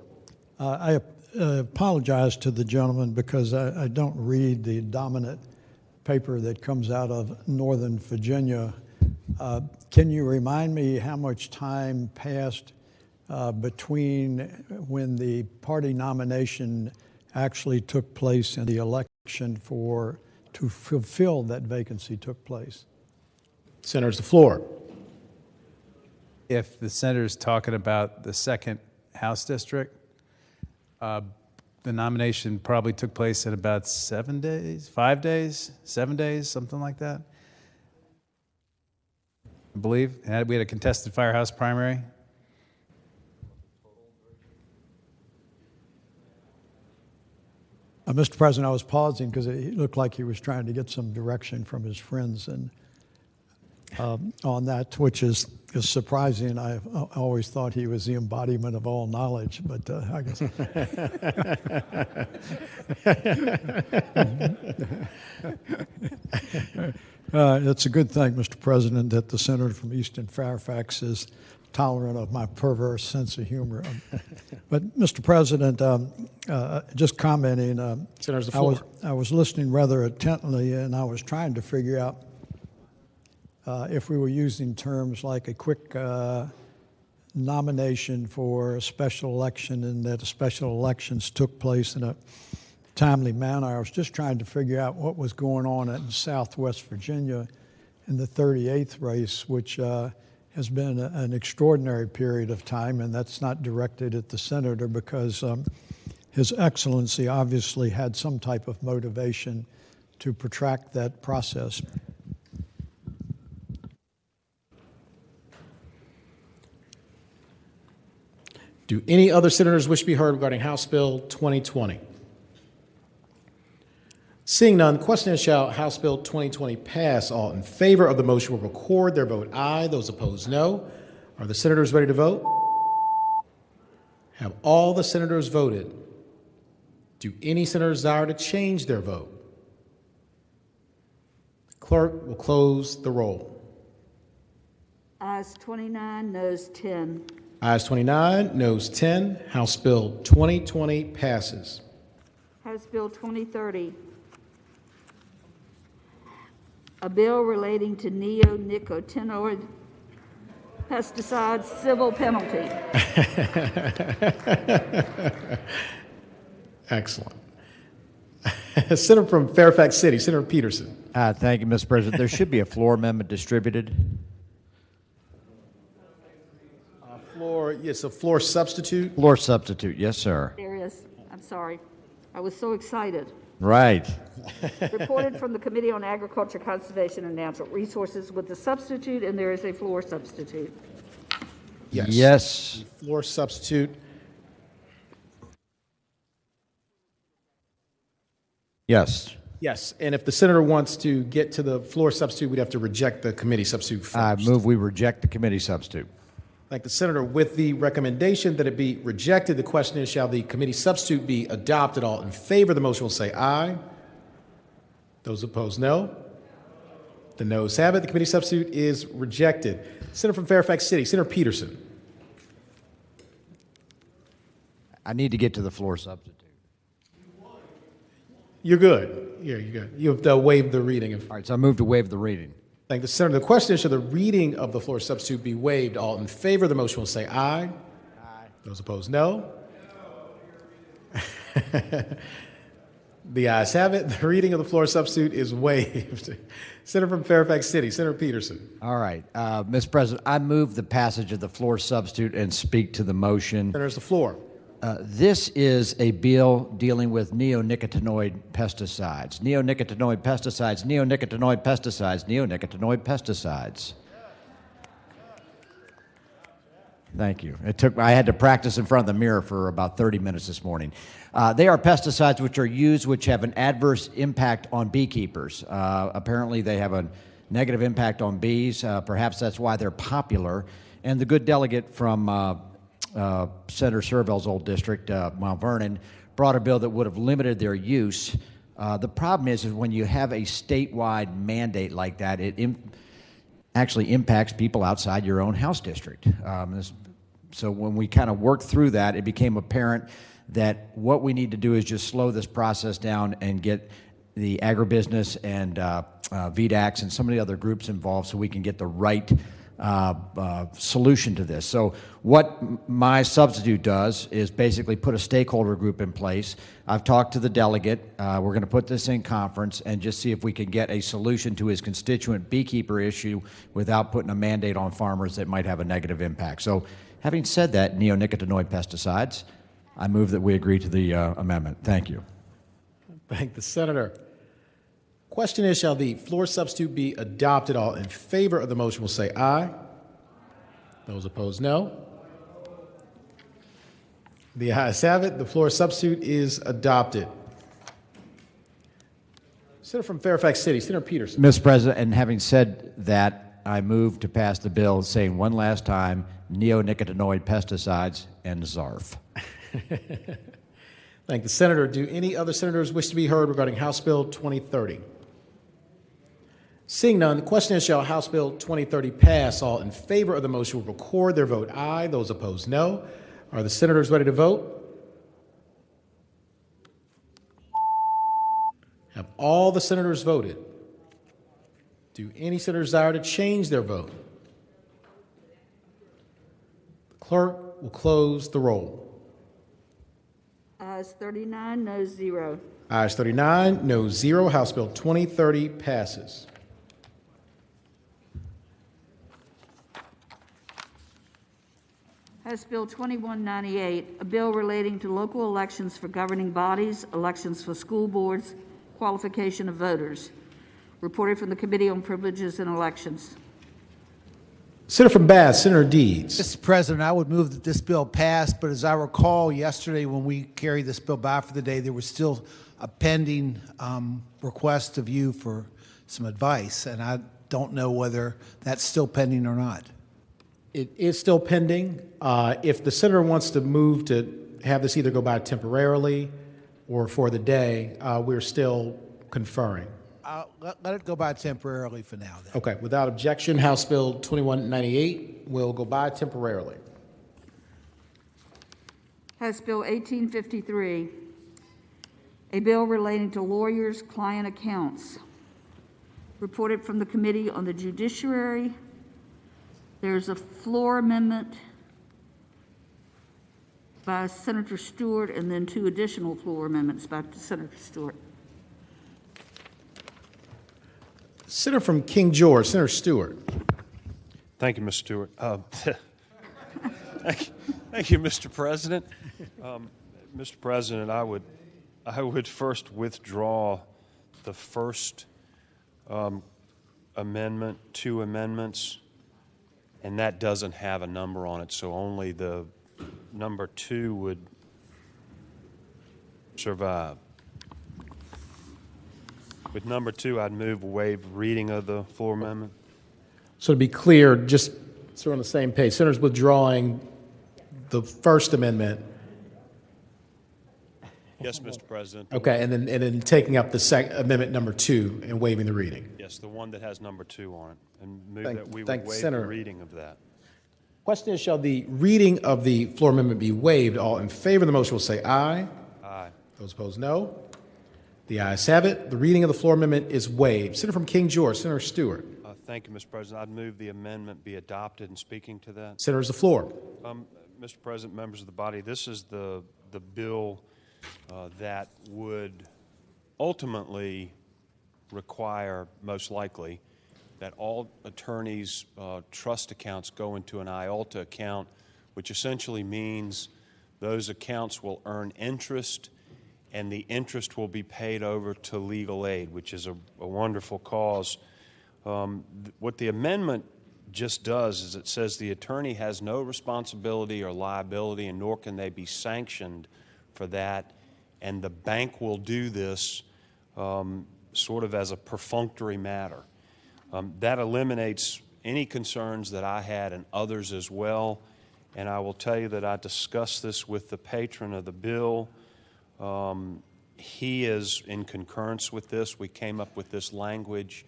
I apologize to the gentleman because I don't read the dominant paper that comes out of Northern Virginia. Can you remind me how much time passed between when the party nomination actually took place and the election to fulfill that vacancy took place? Senator's the floor. If the senator's talking about the 2nd House District, the nomination probably took place in about 7 days, 5 days, 7 days, something like that. I believe. We had a contested firehouse primary. Mr. President, I was pausing because it looked like he was trying to get some direction from his friends and on that, which is surprising. I always thought he was the embodiment of all knowledge, but I guess. It's a good thing, Mr. President, that the senator from Eastern Fairfax is tolerant of my perverse sense of humor. But, Mr. President, just commenting, Senator's the floor. I was listening rather attentively, and I was trying to figure out if we were using terms like a quick nomination for a special election and that the special elections took place in a timely manner. I was just trying to figure out what was going on in Southwest Virginia in the 38th race, which has been an extraordinary period of time, and that's not directed at the senator because His Excellency obviously had some type of motivation to protract that process. Do any other senators wish to be heard regarding House Bill 2020? Seeing none, the question is, shall House Bill 2020 pass? All in favor of the motion will record their vote aye. Those opposed, no. Are the senators ready to vote? Have all the senators voted? Do any senators desire to change their vote? Clerk will close the roll. Ayes 29, noes 10. Ayes 29, noes 10. House Bill 2020 passes. House Bill 2030, a bill relating to neonicotinoid pesticides civil penalty. Excellent. Senator from Fairfax City, Senator Peterson. Thank you, Mr. President. There should be a floor amendment distributed. Yes, a floor substitute. Floor substitute, yes, sir. There is. I'm sorry. I was so excited. Right. Reported from the Committee on Agriculture, Conservation, and Natural Resources with the substitute, and there is a floor substitute. Yes. Yes. Floor substitute. Yes. Yes, and if the senator wants to get to the floor substitute, we'd have to reject the committee substitute first. I move we reject the committee substitute. Thank the senator. With the recommendation that it be rejected, the question is, shall the committee substitute be adopted? All in favor of the motion will say aye. Those opposed, no. The noes have it. The committee substitute is rejected. Senator from Fairfax City, Senator Peterson. I need to get to the floor substitute. You're good. Yeah, you're good. You have to waive the reading. All right, so I move to waive the reading. Thank the senator. The question is, shall the reading of the floor substitute be waived? All in favor of the motion will say aye. Aye. Those opposed, no. The ayes have it. The reading of the floor substitute is waived. Senator from Fairfax City, Senator Peterson. All right. Mr. President, I move the passage of the floor substitute and speak to the motion. Senator's the floor. This is a bill dealing with neonicotinoid pesticides. Neonicotinoid pesticides, neonicotinoid pesticides, neonicotinoid pesticides. Thank you. I had to practice in front of the mirror for about 30 minutes this morning. They are pesticides which are used which have an adverse impact on beekeepers. Apparently they have a negative impact on bees. Perhaps that's why they're popular. And the good delegate from Senator Servell's old district, Mount Vernon, brought a bill that would have limited their use. The problem is when you have a statewide mandate like that, it actually impacts people outside your own House district. So when we kind of worked through that, it became apparent that what we need to do is just slow this process down and get the agribusiness and VDACs and some of the other groups involved so we can get the right solution to this. So what my substitute does is basically put a stakeholder group in place. I've talked to the delegate. We're going to put this in conference and just see if we can get a solution to his constituent beekeeper issue without putting a mandate on farmers that might have a negative impact. So having said that, neonicotinoid pesticides, I move that we agree to the amendment. Thank you. Thank the senator. Question is, shall the floor substitute be adopted? All in favor of the motion will say aye. Those opposed, no. The ayes have it. The floor substitute is adopted. Senator from Fairfax City, Senator Peterson. Mr. President, and having said that, I move to pass the bill saying one last time, neonicotinoid pesticides and ZARF. Thank the senator. Do any other senators wish to be heard regarding House Bill 2030? Seeing none, the question is, shall House Bill 2030 pass? All in favor of the motion will record their vote aye. Those opposed, no. Are the senators ready to vote? Have all the senators voted? Do any senators desire to change their vote? The clerk will close the roll. Ayes 39, no 0. Ayes 39, no 0. House Bill 2030 passes. House Bill 2198, a bill relating to local elections for governing bodies, elections for school boards, qualification of voters. Reported from the Committee on Privileges and Elections. Senator from Bath, Senator Deeds. Mr. President, I would move that this bill pass, but as I recall yesterday when we carried this bill by for the day, there was still a pending request of you for some advice, and I don't know whether that's still pending or not. It is still pending. If the senator wants to move to have this either go by temporarily or for the day, we're still conferring. Let it go by temporarily for now, then. Okay, without objection, House Bill 2198 will go by temporarily. House Bill 1853, a bill relating to lawyers' client accounts. Reported from the Committee on the Judiciary. There's a floor amendment by Senator Stewart and then 2 additional floor amendments by Senator Stewart. Senator from King George, Senator Stewart. Thank you, Mr. Stewart. Thank you, Mr. President. Mr. President, I would first withdraw the first amendment, 2 amendments, and that doesn't have a number on it, so only the number 2 would survive. With number 2, I'd move waive reading of the floor amendment. So to be clear, just so we're on the same page, senators withdrawing the First Amendment. Yes, Mr. President. Okay, and then taking up the amendment number 2 and waiving the reading. Yes, the one that has number 2 on it, and move Thank- that we would thank the waive the Senator. reading of that. Question is, shall the reading of the floor amendment be waived? All in favor of the motion will say aye. Aye. Those opposed, no. The ayes have it. The reading of the floor amendment is waived. Senator from King George, Senator Stewart. Thank you, Mr. President. I'd move the amendment be adopted. And speaking to that, Senators, the floor. Mr. President, members of the body, this is the bill that would ultimately require, most likely, that all attorneys' trust accounts go into an IOLTA account, which essentially means those accounts will earn interest, and the interest will be paid over to legal aid, which is a wonderful cause. What the amendment just does is it says the attorney has no responsibility or liability, and nor can they be sanctioned for that, and the bank will do this sort of as a perfunctory matter. That eliminates any concerns that I had and others as well, and I will tell you that I discussed this with the patron of the bill. He is in concurrence with this. We came up with this language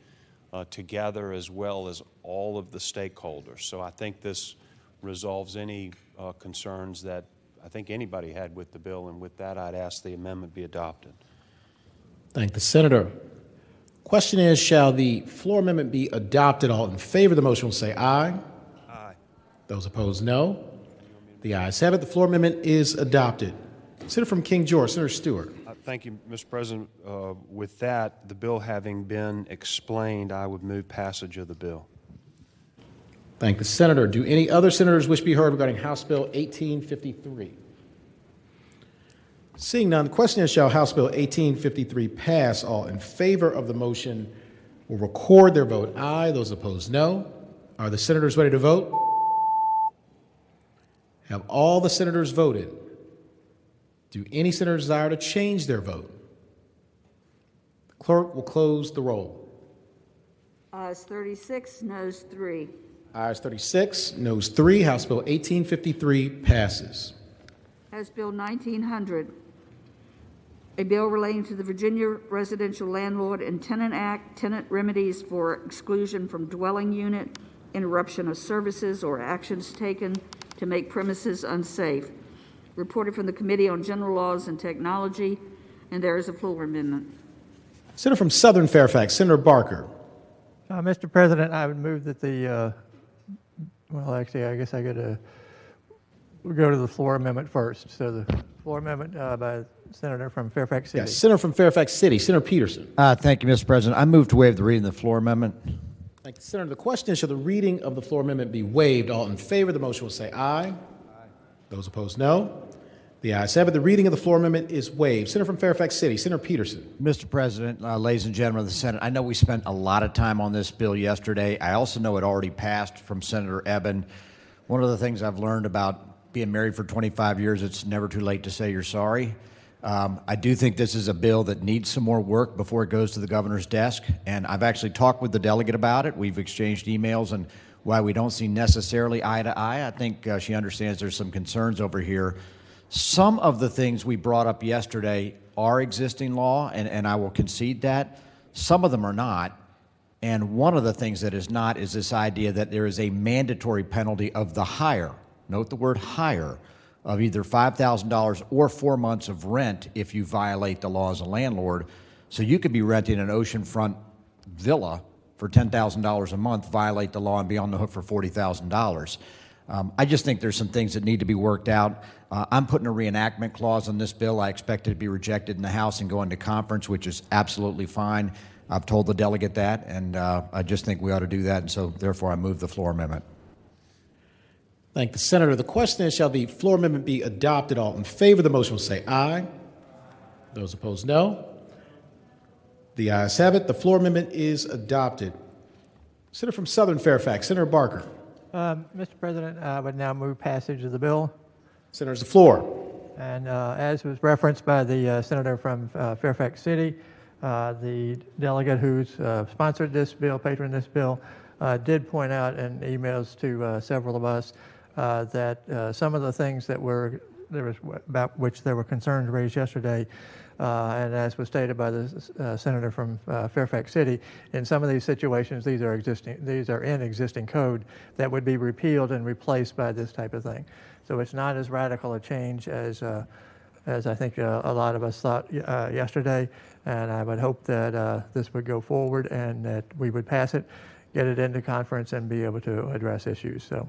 together, as well as all of the stakeholders. So I think this resolves any concerns that I think anybody had with the bill, and with that I'd ask the amendment be adopted. Thank the senator. Question is, shall the floor amendment be adopted? All in favor of the motion will say aye. Aye. Those opposed, no. The ayes have it. The floor amendment is adopted. Senator from King George, Senator Stewart. Thank you, Mr. President. With that, the bill having been explained, I would move passage of the bill. Thank the senator. Do any other senators wish to be heard regarding House Bill 1853? Seeing none, the question is, shall House Bill 1853 pass? All in favor of the motion will record their vote aye. Those opposed, no. Are the senators ready to vote? Have all the senators voted? Do any senators desire to change their vote? The clerk will close the roll. Ayes 36, noes 3. Ayes 36, noes 3. House Bill 1853 passes. House Bill 1900, a bill relating to the Virginia Residential Landlord and Tenant Act, tenant remedies for exclusion from dwelling unit, interruption of services, or actions taken to make premises unsafe. Reported from the Committee on General Laws and Technology, and there is a floor amendment. Senator from Southern Fairfax, Senator Barker. Mr. President, I would move that the, well, actually, I guess I got to go to the floor amendment first. So the floor amendment by Senator from Fairfax City. Yes, Senator from Fairfax City, Senator Peterson. Thank you, Mr. President. I move to waive the reading of the floor amendment. Thank you, Senator. The question is, shall the reading of the floor amendment be waived? All in favor of the motion will say aye. Aye. Those opposed, no. The ayes have it. The reading of the floor amendment is waived. Senator from Fairfax City, Senator Peterson. Mr. President, ladies and gentlemen of the Senate, I know we spent a lot of time on this bill yesterday. I also know it already passed from Senator Eben. One of the things I've learned about being married for 25 years, it's never too late to say you're sorry. I do think this is a bill that needs some more work before it goes to the governor's desk, and I've actually talked with the delegate about it. We've exchanged emails, and while we don't see necessarily eye to eye, I think she understands there's some concerns over here. Some of the things we brought up yesterday are existing law, and I will concede that. Some of them are not. And one of the things that is not is this idea that there is a mandatory penalty of the hire, note the word hire, of either $5,000 or 4 months of rent if you violate the law as a landlord. So you could be renting an oceanfront villa for $10,000 a month, violate the law, and be on the hook for $40,000. I just think there's some things that need to be worked out. I'm putting a reenactment clause on this bill. I expect it to be rejected in the House and go into conference, which is absolutely fine. I've told the delegate that, and I just think we ought to do that, and so therefore I move the floor amendment. Thank the senator. The question is, shall the floor amendment be adopted? All in favor of the motion will say aye. Those opposed, no. The ayes have it. The floor amendment is adopted. Senator from Southern Fairfax, Senator Barker. Mr. President, I would now move passage of the bill. Senator's the floor. And as was referenced by the senator from Fairfax City, the delegate who's sponsored this bill, patroned this bill, did point out in emails to several of us that some of the things that about which there were concerns raised yesterday, and as was stated by the senator from Fairfax City, in some of these situations, these are in existing code that would be repealed and replaced by this type of thing. So it's not as radical a change as I think a lot of us thought yesterday, and I would hope that this would go forward and that we would pass it, get it into conference, and be able to address issues. So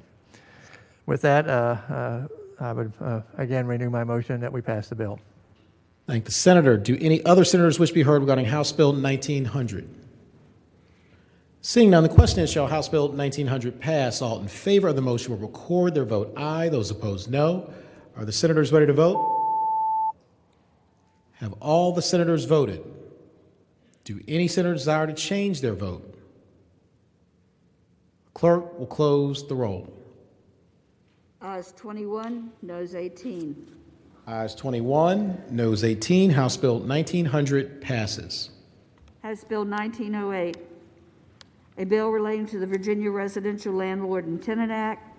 with that, I would again renew my motion that we pass the bill. Thank the senator. Do any other senators wish to be heard regarding House Bill 1900? Seeing none, the question is, shall House Bill 1900 pass? All in favor of the motion will record their vote aye. Those opposed, no. Are the senators ready to vote? Have all the senators voted? Do any senators desire to change their vote? clerk will close the roll. Ayes 21, noes 18. Ayes 21, noes 18. House Bill 1900 passes. House Bill 1908, a bill relating to the Virginia Residential Landlord and Tenant Act,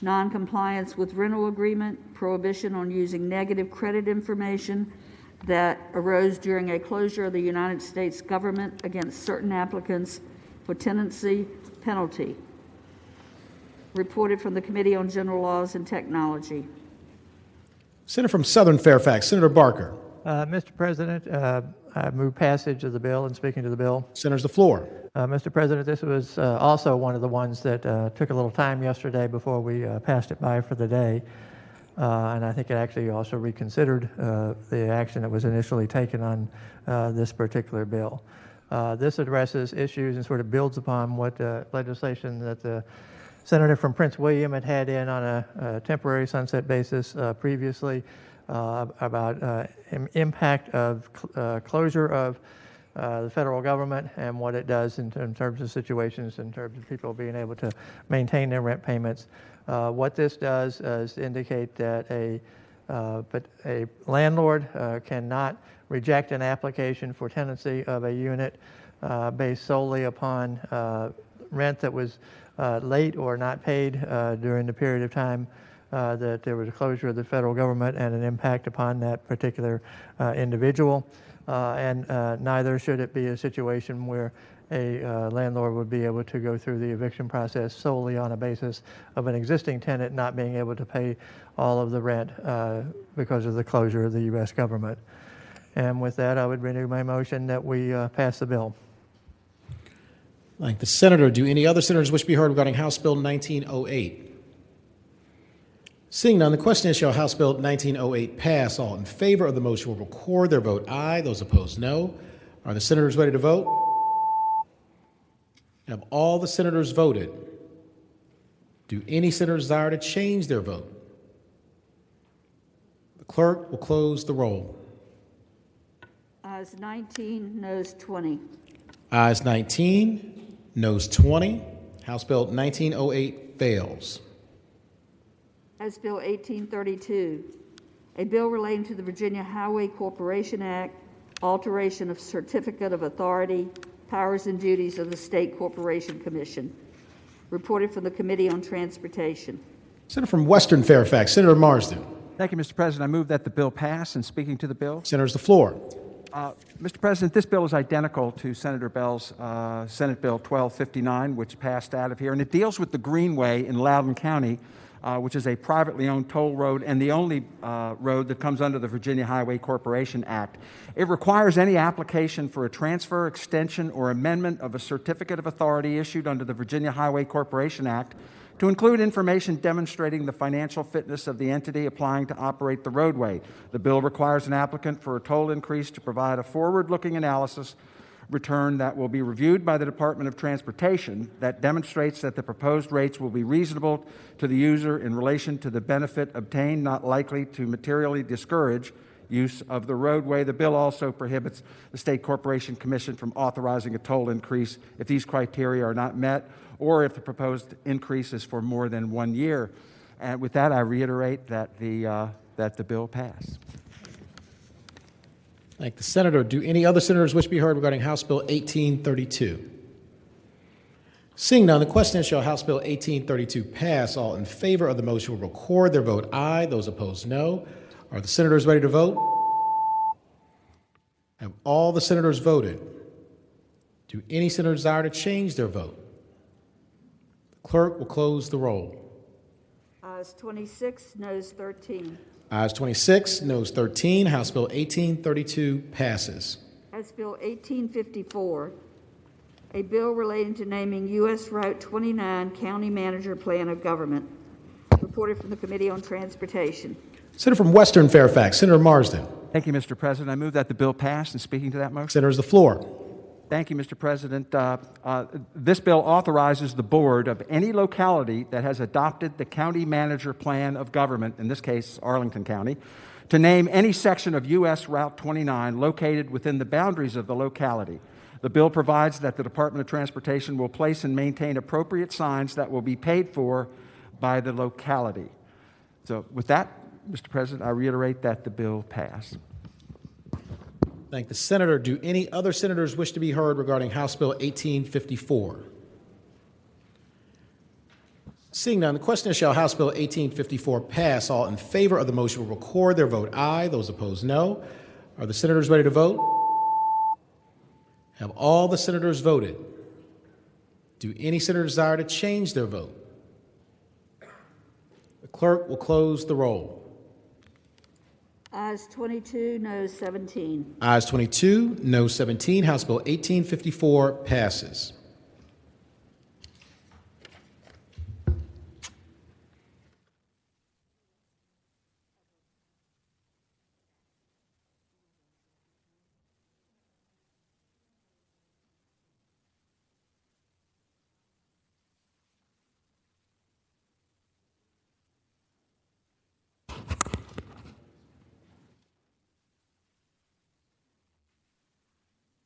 non-compliance with rental agreement, prohibition on using negative credit information that arose during a closure of the United States government against certain applicants for tenancy penalty. Reported from the Committee on General Laws and Technology. Senator from Southern Fairfax, Senator Barker. Mr. President, I move passage of the bill and speaking to the bill. Senator's the floor. Mr. President, this was also one of the ones that took a little time yesterday before we passed it by for the day. And I think it actually also reconsidered the action that was initially taken on this particular bill. This addresses issues and sort of builds upon what legislation that the Senator from Prince William had in on a temporary sunset basis previously about impact of closure of the federal government and what it does in terms of situations, in terms of people being able to maintain their rent payments. What this does is indicate that a landlord cannot reject an application for tenancy of a unit based solely upon rent that was late or not paid during the period of time that there was a closure of the federal government and an impact upon that particular individual. And neither should it be a situation where a landlord would be able to go through the eviction process solely on a basis of an existing tenant not being able to pay all of the rent because of the closure of the U.S. government. And with that, I would renew my motion that we pass the bill. Thank the Senator. Do any other senators wish to be heard regarding House Bill 1908? Seeing none, the question is, shall House Bill 1908 pass? All in favor of the motion will record their vote aye. Those opposed, no. Are the senators ready to vote? Have all the senators voted? Do any senators desire to change their vote? The clerk will close the roll. Ayes 19, noes 20. Ayes 19, noes 20. House Bill 1908 fails. House Bill 1832, a bill relating to the Virginia Highway Corporation Act, alteration of certificate of authority, powers and duties of the State Corporation Commission. Reported from the Committee on Transportation. Senator from Western Fairfax, Senator Marsden. Thank you, Mr. President. I move that the bill pass. And speaking to the bill. Senator's the floor. Mr. President, this bill is identical to Senator Bell's Senate Bill 1259, which passed out of here, and it deals with the Greenway in Loudoun County, which is a privately owned toll road and the only road that comes under the Virginia Highway Corporation Act. It requires any application for a transfer, extension, or amendment of a certificate of authority issued under the Virginia Highway Corporation Act to include information demonstrating the financial fitness of the entity applying to operate the roadway. The bill requires an applicant for a toll increase to provide a forward-looking analysis return that will be reviewed by the Department of Transportation that demonstrates that the proposed rates will be reasonable to the user in relation to the benefit obtained, not likely to materially discourage use of the roadway. The bill also prohibits the State Corporation Commission from authorizing a toll increase if these criteria are not met or if the proposed increase is for more than 1 year. And with that, I reiterate that the bill pass. Thank the Senator. Do any other senators wish to be heard regarding House Bill 1832? Seeing none, the question is, shall House Bill 1832 pass? All in favor of the motion will record their vote aye. Those opposed, no. Are the senators ready to vote? Have all the senators voted? Do any senators desire to change their vote? The clerk will close the roll. Ayes 26, noes 13. Ayes 26, noes 13. House Bill 1832 passes. House Bill 1854, a bill relating to naming U.S. Route 29 County Manager Plan of Government. Reported from the Committee on Transportation. Senator from Western Fairfax, Senator Marsden. Thank you, Mr. President. I move that the bill pass. And speaking to that motion. Senator's the floor. Thank you, Mr. President. This bill authorizes the board of any locality that has adopted the County Manager Plan of Government, in this case Arlington County, to name any section of U.S. Route 29 located within the boundaries of the locality The bill provides that the Department of Transportation will place and maintain appropriate signs that will be paid for by the locality. So with that, Mr. President, I reiterate that the bill pass. Thank the senator. Do any other senators wish to be heard regarding House Bill 1854? Seeing none, the question is, shall House Bill 1854 pass? All in favor of the motion will record their vote aye. Those opposed, no. Are the senators ready to vote? Have all the senators voted? Do any senators desire to change their vote? The clerk will close the roll. Ayes 22, noes 17. Ayes 22, no 17. House Bill 1854 passes.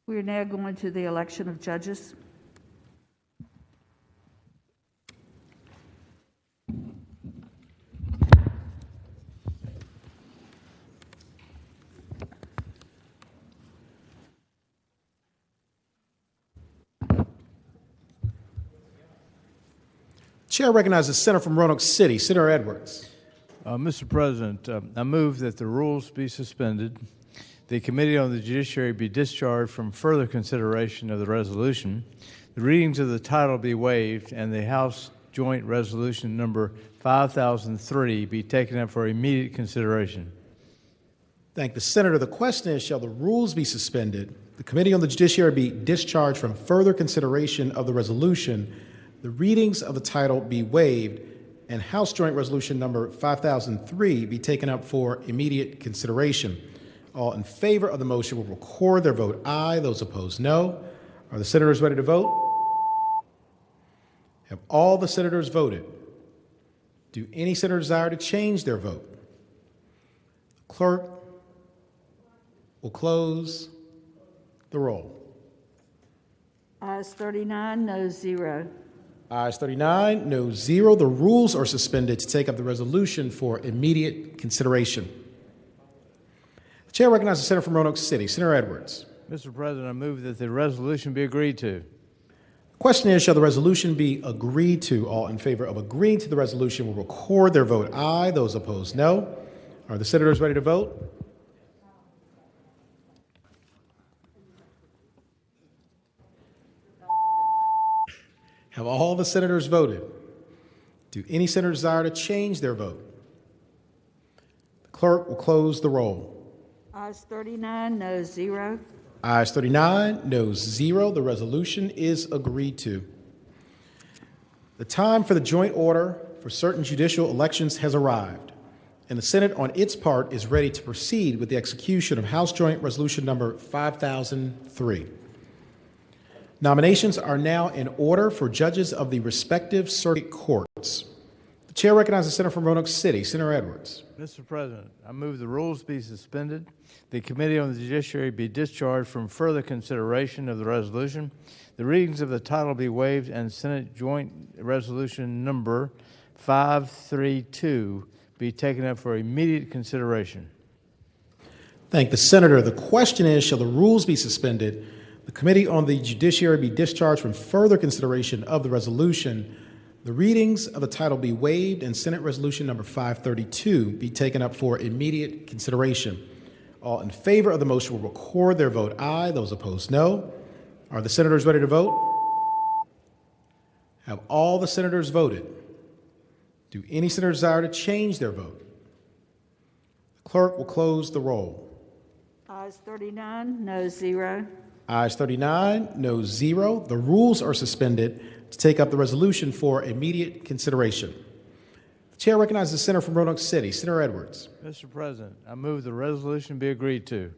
We are now going to the election of judges. Chair recognizes the senator from Roanoke City, Senator Edwards. Mr. President, I move that the rules be suspended, the Committee on the Judiciary be discharged from further consideration of the resolution, the readings of the title be waived, and the House Joint Resolution number 5003 be taken up for immediate consideration. Thank the senator. The question is, shall the rules be suspended, the Committee on the Judiciary be discharged from further consideration of the resolution, the readings of the title be waived, and House Joint Resolution number 5003 be taken up for immediate consideration. All in favor of the motion will record their vote aye. Those opposed, no. Are the senators ready to vote? Have all the senators voted? Do any senators desire to change their vote? The clerk will close the roll. Ayes 39, noes 0. Ayes 39, no 0. The rules are suspended to take up the resolution for immediate consideration. The chair recognizes the senator from Roanoke City, Senator Edwards. Mr. President, I move that the resolution be agreed to. The question is, shall the resolution be agreed to? All in favor of agreeing to the resolution will record their vote aye. Those opposed, no. Are the senators ready to vote? Have all the senators voted? Do any senators desire to change their vote? The clerk will close the roll. Ayes 39, noes 0. Ayes 39, noes 0. The resolution is agreed to. The time for the joint order for certain judicial elections has arrived, and the Senate on its part is ready to proceed with the execution of House Joint Resolution number 5003. Nominations are now in order for judges of the respective circuit courts. The chair recognizes the senator from Roanoke City, Senator Edwards. Mr. President, I move the rules be suspended, the Committee on the Judiciary be discharged from further consideration of the resolution, the readings of the title be waived, and Senate Joint Resolution number 532 be taken up for immediate consideration. Thank the senator. The question is, shall the rules be suspended, the Committee on the Judiciary be discharged from further consideration of the resolution, the readings of the title be waived, and Senate Resolution number 532 be taken up for immediate consideration. All in favor of the motion will record their vote aye. Those opposed, no. Are the senators ready to vote? Have all the senators voted? Do any senators desire to change their vote? The clerk will close the roll. Ayes 39, noes 0. Ayes 39, no 0. The rules are suspended to take up the resolution for immediate consideration. The chair recognizes the senator from Roanoke City, Senator Edwards. Mr. President, I move the resolution be agreed to.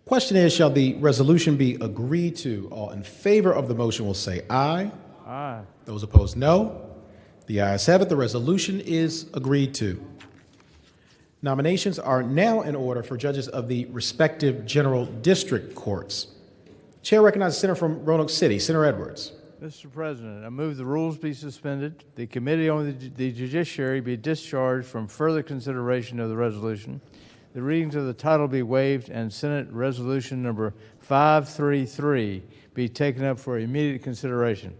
Question is, shall the resolution be agreed to? All in favor of the motion will say aye. Aye. Those opposed, no. The ayes have it. The resolution is agreed to. Nominations are now in order for judges of the respective general district courts. Chair recognizes the senator from Roanoke City, Senator Edwards. Mr. President, I move the rules be suspended, the Committee on the Judiciary be discharged from further consideration of the resolution, the readings of the title be waived, and Senate Resolution number 533 be taken up for immediate consideration.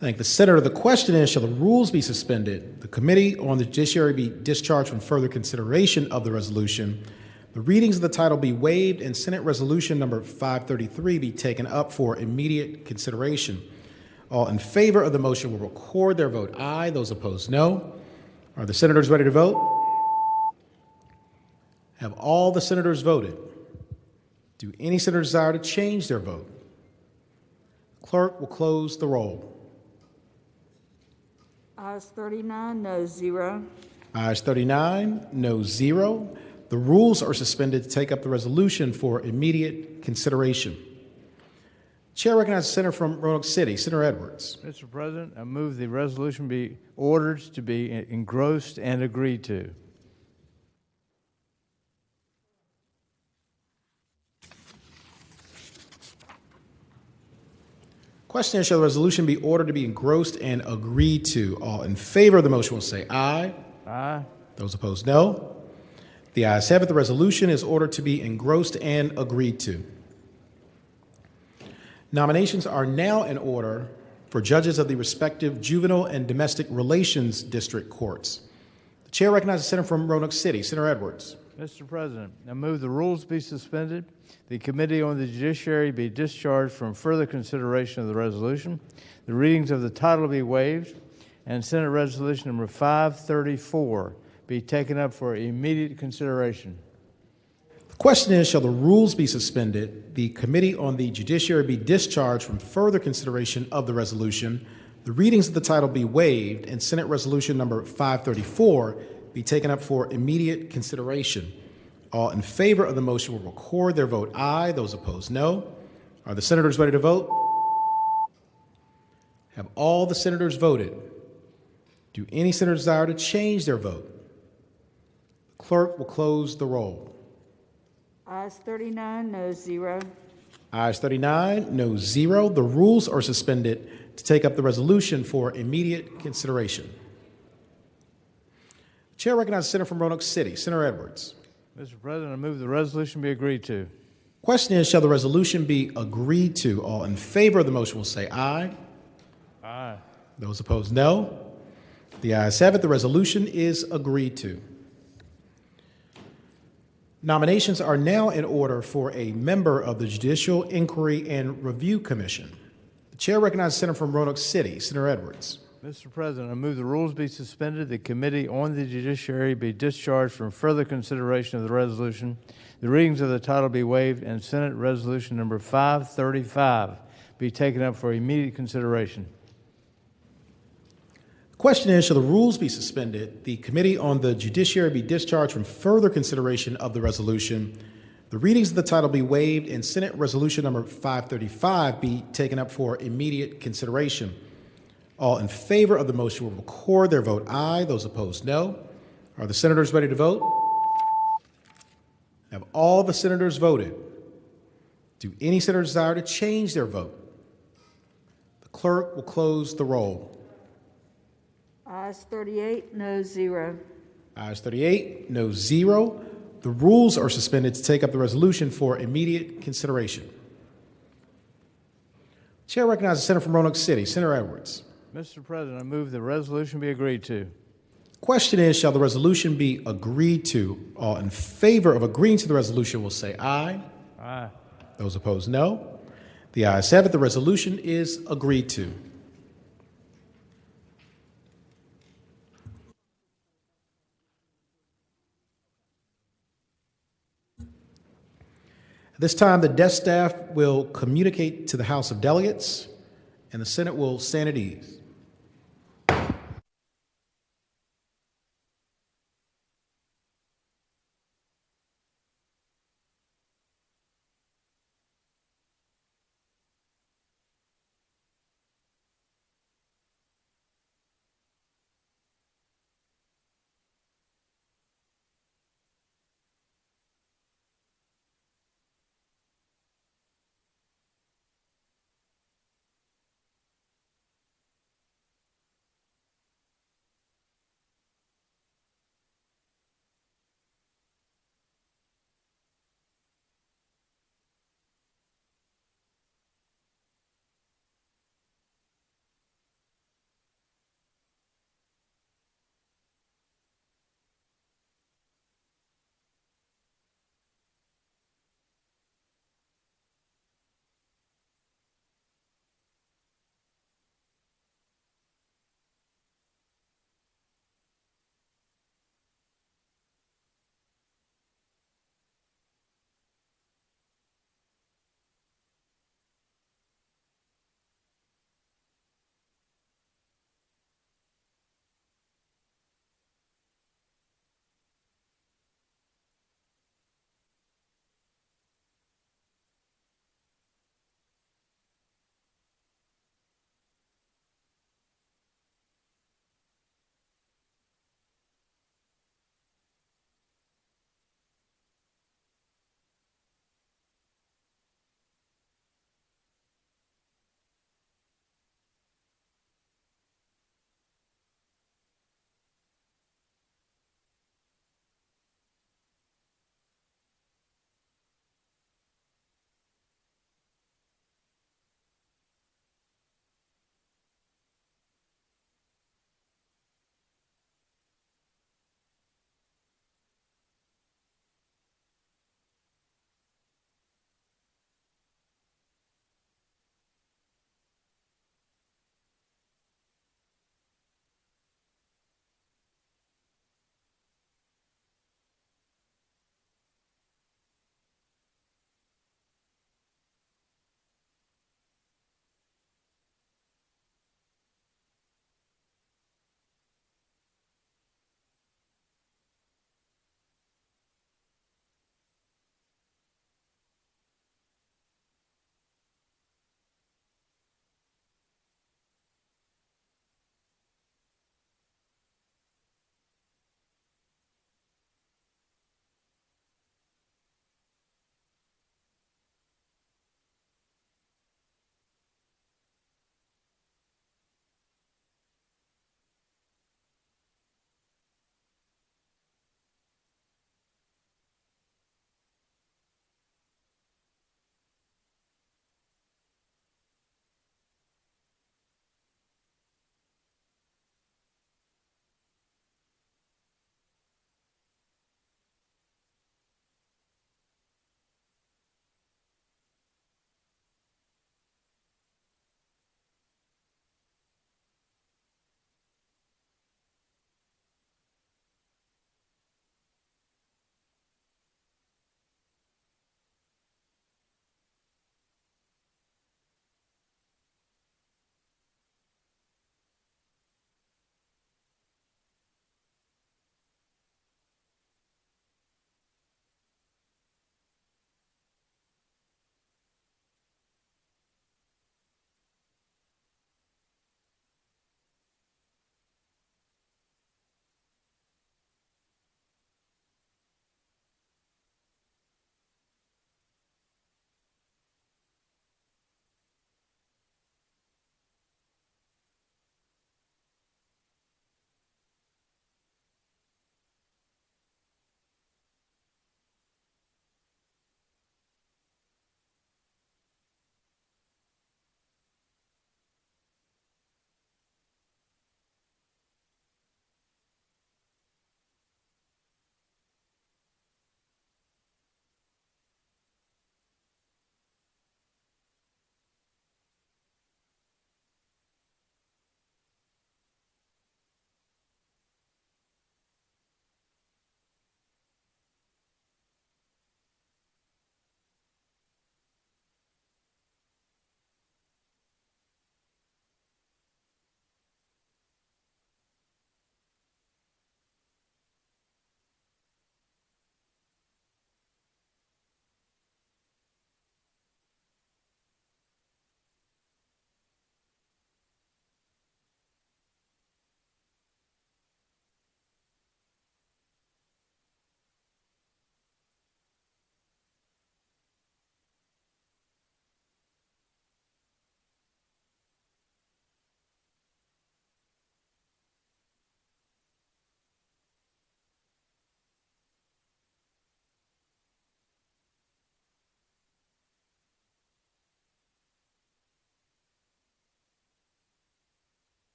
Thank the senator. The question is, shall the rules be suspended, the Committee on the Judiciary be discharged from further consideration of the resolution, the readings of the title be waived, and Senate Resolution number 533 be taken up for immediate consideration? All in favor of the motion will record their vote aye. Those opposed, no. Are the senators ready to vote? Have all the senators voted? Do any senators desire to change their vote? Clerk will close the roll. Ayes 39, no 0. Ayes 39, no 0. The rules are suspended to take up the resolution for immediate consideration. Chair recognizes the senator from Roanoke City, Senator Edwards. Mr. President, I move the resolution be ordered to be engrossed and agreed to. Question is, shall the resolution be ordered to be engrossed and agreed to? All in favor of the motion will say aye. Aye. Those opposed, no. The ayes have it. The resolution is ordered to be engrossed and agreed to. Nominations are now in order for judges of the respective juvenile and domestic relations district courts. The chair recognizes the senator from Roanoke City, Senator Edwards. Mr. President, I move the rules be suspended, the Committee on the Judiciary be discharged from further consideration of the resolution, the readings of the title be waived, and Senate Resolution number 534 be taken up for immediate consideration. The question is, shall the rules be suspended, the Committee on the Judiciary be discharged from further consideration of the resolution, the readings of the title be waived, and Senate Resolution number 534 be taken up for immediate consideration? All in favor of the motion will record their vote aye. Those opposed, no. Are the senators ready to vote? Have all the senators voted? Do any senators desire to change their vote? The clerk will close the roll. Ayes 39, no 0. Ayes 39, no 0. The rules are suspended to take up the resolution for immediate consideration. The chair recognizes the senator from Roanoke City, Senator Edwards. Mr. President, I move the resolution be agreed to. Question is, shall the resolution be agreed to? All in favor of the motion will say aye. Aye. Those opposed, no. The ayes have it. The resolution is agreed to. Nominations are now in order for a member of the Judicial Inquiry and Review Commission. The chair recognizes the senator from Roanoke City, Senator Edwards. Mr. President, I move the rules be suspended, the Committee on the Judiciary be discharged from further consideration of the resolution, the readings of the title be waived, and Senate Resolution number 535 be taken up for immediate consideration. The question is, shall the rules be suspended, the Committee on the Judiciary be discharged from further consideration of the resolution, the readings of the title be waived, and Senate Resolution number 535 be taken up for immediate consideration? All in favor of the motion will record their vote aye. Those opposed, no. Are the senators ready to vote? Have all the senators voted? Do any senators desire to change their vote? The clerk will close the roll. Ayes 38, no 0. Ayes 38, no 0. The rules are suspended to take up the resolution for immediate consideration. Chair recognizes the senator from Roanoke City, Senator Edwards. Mr. President, I move the resolution be agreed to. Question is, shall the resolution be agreed to? All in favor of agreeing to the resolution will say aye. Aye. Those opposed, no. The ayes have it. The resolution is agreed to. At this time, the desk staff will communicate to the House of Delegates, and the Senate will stand at ease.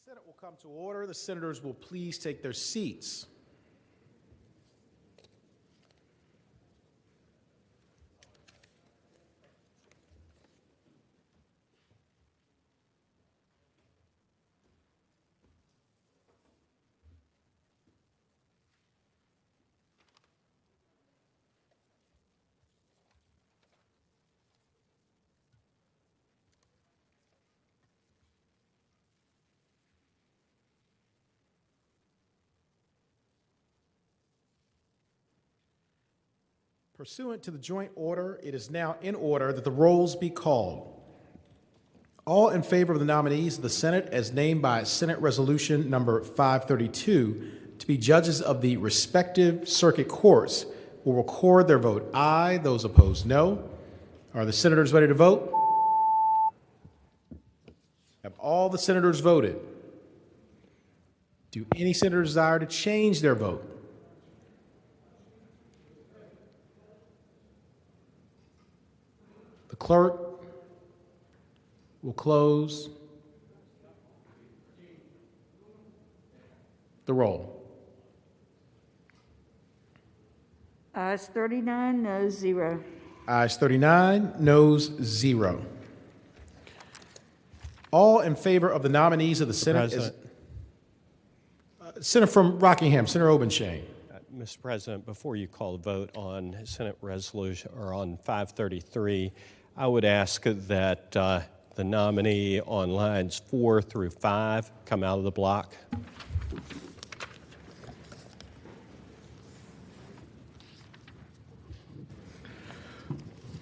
Senate will come to order. The senators will please take their seats. Pursuant to the joint order, it is now in order that the rolls be called. All in favor of the nominees of the Senate as named by Senate Resolution number 532 to be judges of the respective circuit courts will record their vote aye. Those opposed, no. Are the senators ready to vote? Have all the senators voted? Do any senators desire to change their vote? The clerk will close the roll. Ayes 39, noes 0. Ayes 39, noes 0. All in favor of the nominees of the Senate is Senator from Rockingham, Senator Obenshain. Mr. President, before you call the vote on Senate Resolution or on 533, I would ask that the nominee on lines 4 through 5 come out of the block.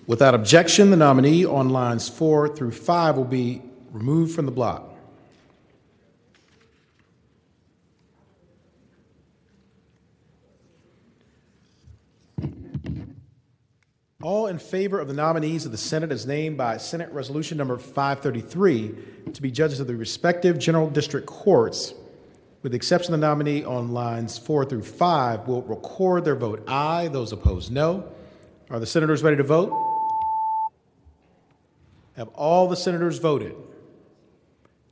Without objection, the nominee on lines 4 through 5 will be removed from the block. All in favor of the nominees of the Senate as named by Senate Resolution number 533 to be judges of the respective general district courts, with the exception of the nominee on lines 4 through 5, will record their vote aye. Those opposed, no. Are the senators ready to vote? Have all the senators voted?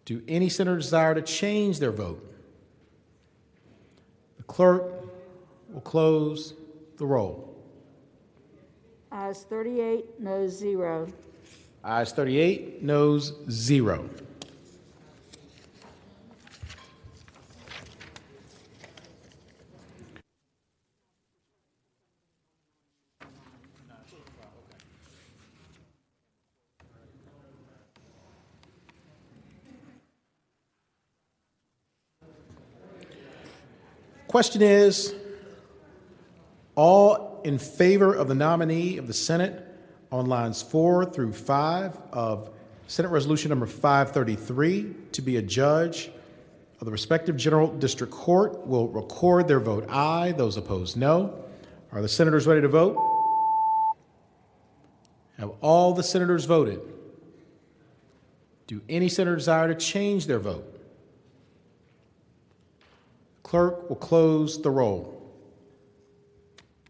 Do any senators desire to change their vote? The clerk will close the roll. Ayes 38, noes 0. Ayes 38, noes 0. Question is, all in favor of the nominee of the Senate on lines 4 through 5 of Senate Resolution number 533 to be a judge of the respective general district court will record their vote aye. Those opposed, no. Are the senators ready to vote? Have all the senators voted? Do any senator desire to change their vote? Clerk will close the roll.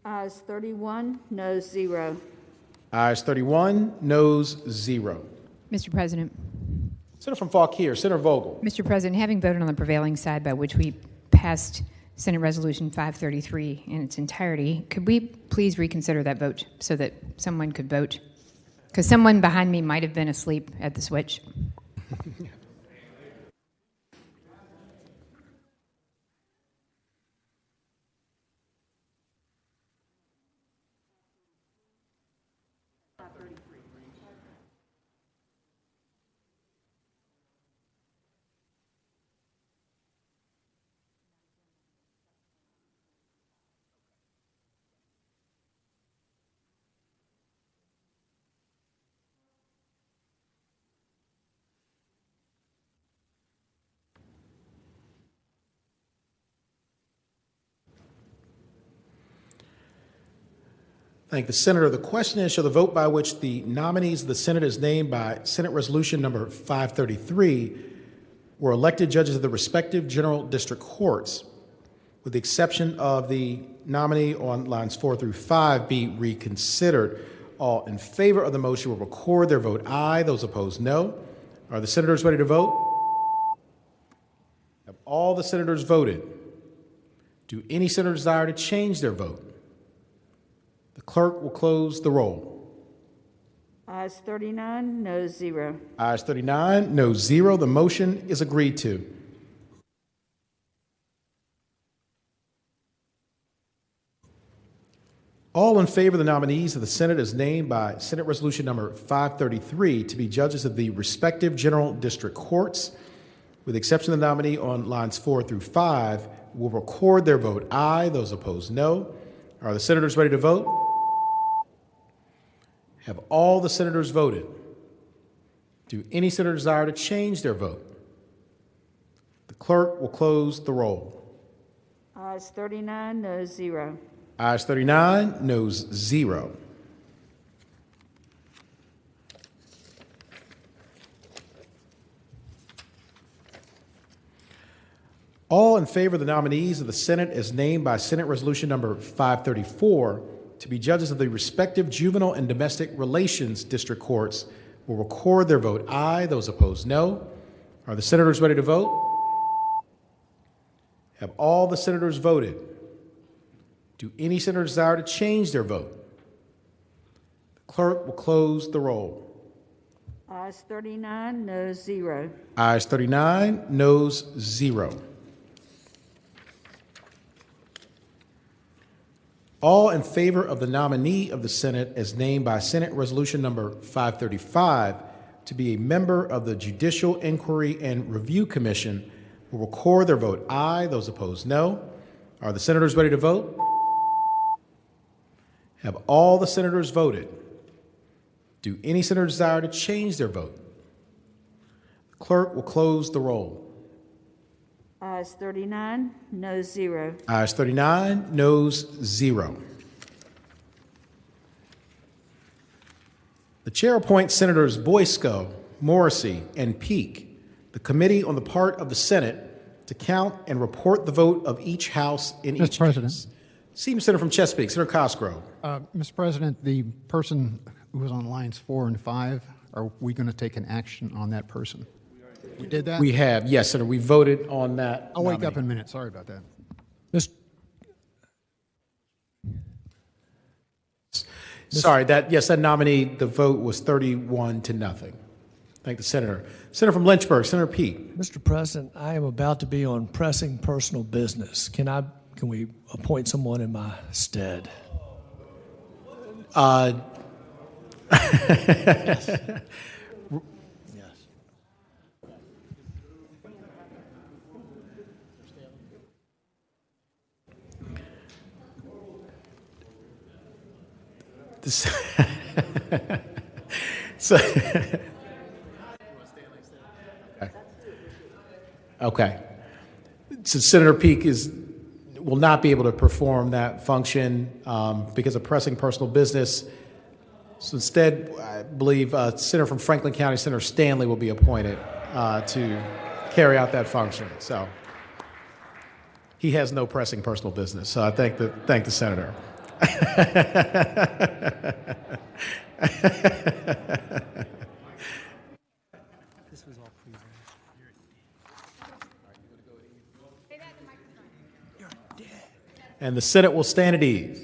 Ayes 31, noes 0. Ayes 31, noes 0. Mr. President. Senator from Fauquier, Senator Vogel. Mr. President, having voted on the prevailing side by which we passed Senate Resolution 533 in its entirety, could we please reconsider that vote so that someone could vote? Because someone behind me might have been asleep at the switch. Thank the senator. The question is, shall the vote by which the nominees of the Senate as named by Senate Resolution number 533 were elected judges of the respective general district courts, with the exception of the nominee on lines 4 through 5, be reconsidered? All in favor of the motion will record their vote aye. Those opposed, no. Are the senators ready to vote? all the senators voted? Do any senator desire to change their vote? The clerk will close the roll. Ayes 39, noes 0. Ayes 39, no 0. The motion is agreed to. All in favor of the nominees of the Senate as named by Senate Resolution number 533 to be judges of the respective general district courts, with the exception of the nominee on lines 4 through 5, will record their vote aye. Those opposed, no. Are the senators ready to vote? Have all the senators voted? Do any senator desire to change their vote? The clerk will close the roll. Ayes 39, noes 0. Ayes 39, noes 0. All in favor of the nominees of the Senate as named by Senate Resolution number 534 to be judges of the respective juvenile and domestic relations district courts will record their vote aye. Those opposed, no. Are the senators ready to vote? Have all the senators voted? Do any senator desire to change their vote? The clerk will close the roll. Ayes 39, noes 0. Ayes 39, noes 0. All in favor of the nominee of the Senate as named by Senate Resolution number 535 to be a member of the Judicial Inquiry and Review Commission will record their vote aye. Those opposed, no. Are the senators ready to vote? Have all the senators voted? Do any senator desire to change their vote? The clerk will close the roll. Ayes 39, noes 0. Ayes 39, noes 0. The chair appoints Senators Boysko, Morrissey, and Peake, the committee on the part of the Senate, to count and report the vote of each house in each President. case. Senior Senator from Chesapeake, Senator Cosgrove. Mr. President, the person who was on lines 4 and 5, are we going to take an action on that person? We did that? We have, yes, Senator. We voted on that. I'll wake nominee. up in a minute. Sorry about that. Sorry, that nominee, the vote was 31 to nothing. Thank the senator. Senator from Lynchburg, Senator Peake. Mr. President, I am about to be on pressing personal business. Can we appoint someone in my stead? Yes. So, okay. So Senator Peake will not be able to perform that function because of pressing personal business. So instead, I believe Senator from Franklin County, Senator Stanley, will be appointed to carry out that function. So he has no pressing personal business. So I thank the senator. And the Senate will stand at ease.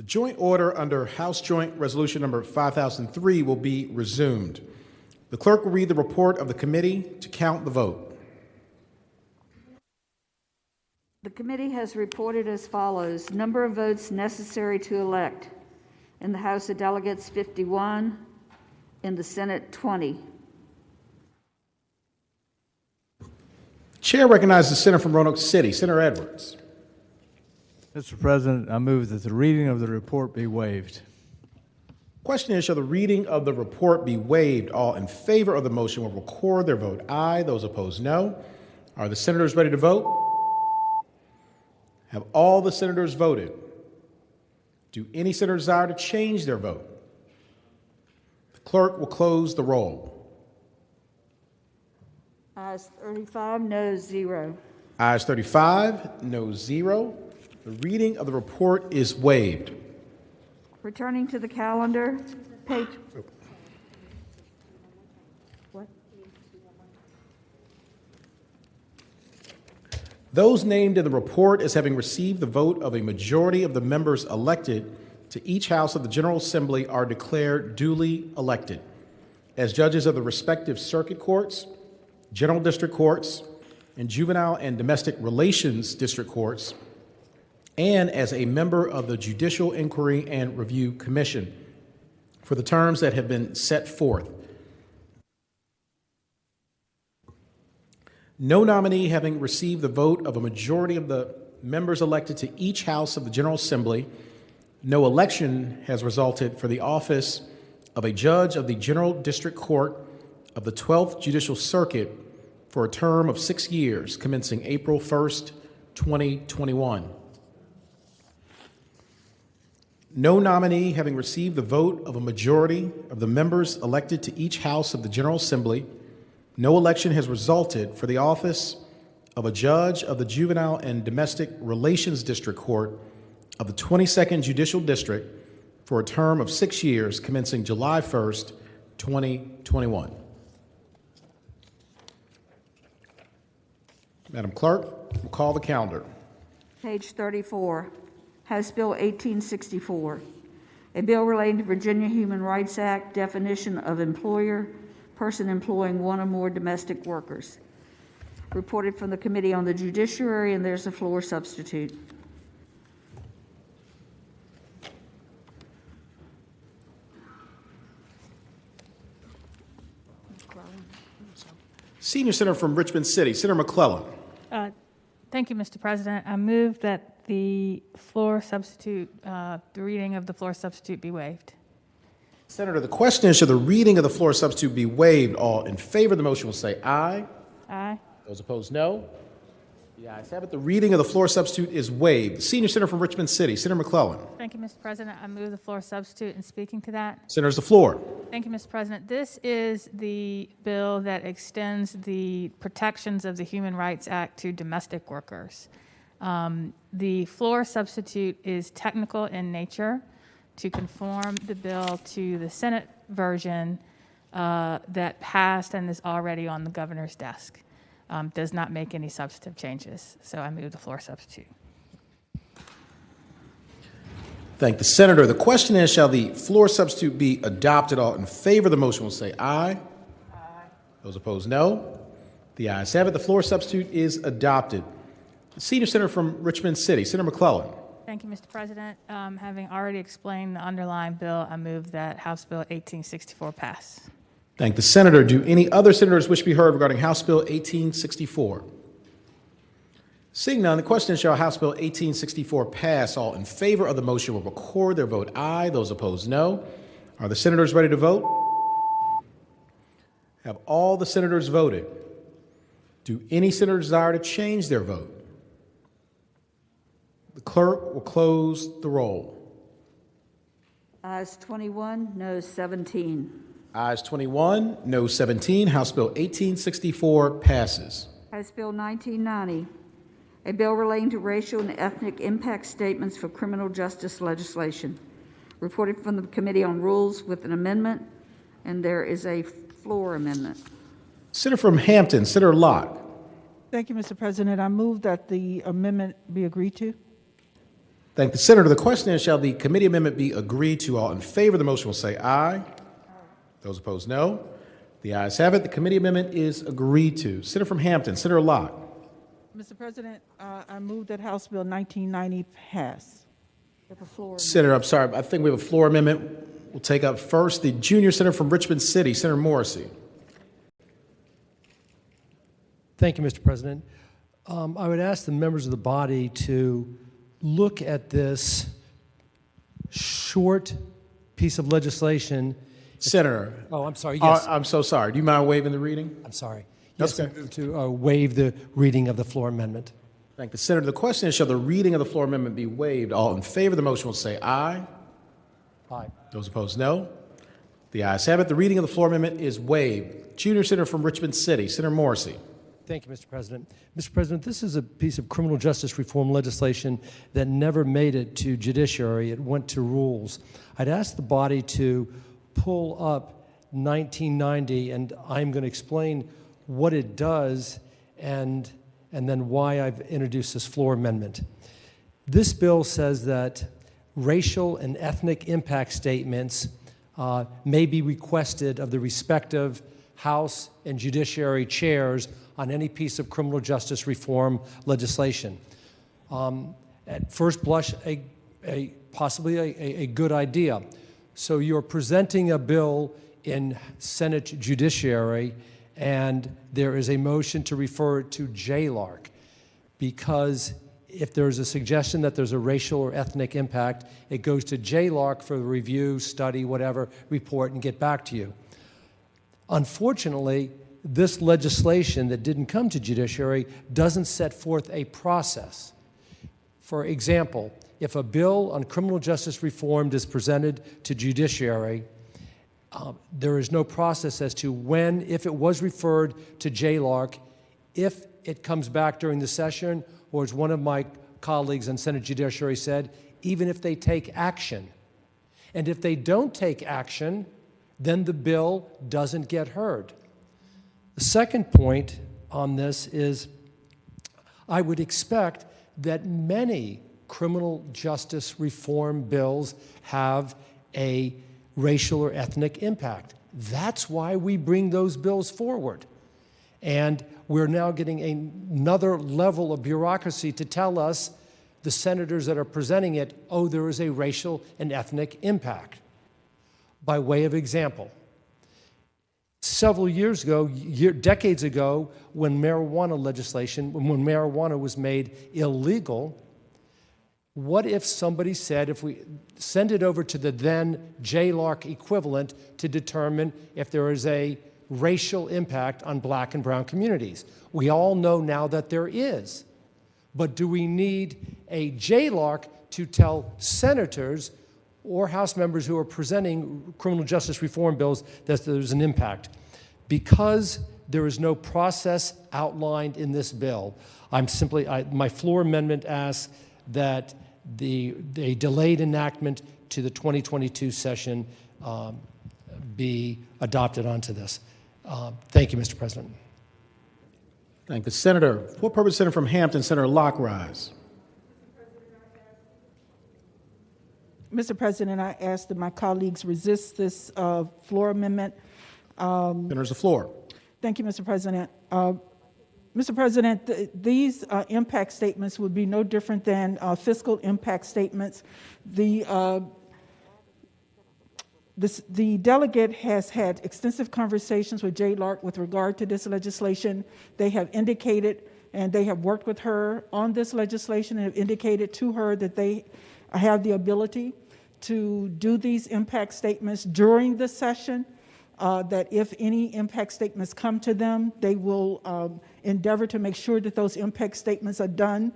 Joint order under House Joint Resolution number 5003 will be resumed. The clerk will read the report of the committee to count the vote. The committee has reported as follows: number of votes necessary to elect. In the House of Delegates, 51. In the Senate, 20. Chair recognizes the senator from Roanoke City, Senator Edwards. Mr. President, I move that the reading of the report be waived. Question is, shall the reading of the report be waived? All in favor of the motion will record their vote aye. Those opposed, no. Are the senators ready to vote? Have all the senators voted? Do any senators desire to change their vote? The clerk will close the roll. Ayes 35, noes 0. Ayes 35, no 0. The reading of the report is waived. Returning to the calendar, page. What? Those named in the report as having received the vote of a majority of the members elected to each House of the General Assembly are declared duly elected as judges of the respective circuit courts, general district courts, and juvenile and domestic relations district courts, and as a member of the Judicial Inquiry and Review Commission for the terms that have been set forth. No nominee having received the vote of a majority of the members elected to each House of the General Assembly, no election has resulted for the office of a judge of the General District Court of the 12th Judicial Circuit for a term of 6 years, commencing April 1st, 2021. No nominee having received the vote of a majority of the members elected to each House of the General Assembly, no election has resulted for the office of a judge of the Juvenile and Domestic Relations District Court of the 22nd Judicial District for a term of 6 years, commencing July 1st, 2021. Madam Clerk, we'll call the calendar. Page 34, House Bill 1864, a bill relating to Virginia Human Rights Act definition of employer, person employing one or more domestic workers. Reported from the Committee on the Judiciary, and there's a floor substitute. Senior Senator from Richmond City, Senator McClellan. Thank you, Mr. President. I move that the floor substitute, the reading of the floor substitute be waived. Senator, the question is, should the reading of the floor substitute be waived? All in favor of the motion will say aye. Aye. Those opposed, no. The ayes have it. The reading of the floor substitute is waived. Senior Senator from Richmond City, Senator McClellan. Thank you, Mr. President. I move the floor substitute. And speaking to that. Senator's the floor. Thank you, Mr. President. This is the bill that extends the protections of the Human Rights Act to domestic workers. The floor substitute is technical in nature to conform the bill to the Senate version that passed and is already on the governor's desk. Does not make any substantive changes. So I move the floor substitute. Thank the senator. The question is, shall the floor substitute be adopted? All in favor of the motion will say aye. Aye. Those opposed, no. The ayes have it. The floor substitute is adopted. The senior senator from Richmond City, Senator McClellan. Thank you, Mr. President. Having already explained the underlying bill, I move that House Bill 1864 pass. Thank the senator. Do any other senators wish to be heard regarding House Bill 1864? Seeing none, the question is, shall House Bill 1864 pass? All in favor of the motion will record their vote aye. Those opposed, no. Are the senators ready to vote? Have all the senators voted? Do any senators desire to change their vote? The clerk will close the roll. Ayes 21, noes 17. Ayes 21, no 17. House Bill 1864 passes. House Bill 1990, a bill relating to racial and ethnic impact statements for criminal justice legislation. Reported from the Committee on Rules with an amendment, and there is a floor amendment. Senator from Hampton, Senator Locke. Thank you, Mr. President. I move that the amendment be agreed to. Thank the senator. The question is, shall the committee amendment be agreed to? All in favor of the motion will say aye. Those opposed, no. The ayes have it. The committee amendment is agreed to. Senator from Hampton, Senator Locke. Mr. President, I move that House Bill 1990 pass. Senator, I'm sorry, I think we have a floor amendment. We'll take up first the junior senator from Richmond City, Senator Morrissey. Thank you, Mr. President. I would ask the members of the body to look at this short piece of legislation. Senator. Oh, I'm sorry. Yes. I'm so sorry. Do you mind waiving the reading? I'm sorry. That's Yes, okay. I move to waive the reading of the floor amendment. Thank the senator. The question is, shall the reading of the floor amendment be waived? All in favor of the motion will say aye. Aye. Those opposed, no. The ayes have it. The reading of the floor amendment is waived. Junior senator from Richmond City, Senator Morrissey. Thank you, Mr. President. Mr. President, this is a piece of criminal justice reform legislation that never made it to judiciary. It went to rules. I'd ask the body to pull up 1990, and I'm going to explain what it does and then why I've introduced this floor amendment. This bill says that racial and ethnic impact statements may be requested of the respective House and Judiciary chairs on any piece of criminal justice reform legislation. At first blush, possibly a good idea. So you're presenting a bill in Senate Judiciary, and there is a motion to refer it to JLARC, because if there's a suggestion that there's a racial or ethnic impact, it goes to JLARC for the review, study, whatever, report, and get back to you. Unfortunately, this legislation that didn't come to judiciary doesn't set forth a process. For example, if a bill on criminal justice reform is presented to judiciary, there is no process as to when, if it was referred to JLARC, if it comes back during the session, or as one of my colleagues on Senate Judiciary said, even if they take action. And if they don't take action, then the bill doesn't get heard. The second point on this is I would expect that many criminal justice reform bills have a racial or ethnic impact. That's why we bring those bills forward. And we're now getting another level of bureaucracy to tell us, the senators that are presenting it, oh, there is a racial and ethnic impact. By way of example, several years ago, decades ago, when marijuana legislation, when marijuana was made illegal, what if somebody said, if we send it over to the then JLARC equivalent to determine if there is a racial impact on black and brown communities? We all know now that there is. But do we need a JLARC to tell senators or House members who are presenting criminal justice reform bills that there's an impact? Because there is no process outlined in this bill, my floor amendment asks that the delayed enactment to the 2022 session be adopted onto this. Thank you, Mr. President. Thank the senator. For purpose, senator from Hampton, Senator Locke, rise. Mr. President, I ask that my colleagues resist this floor amendment. Senator's the floor. Thank you, Mr. President. Mr. President, these impact statements would be no different than fiscal impact statements. The delegate has had extensive conversations with JLARC with regard to this legislation. They have indicated, and they have worked with her on this legislation and have indicated to her that they have the ability to do these impact statements during the session, that if any impact statements come to them, they will endeavor to make sure that those impact statements are done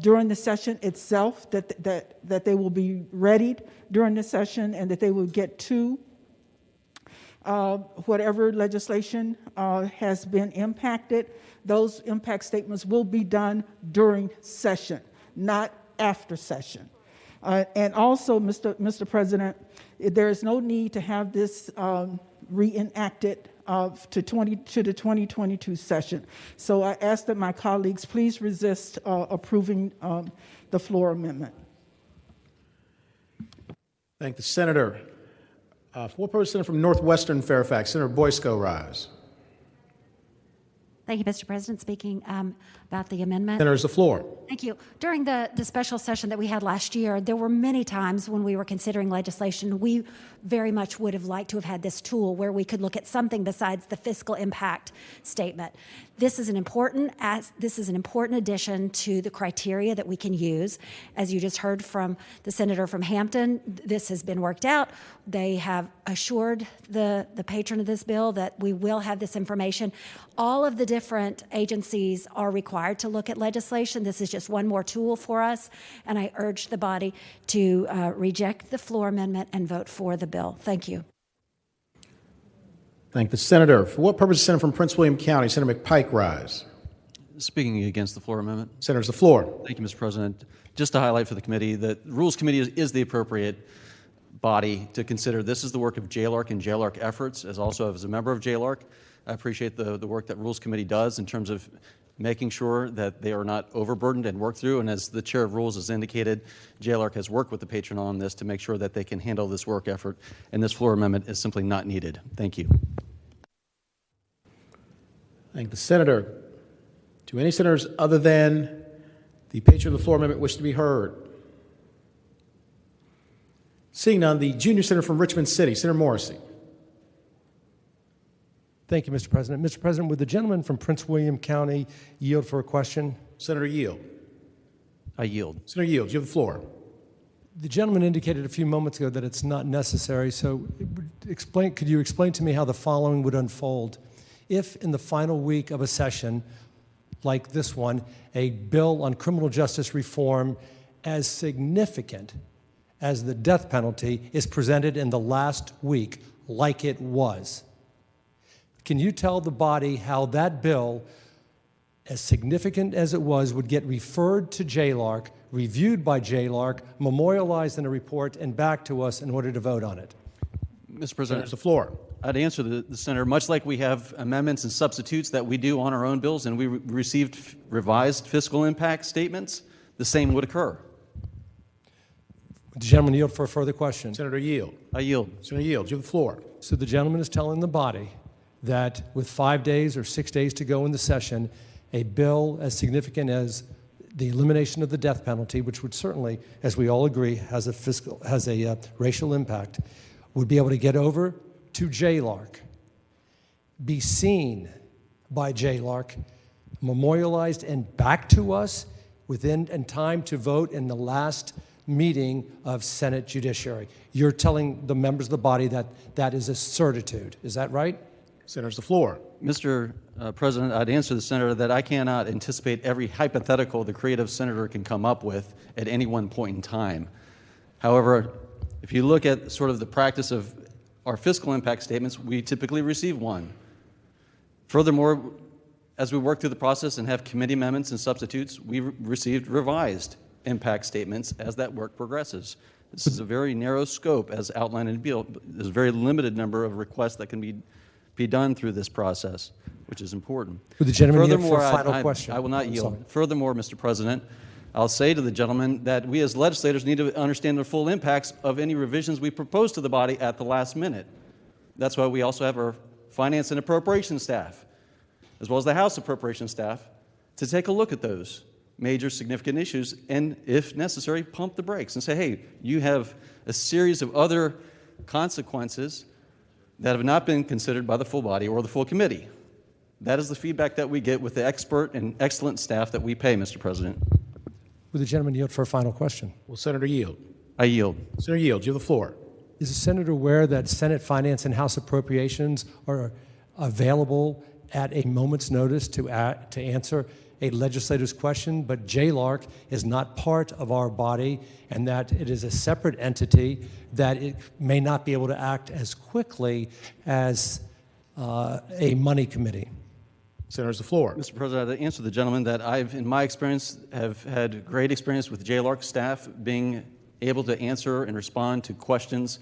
during the session itself, that they will be readied during the session, and that they will get to whatever legislation has been impacted. Those impact statements will be done during session, not after session. And also, Mr. President, there is no need to have this reenacted to the 2022 session. So I ask that my colleagues please resist approving the floor amendment. Thank the senator. For what purpose, senator from Northwestern Fairfax, Senator Boysko, rise. Thank you, Mr. President. Speaking about the amendment. Senator's the floor. Thank you. During the special session that we had last year, there were many times when we were considering legislation, we very much would have liked to have had this tool where we could look at something besides the fiscal impact statement. This is an important addition to the criteria that we can use. As you just heard from the senator from Hampton, this has been worked out. They have assured the patron of this bill that we will have this information. All of the different agencies are required to look at legislation. This is just one more tool for us, and I urge the body to reject the floor amendment and vote for the bill. Thank you. Thank the senator. For what purpose, senator from Prince William County, Senator McPike, rise. Speaking against the floor amendment. Senator's the floor. Thank you, Mr. President. Just to highlight for the committee that the Rules Committee is the appropriate body to consider. This is the work of JLARC and JLARC efforts, as also as a member of JLARC. I appreciate the work that Rules Committee does in terms of making sure that they are not overburdened and worked through. And as the Chair of Rules has indicated, JLARC has worked with the patron on this to make sure that they can handle this work effort, and this floor amendment is simply not needed. Thank you. Thank the senator. Do any senators other than the patron of the floor amendment wish to be heard? Seeing none, the junior senator from Richmond City, Senator Morrissey. Thank you, Mr. President. Mr. President, would the gentleman from Prince William County yield for a question? Senator, yield. I yield. Senator, yield. You have the floor. The gentleman indicated a few moments ago that it's not necessary, so could you explain to me how the following would unfold? If in the final week of a session like this one, a bill on criminal justice reform as significant as the death penalty is presented in the last week, like it was, can you tell the body how that bill, as significant as it was, would get referred to JLARC, reviewed by JLARC, memorialized in a report, and back to us in order to vote on it? Mr. President, the floor. I'd answer the senator, much like we have amendments and substitutes that we do on our own bills, and we received revised fiscal impact statements, the same would occur. Would the gentleman yield for a further question? Senator, yield. I yield. Senator, yield. You have the floor. So the gentleman is telling the body that with 5 days or 6 days to go in the session, a bill as significant as the elimination of the death penalty, which would certainly, as we all agree, has a racial impact, would be able to get over to JLARC, be seen by JLARC, memorialized and back to us within time to vote in the last meeting of Senate Judiciary. You're telling the members of the body that that is a certitude. Is that right? Senator's the floor. Mr. President, I'd answer the senator that I cannot anticipate every hypothetical the creative senator can come up with at any one point in time. However, if you look at sort of the practice of our fiscal impact statements, we typically receive one. Furthermore, as we work through the process and have committee amendments and substitutes, we received revised impact statements as that work progresses. This is a very narrow scope as outlined in the bill. There's a very limited number of requests that can be done through this process, which is important. Would the gentleman yield for a final question? I will not yield. Sorry. Furthermore, Mr. President, I'll say to the gentleman that we as legislators need to understand the full impacts of any revisions we propose to the body at the last minute. That's why we also have our finance and appropriations staff, as well as the House appropriations staff, to take a look at those major significant issues and, if necessary, pump the brakes and say, hey, you have a series of other consequences that have not been considered by the full body or the full committee. That is the feedback that we get with the expert and excellent staff that we pay, Mr. President. Would the gentleman yield for a final question? Will Senator yield? I yield. Senator, yield. You have the floor. Is the senator aware that Senate Finance and House Appropriations are available at a moment's notice to answer a legislator's question, but JLARC is not part of our body and that it is a separate entity, that it may not be able to act as quickly as a money committee? Senator's the floor. Mr. President, I'd answer the gentleman that I've, in my experience, have had great experience with JLARC staff being able to answer and respond to questions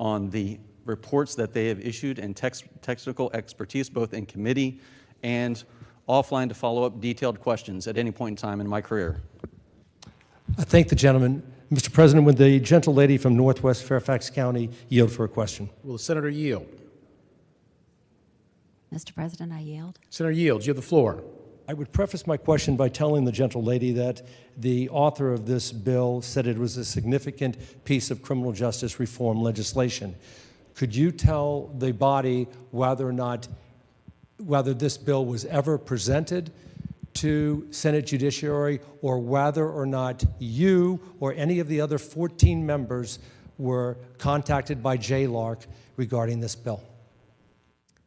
on the reports that they have issued and technical expertise, both in committee and offline, to follow up detailed questions at any point in time in my career. I thank the gentleman. Mr. President, would the gentle lady from Northwest Fairfax County yield for a question? Will the senator yield? Mr. President, I yield. Senator yields. You have the floor. I would preface my question by telling the gentle lady that the author of this bill said it was a significant piece of criminal justice reform legislation. Could you tell the body whether this bill was ever presented to Senate Judiciary, or whether or not you or any of the other 14 members were contacted by JLARC regarding this bill?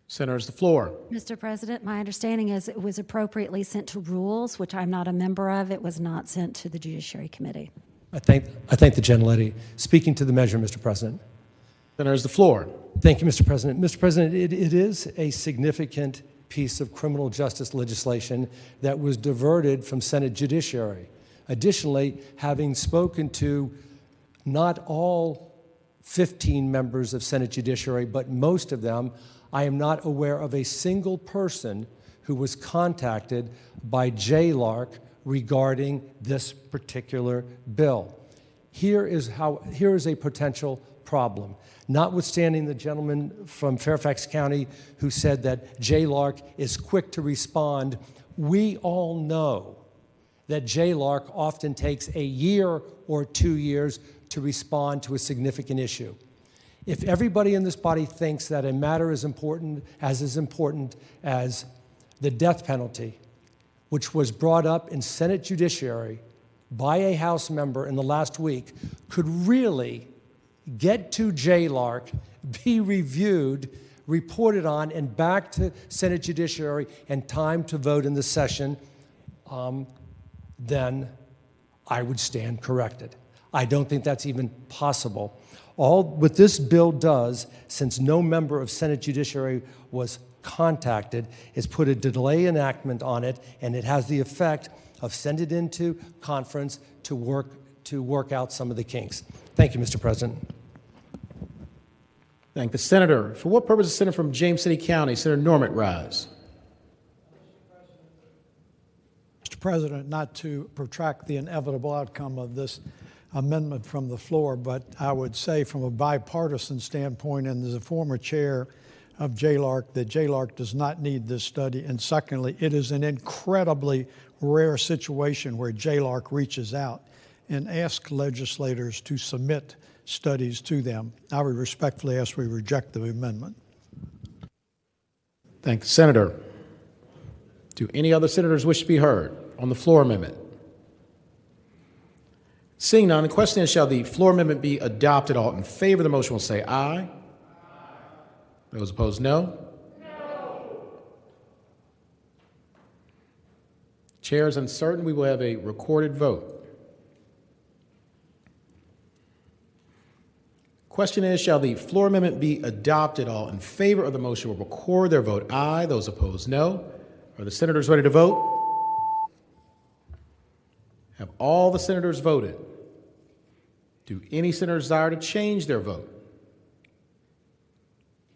Senator's the floor. Mr. President, my understanding is it was appropriately sent to Rules, which I'm not a member of. It was not sent to the Judiciary Committee. I thank the gentlelady. Speaking to the measure, Mr. President. Senator's the floor. Thank you, Mr. President. Mr. President, it is a significant piece of criminal justice legislation that was diverted from Senate Judiciary. Additionally, having spoken to not all 15 members of Senate Judiciary, but most of them, I am not aware of a single person who was contacted by JLARC regarding this particular bill. Here is a potential problem. Notwithstanding the gentleman from Fairfax County who said that JLARC is quick to respond, we all know that JLARC often takes a year or 2 years to respond to a significant issue. If everybody in this body thinks that a matter is important as the death penalty, which was brought up in Senate Judiciary by a House member in the last week, could really get to JLARC, be reviewed, reported on, and back to Senate Judiciary and time to vote in the session, then I would stand corrected. I don't think that's even possible. All what this bill does, since no member of Senate Judiciary was contacted, is put a delay enactment on it, and it has the effect of send it into conference to work out some of the kinks. Thank you, Mr. President. Thank the senator. For what purpose is the senator from James City County? Senator Norman rise. Mr. President, not to protract the inevitable outcome of this amendment from the floor, but I would say from a bipartisan standpoint, and as a former chair of JLARC, that JLARC does not need this study. And secondly, it is an incredibly rare situation where JLARC reaches out and asks legislators to submit studies to them. I would respectfully ask we reject the amendment. Thank the senator. Do any other senators wish to be heard on the floor amendment? Seeing none, the question is, shall the floor amendment be adopted? All in favor of the motion will say aye. Aye. Those opposed, no. No. Chair is uncertain. We will have a recorded vote. Question is, shall the floor amendment be adopted? All in favor of the motion will record their vote aye. Those opposed, no. Are the senators ready to vote? Have all the senators voted? Do any senators desire to change their vote?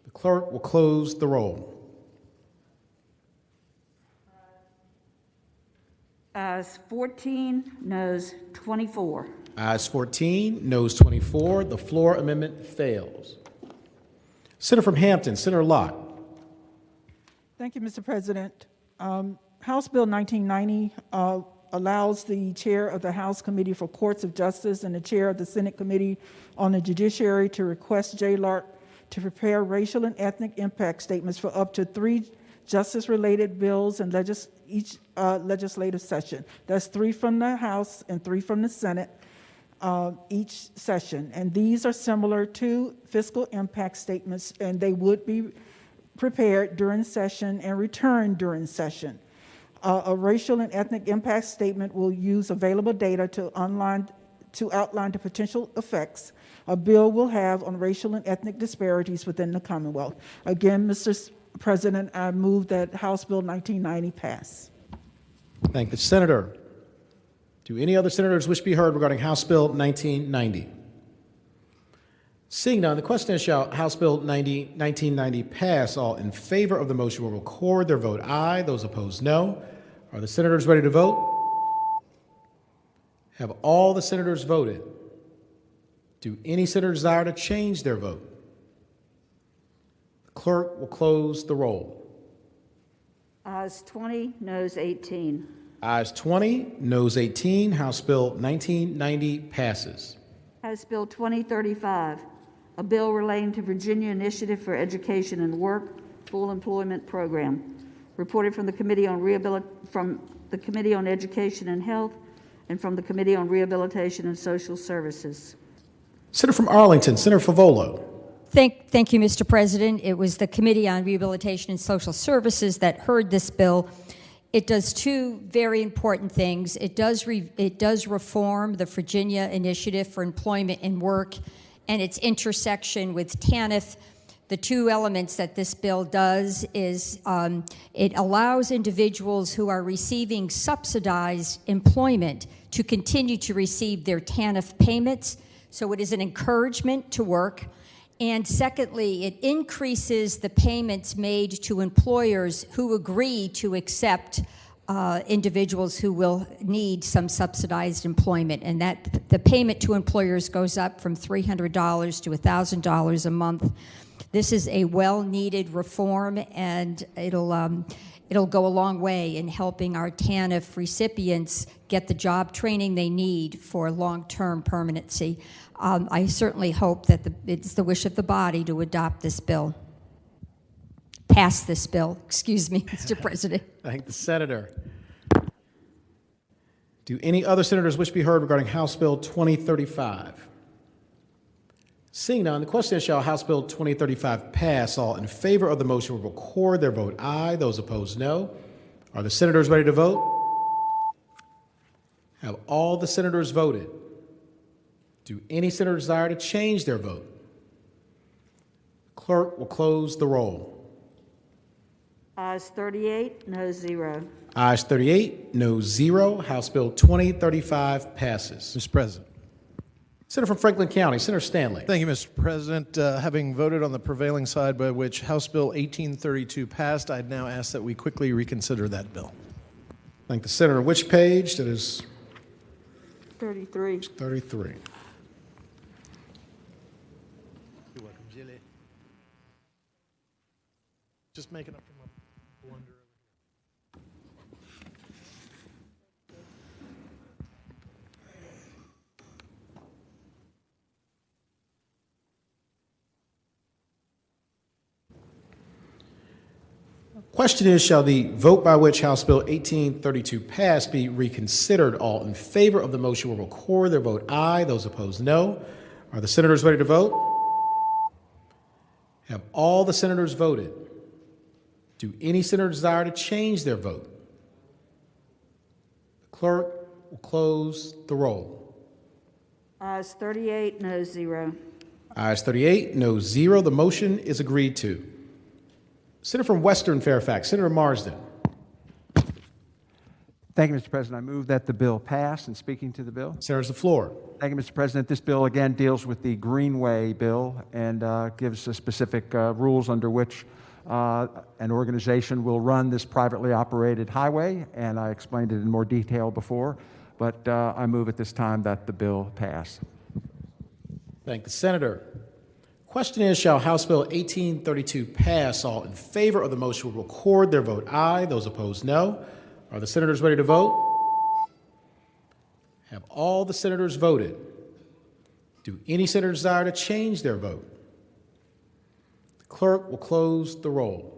The clerk will close the roll. Ayes 14, noes 24. Ayes 14, noes 24. The floor amendment fails. Senator from Hampton, Senator Locke. Thank you, Mr. President. House Bill 1990 allows the chair of the House Committee for Courts of Justice and the chair of the Senate Committee on the Judiciary to request JLARC to prepare racial and ethnic impact statements for up to 3 justice-related bills in each legislative session. That's 3 from the House and 3 from the Senate each session. And these are similar to fiscal impact statements, and they would be prepared during session and returned during session. A racial and ethnic impact statement will use available data to outline the potential effects a bill will have on racial and ethnic disparities within the Commonwealth. Again, Mr. President, I move that House Bill 1990 pass. Thank the senator. Do any other senators wish to be heard regarding House Bill 1990? Seeing none, the question is, shall House Bill 1990 pass? All in favor of the motion will record their vote aye. Those opposed, no. Are the senators ready to vote? Have all the senators voted? Do any senator desire to change their vote? The clerk will close the roll. Ayes 20, noes 18. Ayes 20, noes 18. House Bill 1990 passes. House Bill 2035, a bill relating to Virginia Initiative for Education and Work Full Employment Program, reported from the Committee on Education and Health and from the Committee on Rehabilitation and Social Services. Senator from Arlington, Senator Favolo. Thank you, Mr. President. It was the Committee on Rehabilitation and Social Services that heard this bill. It does two very important things. It does reform the Virginia Initiative for Employment and Work and its intersection with TANF. The two elements that this bill does is it allows individuals who are receiving subsidized employment to continue to receive their TANF payments. So it is an encouragement to work. And secondly, it increases the payments made to employers who agree to accept individuals who will need some subsidized employment. And that the payment to employers goes up from $300 to $1,000 a month. This is a well-needed reform, and it'll go a long way in helping our TANF recipients get the job training they need for long-term permanency. I certainly hope that it's the wish of the body to adopt this bill. Pass this bill, excuse me, Mr. President. Thank the senator. Do any other senators wish to be heard regarding House Bill 2035? Seeing none, the question is, shall House Bill 2035 pass? All in favor of the motion will record their vote aye. Those opposed, no. Are the senators ready to vote? Have all the senators voted? Do any senator desire to change their vote? Clerk will close the roll. Ayes 38, noes 0. Ayes 38, noes 0. House Bill 2035 passes. Mr. President. Senator from Franklin County, Senator Stanley. Thank you, Mr. President. Having voted on the prevailing side by which House Bill 1832 passed, I'd now ask that we quickly reconsider that bill. Thank the senator. Which page? That is 33. 33. You're welcome, Jilly. Just making up for my blunder. Question is, shall the vote by which House Bill 1832 passed be reconsidered? All in favor of the motion will record their vote aye. Those opposed, no. Are the senators ready to vote? Have all the senators voted? Do any senator desire to change their vote? The clerk will close the roll. Ayes 38, noes 0. Ayes 38, noes 0. The motion is agreed to. Senator from Western Fairfax, Senator Marsden. Thank you, Mr. President. I move that the bill pass. And speaking to the bill. Senator, the floor. Thank you, Mr. President. This bill, again, deals with the Greenway bill and gives specific rules under which an organization will run this privately operated highway, and I explained it in more detail before, but I move at this time that the bill pass. Thank the senator. Question is, shall House Bill 1832 pass? All in favor of the motion will record their vote aye. Those opposed, no. Are the senators ready to vote? Have all the senators voted? Do any senators desire to change their vote? The clerk will close the roll.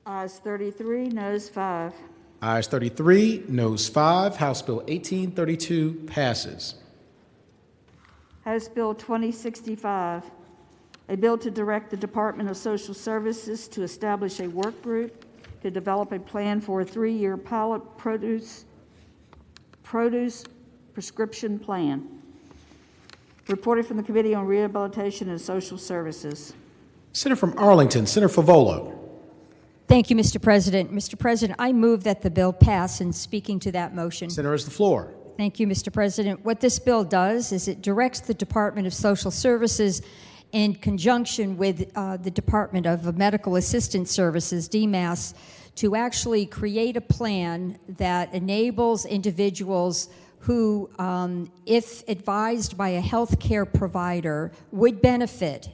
Ayes 33, noes 5. Ayes 33, noes 5. House Bill 1832 passes. House Bill 2065, a bill to direct the Department of Social Services to establish a work group to develop a plan for a 3-year pilot produce prescription plan. Reported from the Committee on Rehabilitation and Social Services. Senator from Arlington, Senator Favolo. Thank you, Mr. President. Mr. President, I move that the bill pass, and speaking to that motion. Senator has the floor. Thank you, Mr. President. What this bill does is it directs the Department of Social Services in conjunction with the Department of Medical Assistance Services, DMAS, to actually create a plan that enables individuals who, if advised by a health care provider, would benefit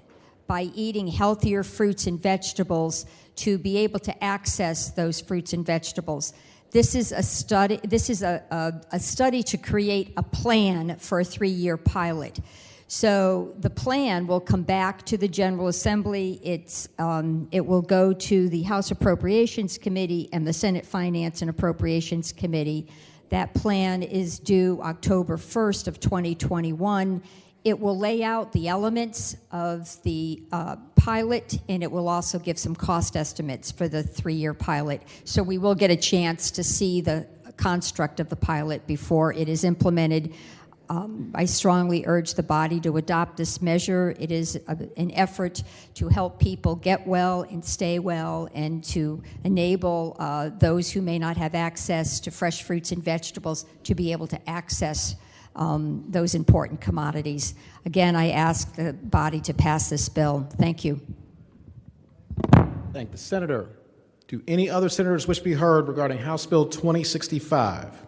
by eating healthier fruits and vegetables to be able to access those fruits and vegetables. This is a study. This is a study to create a plan for a 3-year pilot. So the plan will come back to the General Assembly. It will go to the House Appropriations Committee and the Senate Finance and Appropriations Committee. That plan is due October 1st of 2021. It will lay out the elements of the pilot, and it will also give some cost estimates for the 3-year pilot. So we will get a chance to see the construct of the pilot before it is implemented. I strongly urge the body to adopt this measure. It is an effort to help people get well and stay well, and to enable those who may not have access to fresh fruits and vegetables to be able to access those important commodities. Again, I ask the body to pass this bill. Thank you. Thank the senator. Do any other senators wish to be heard regarding House Bill 2065?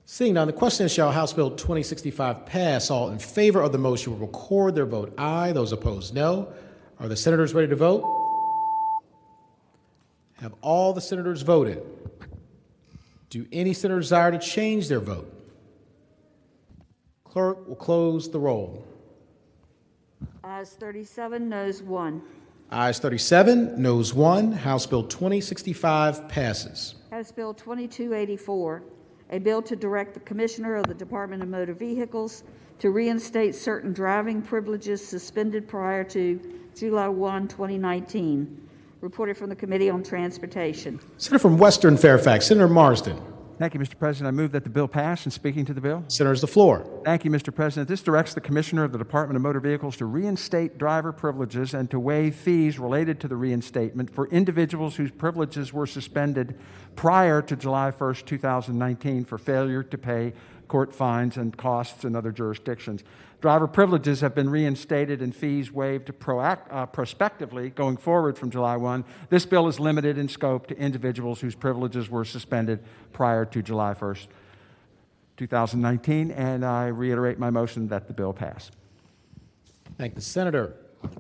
Seeing none, the question is, shall House Bill 2065 pass? All in favor of the motion will record their vote aye. Those opposed, no. Are the senators ready to vote? Have all the senators voted? Do any senators desire to change their vote? Clerk will close the roll. Ayes 37, noes 1. Ayes 37, noes 1. House Bill 2065 passes. House Bill 2284, a bill to direct the Commissioner of the Department of Motor Vehicles to reinstate certain driving privileges suspended prior to July 1, 2019. Reported from the Committee on Transportation. Senator from Western Fairfax, Senator Marsden. Thank you, Mr. President. I move that the bill pass. And speaking to the bill. Senators, the floor. Thank you, Mr. President. This directs the Commissioner of the Department of Motor Vehicles to reinstate driver privileges and to waive fees related to the reinstatement for individuals whose privileges were suspended prior to July 1st, 2019 for failure to pay court fines and costs in other jurisdictions. Driver privileges have been reinstated and fees waived prospectively going forward from July 1. This bill is limited in scope to individuals whose privileges were suspended prior to July 1st, 2019, and I reiterate my motion that the bill pass. Thank the senator.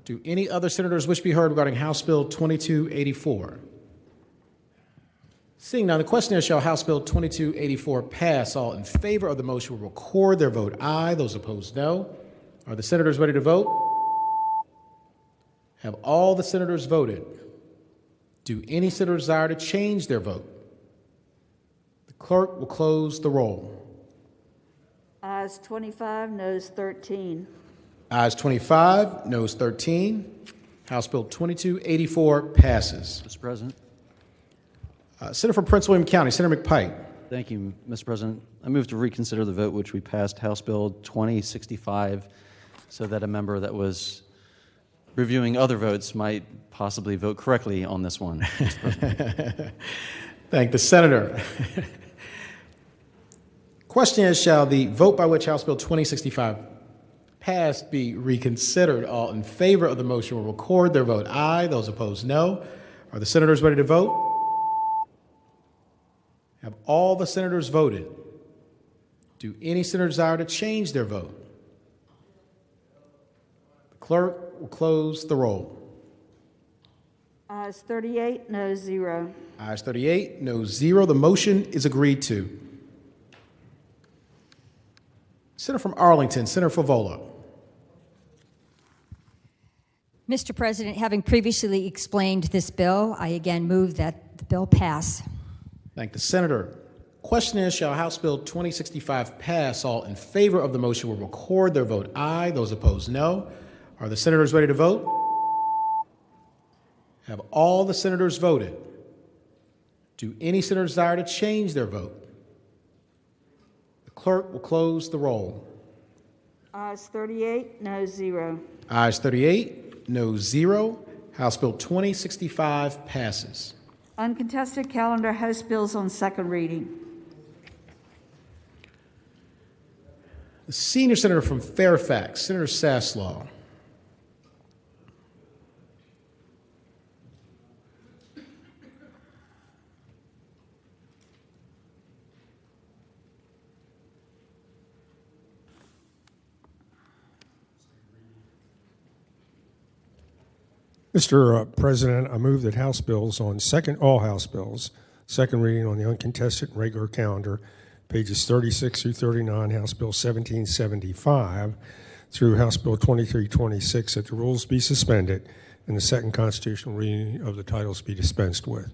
Do any other senators wish to be heard regarding House Bill 2284? Seeing none, the question is, shall House Bill 2284 pass? All in favor of the motion will record their vote aye. Those opposed, no. Are the senators ready to vote? Have all the senators voted? Do any senators desire to change their vote? The clerk will close the roll. Ayes 25, noes 13. Ayes 25, noes 13. House Bill 2284 passes. Mr. President. Senator from Prince William County, Senator McPike. Thank you, Mr. President. I move to reconsider the vote which we passed, House Bill 2065, so that a member that was reviewing other votes might possibly vote correctly on this one. Thank the senator. Question is, shall the vote by which House Bill 2065 passed be reconsidered? All in favor of the motion will record their vote aye. Those opposed, no. Are the senators ready to vote? Have all the senators voted? Do any senators desire to change their vote? The clerk will close the roll. Ayes 38, noes 0. Ayes 38, noes 0. The motion is agreed to. Senator from Arlington, Senator Favola. Mr. President, having previously explained this bill, I again move that the bill pass. Thank the senator. Question is, shall House Bill 2065 pass? All in favor of the motion will record their vote aye. Those opposed, no. Are the senators ready to vote? Have all the senators voted? Do any senators desire to change their vote? The clerk will close the roll. Ayes 38, noes 0. Ayes 38, noes 0. House Bill 2065 passes. Uncontested calendar House bills on second reading. The senior senator from Fairfax, Senator Saslaw. Mr. President, I move that House bills all House bills, second reading on the uncontested and regular calendar, pages 36 through 39, House Bill 1775 through House Bill 2326, that the rules be suspended and the second constitutional reading of the titles be dispensed with.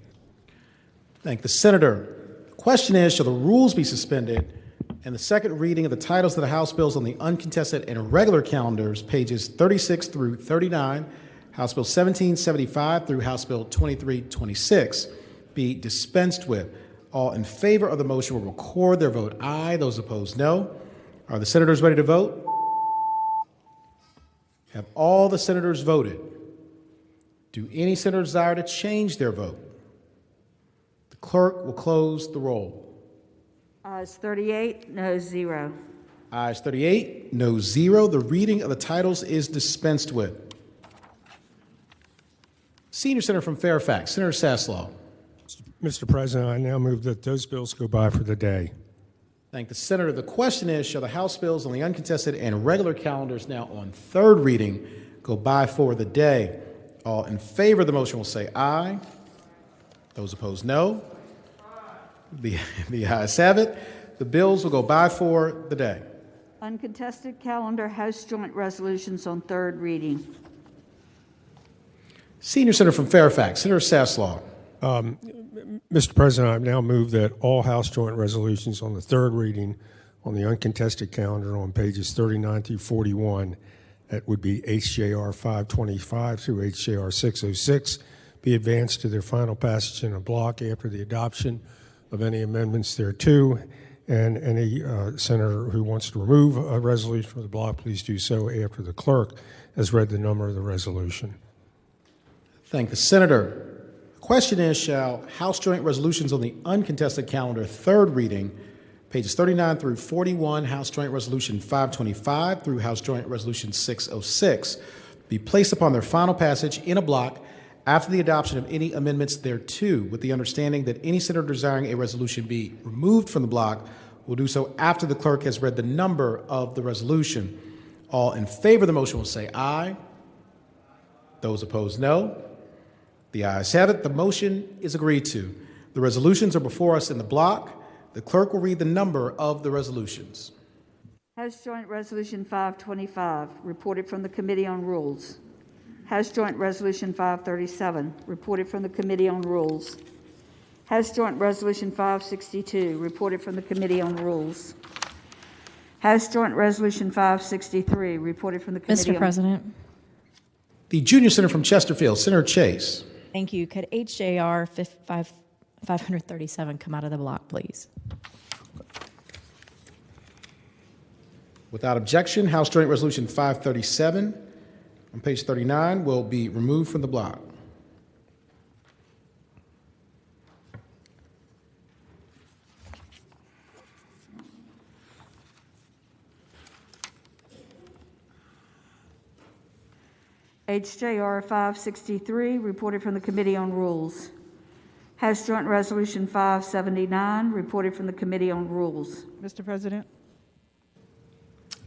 Thank the senator. The question is, shall the rules be suspended and the second reading of the titles of the House bills on the uncontested and irregular calendars, pages 36 through 39, House Bill 1775 through House Bill 2326, be dispensed with? All in favor of the motion will record their vote aye. Those opposed, no. Are the senators ready to vote? Have all the senators voted? Do any senators desire to change their vote? The clerk will close the roll. Ayes 38, no 0. Ayes 38, no 0. The reading of the titles is dispensed with. Senior Senator from Fairfax, Senator Saslaw. Mr. President, I now move that those bills go by for the day. Thank the senator. The question is, shall the House bills on the uncontested and regular calendars now on third reading go by for the day? All in favor of the motion will say aye. Those opposed, no. The ayes have it. The bills will go by for the day. Uncontested calendar House joint resolutions on third reading. Senior Senator from Fairfax, Senator Saslaw. Mr. President, I now move that all House joint resolutions on the third reading on the uncontested calendar on pages 39 through 41, that would be HJR 525 through HJR 606, be advanced to their final passage in a block after the adoption of any amendments thereto. And any senator who wants to remove a resolution from the block, please do so after the clerk has read the number of the resolution. Thank the senator. The question is, shall House joint resolutions on the uncontested calendar third reading, pages 39 through 41, House Joint Resolution 525 through House Joint Resolution 606, be placed upon their final passage in a block after the adoption of any amendments thereto, with the understanding that any senator desiring a resolution be removed from the block will do so after the clerk has read the number of the resolution. All in favor of the motion will say aye. Those opposed, no. The ayes have it. The motion is agreed to. The resolutions are before us in the block. The clerk will read the number of the resolutions. House Joint Resolution 525, reported from the Committee on Rules. House Joint Resolution 537, reported from the Committee on Rules. House Joint Resolution 562, reported from the Committee on Rules. House Joint Resolution 563, reported from the Committee on... Mr. President. The junior senator from Chesterfield, Senator Chase. Thank you. Could HJR 537 come out of the block, please? Without objection, House Joint Resolution 537 on page 39 will be removed from the block. HJR 563, reported from the Committee on Rules. House Joint Resolution 579, reported from the Committee on Rules. Mr. President,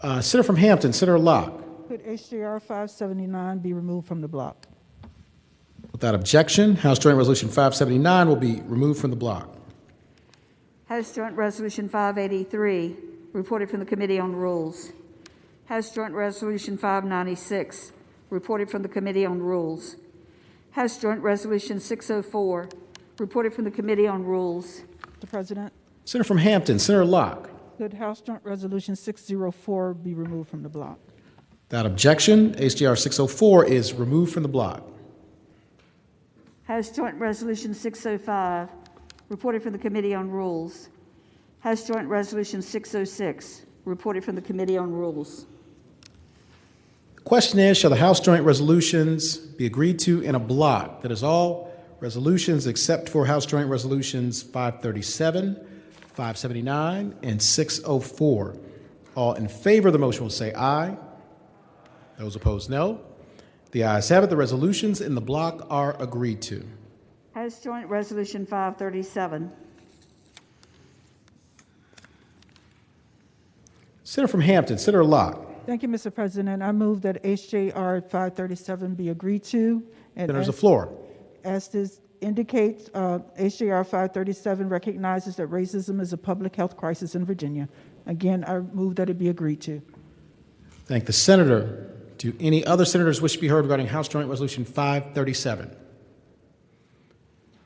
Senator from Hampton, Senator Locke. could HJR 579 be removed from the block? Without objection, House Joint Resolution 579 will be removed from the block. House Joint Resolution 583, reported from the Committee on Rules. House Joint Resolution 596, reported from the Committee on Rules. House Joint Resolution 604, reported from the Committee on Rules. Mr. President, Senator from Hampton, Senator Locke. could House Joint Resolution 604 be removed from the block? Without objection, HJR 604 is removed from the block. House Joint Resolution 605, reported from the Committee on Rules. House Joint Resolution 606, reported from the Committee on Rules. The question is, shall the House Joint Resolutions be agreed to in a block? That is all resolutions except for House Joint Resolutions 537, 579, and 604. All in favor of the motion will say aye. Those opposed, no. The ayes have it. The resolutions in the block are agreed to. House Joint Resolution 537. Senator from Hampton, Senator Locke. Thank you, Mr. President. I move that HJR 537 be agreed to. And Senator's the floor. As this indicates, HJR 537 recognizes that racism is a public health crisis in Virginia. Again, I move that it be agreed to. Thank the senator. Do any other senators wish to be heard regarding House Joint Resolution 537?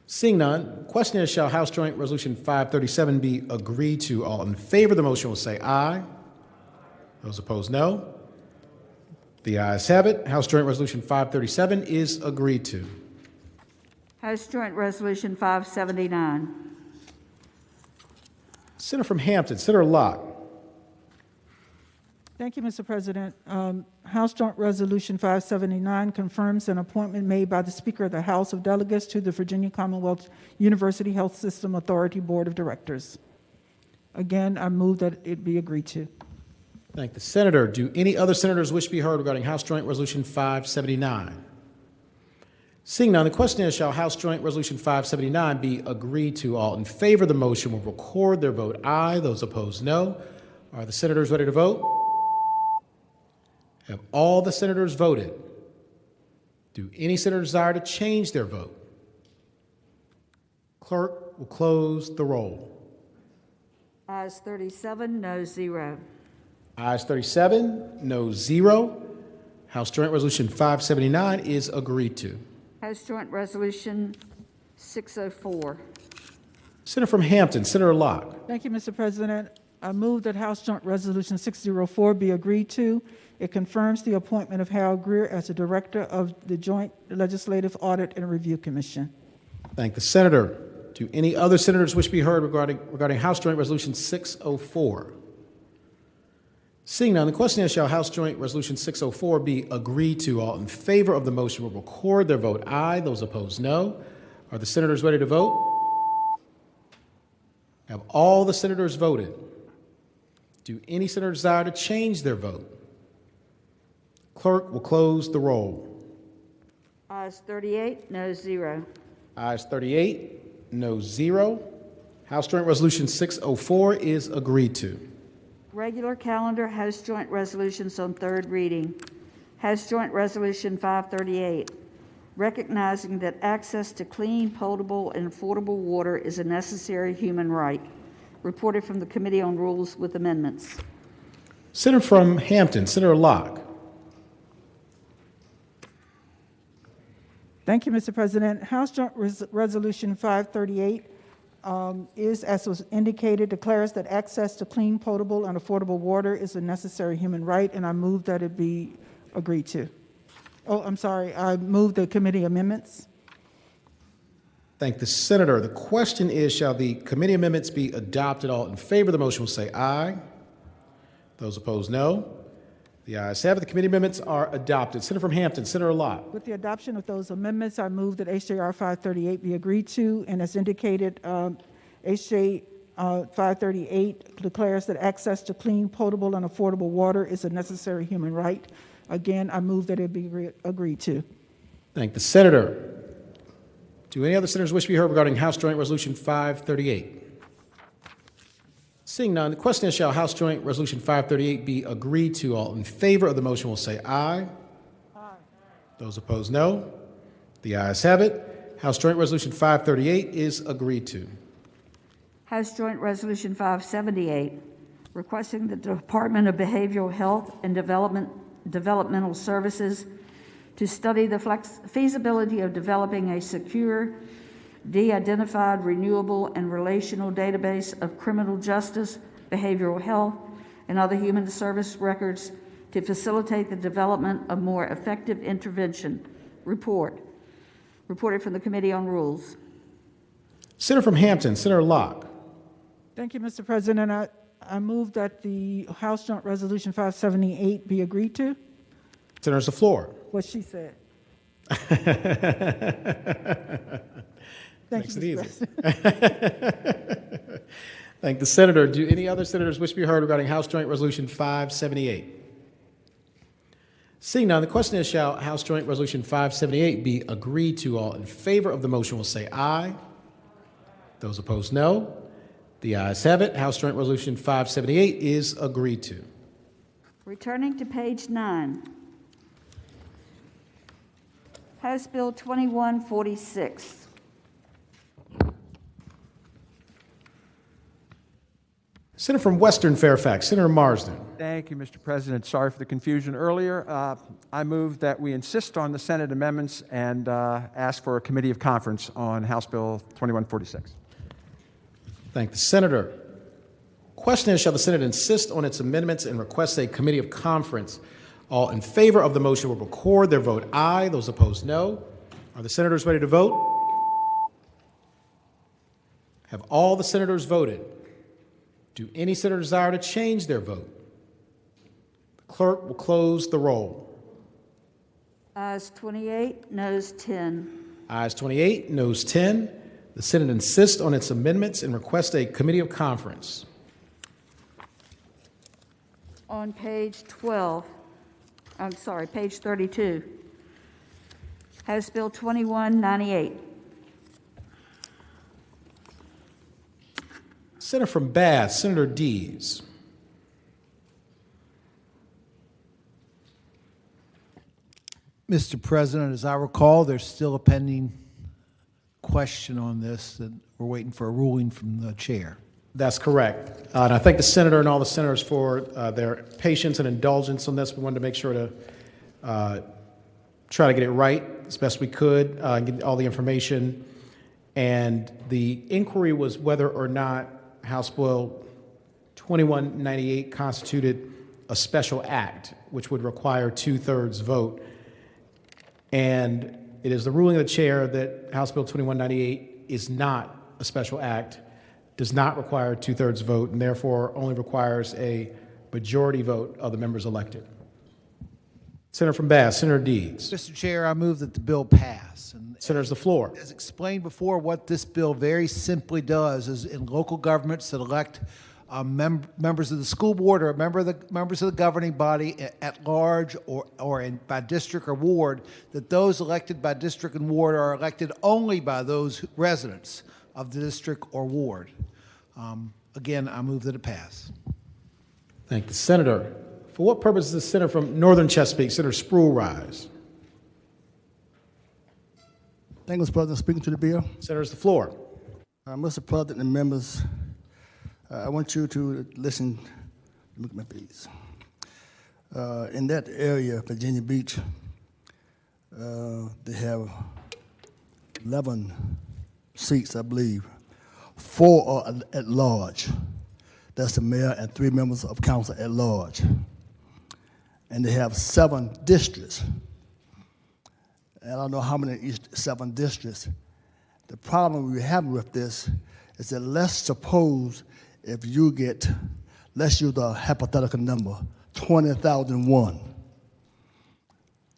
Seeing none, question is, shall House Joint Resolution 537 be agreed to? All in favor of the motion will say aye. Those opposed, no. The ayes have it. House Joint Resolution 537 is agreed to. House Joint Resolution 579. Senator from Hampton, Senator Locke. Thank you, Mr. President. House Joint Resolution 579 confirms an appointment made by the Speaker of the House of Delegates to the Virginia Commonwealth University Health System Authority Board of Directors. Again, I move that it be agreed to. Thank the senator. Do any other senators wish to be heard regarding House Joint Resolution 579? Seeing none, the question is, shall House Joint Resolution 579 be agreed to? All in favor of the motion will record their vote aye. Those opposed, no. Are the senators ready to vote? Have all the senators voted? Do any senators desire to change their vote? Clerk will close the roll. Ayes 37, no 0. Ayes 37, no 0. House Joint Resolution 579 is agreed to. House Joint Resolution 604. Senator from Hampton, Senator Locke. Thank you, Mr. President. I move that House Joint Resolution 604 be agreed to. It confirms the appointment of Harold Greer as the Director of the Joint Legislative Audit and Review Commission. Thank the senator. Do any other senators wish to be heard regarding House Joint Resolution 604? Seeing none, the question is, shall House Joint Resolution 604 be agreed to? All in favor of the motion will record their vote aye. Those opposed, no. Are the senators ready to vote? Have all the senators voted? Do any senators desire to change their vote? Clerk will close the roll. Ayes 38, no 0. Ayes 38, no 0. House Joint Resolution 604 is agreed to. Regular calendar House Joint Resolutions on third reading. House Joint Resolution 538, recognizing that access to clean, potable, and affordable water is a necessary human right. Reported from the Committee on Rules with amendments. Senator from Hampton, Senator Locke. Thank you, Mr. President. House Joint Resolution 538 is, as was indicated, declares that access to clean, potable, and affordable water is a necessary human right, and I move that it be agreed to. Oh, I'm sorry. I move the committee amendments. Thank the senator. The question is, shall the committee amendments be adopted? All in favor of the motion will say aye. Those opposed, no. The ayes have it. The committee amendments are adopted. Senator from Hampton, Senator Locke. With the adoption of those amendments, I move that HJR 538 be agreed to, and as indicated, HJ 538 declares that access to clean, potable, and affordable water is a necessary human right. Again, I move that it be agreed to. Thank the senator. Do any other senators wish to be heard regarding House Joint Resolution 538? Seeing none, the question is, shall House Joint Resolution 538 be agreed to? All in favor of the motion will say aye. Aye. Those opposed, no. The ayes have it. House Joint Resolution 538 is agreed to. House Joint Resolution 578, requesting the Department of Behavioral Health and Developmental Services to study the feasibility of developing a secure, de-identified, renewable, and relational database of criminal justice, behavioral health, and other human service records to facilitate the development of more effective intervention. Reported from the Committee on Rules. Senator from Hampton, Senator Locke. Thank you, Mr. President. I move that the House Joint Resolution 578 be agreed to. Senator's the floor. What she said. Thank Makes you, it Mr. easy. Thank the senator. Do any other senators wish to be heard regarding House Joint Resolution 578? Seeing none, the question is, shall House Joint Resolution 578 be agreed to? All in favor of the motion will say aye. Those opposed, no. The ayes have it. House Joint Resolution 578 is agreed to. Returning to page 9. House Bill 2146. Senator from Western Fairfax, Senator Marsden. Thank you, Mr. President. Sorry for the confusion earlier. I move that we insist on the Senate amendments and ask for a committee of conference on House Bill 2146. Thank the Senator. Question is, shall the Senate insist on its amendments and request a committee of conference? All in favor of the motion will record their vote aye. Those opposed, no. Are the senators ready to vote? Have all the senators voted? Do any senator desire to change their vote? The clerk will close the roll. Ayes 28, noes 10. Ayes 28, noes 10. The Senate insists on its amendments and requests a committee of conference. On page 32. House Bill 2198. Senator from Bath, Senator Dees. Mr. President, as I recall, there's still a pending question on this that we're waiting for a ruling from the chair. That's correct. And I thank the senator and all the senators for their patience and indulgence on this. We wanted to make sure to try to get it right as best we could, get all the information. And the inquiry was whether or not House Bill 2198 constituted a special act, which would require 2/3 vote. And it is the ruling of the chair that House Bill 2198 is not a special act, does not require 2/3 vote, and therefore only requires a majority vote of the members elected. Senator from Bath, Senator Deeds. Mr. Chair, I move that the bill pass. And Senators, the floor. as explained before, what this bill very simply does is in local governments that elect members of the school board or members of the governing body at large or by district or ward, that those elected by district and ward are elected only by those residents of the district or ward. Again, I move that it pass. Thank the senator. For what purpose does the senator from Northern Chesapeake, Senator Spruill, rise? Thank you, Mr. President. Speaking to the bill. Senators, the floor. Mr. President and members, I want you to listen. Look at my piece. In that area, Virginia Beach, they have 11 seats, I believe. 4 are at large. That's the mayor and 3 members of council at large. And they have 7 districts. And I don't know how many in each 7 districts. The problem we have with this is that let's suppose if you get, let's use the hypothetical number, 20,001.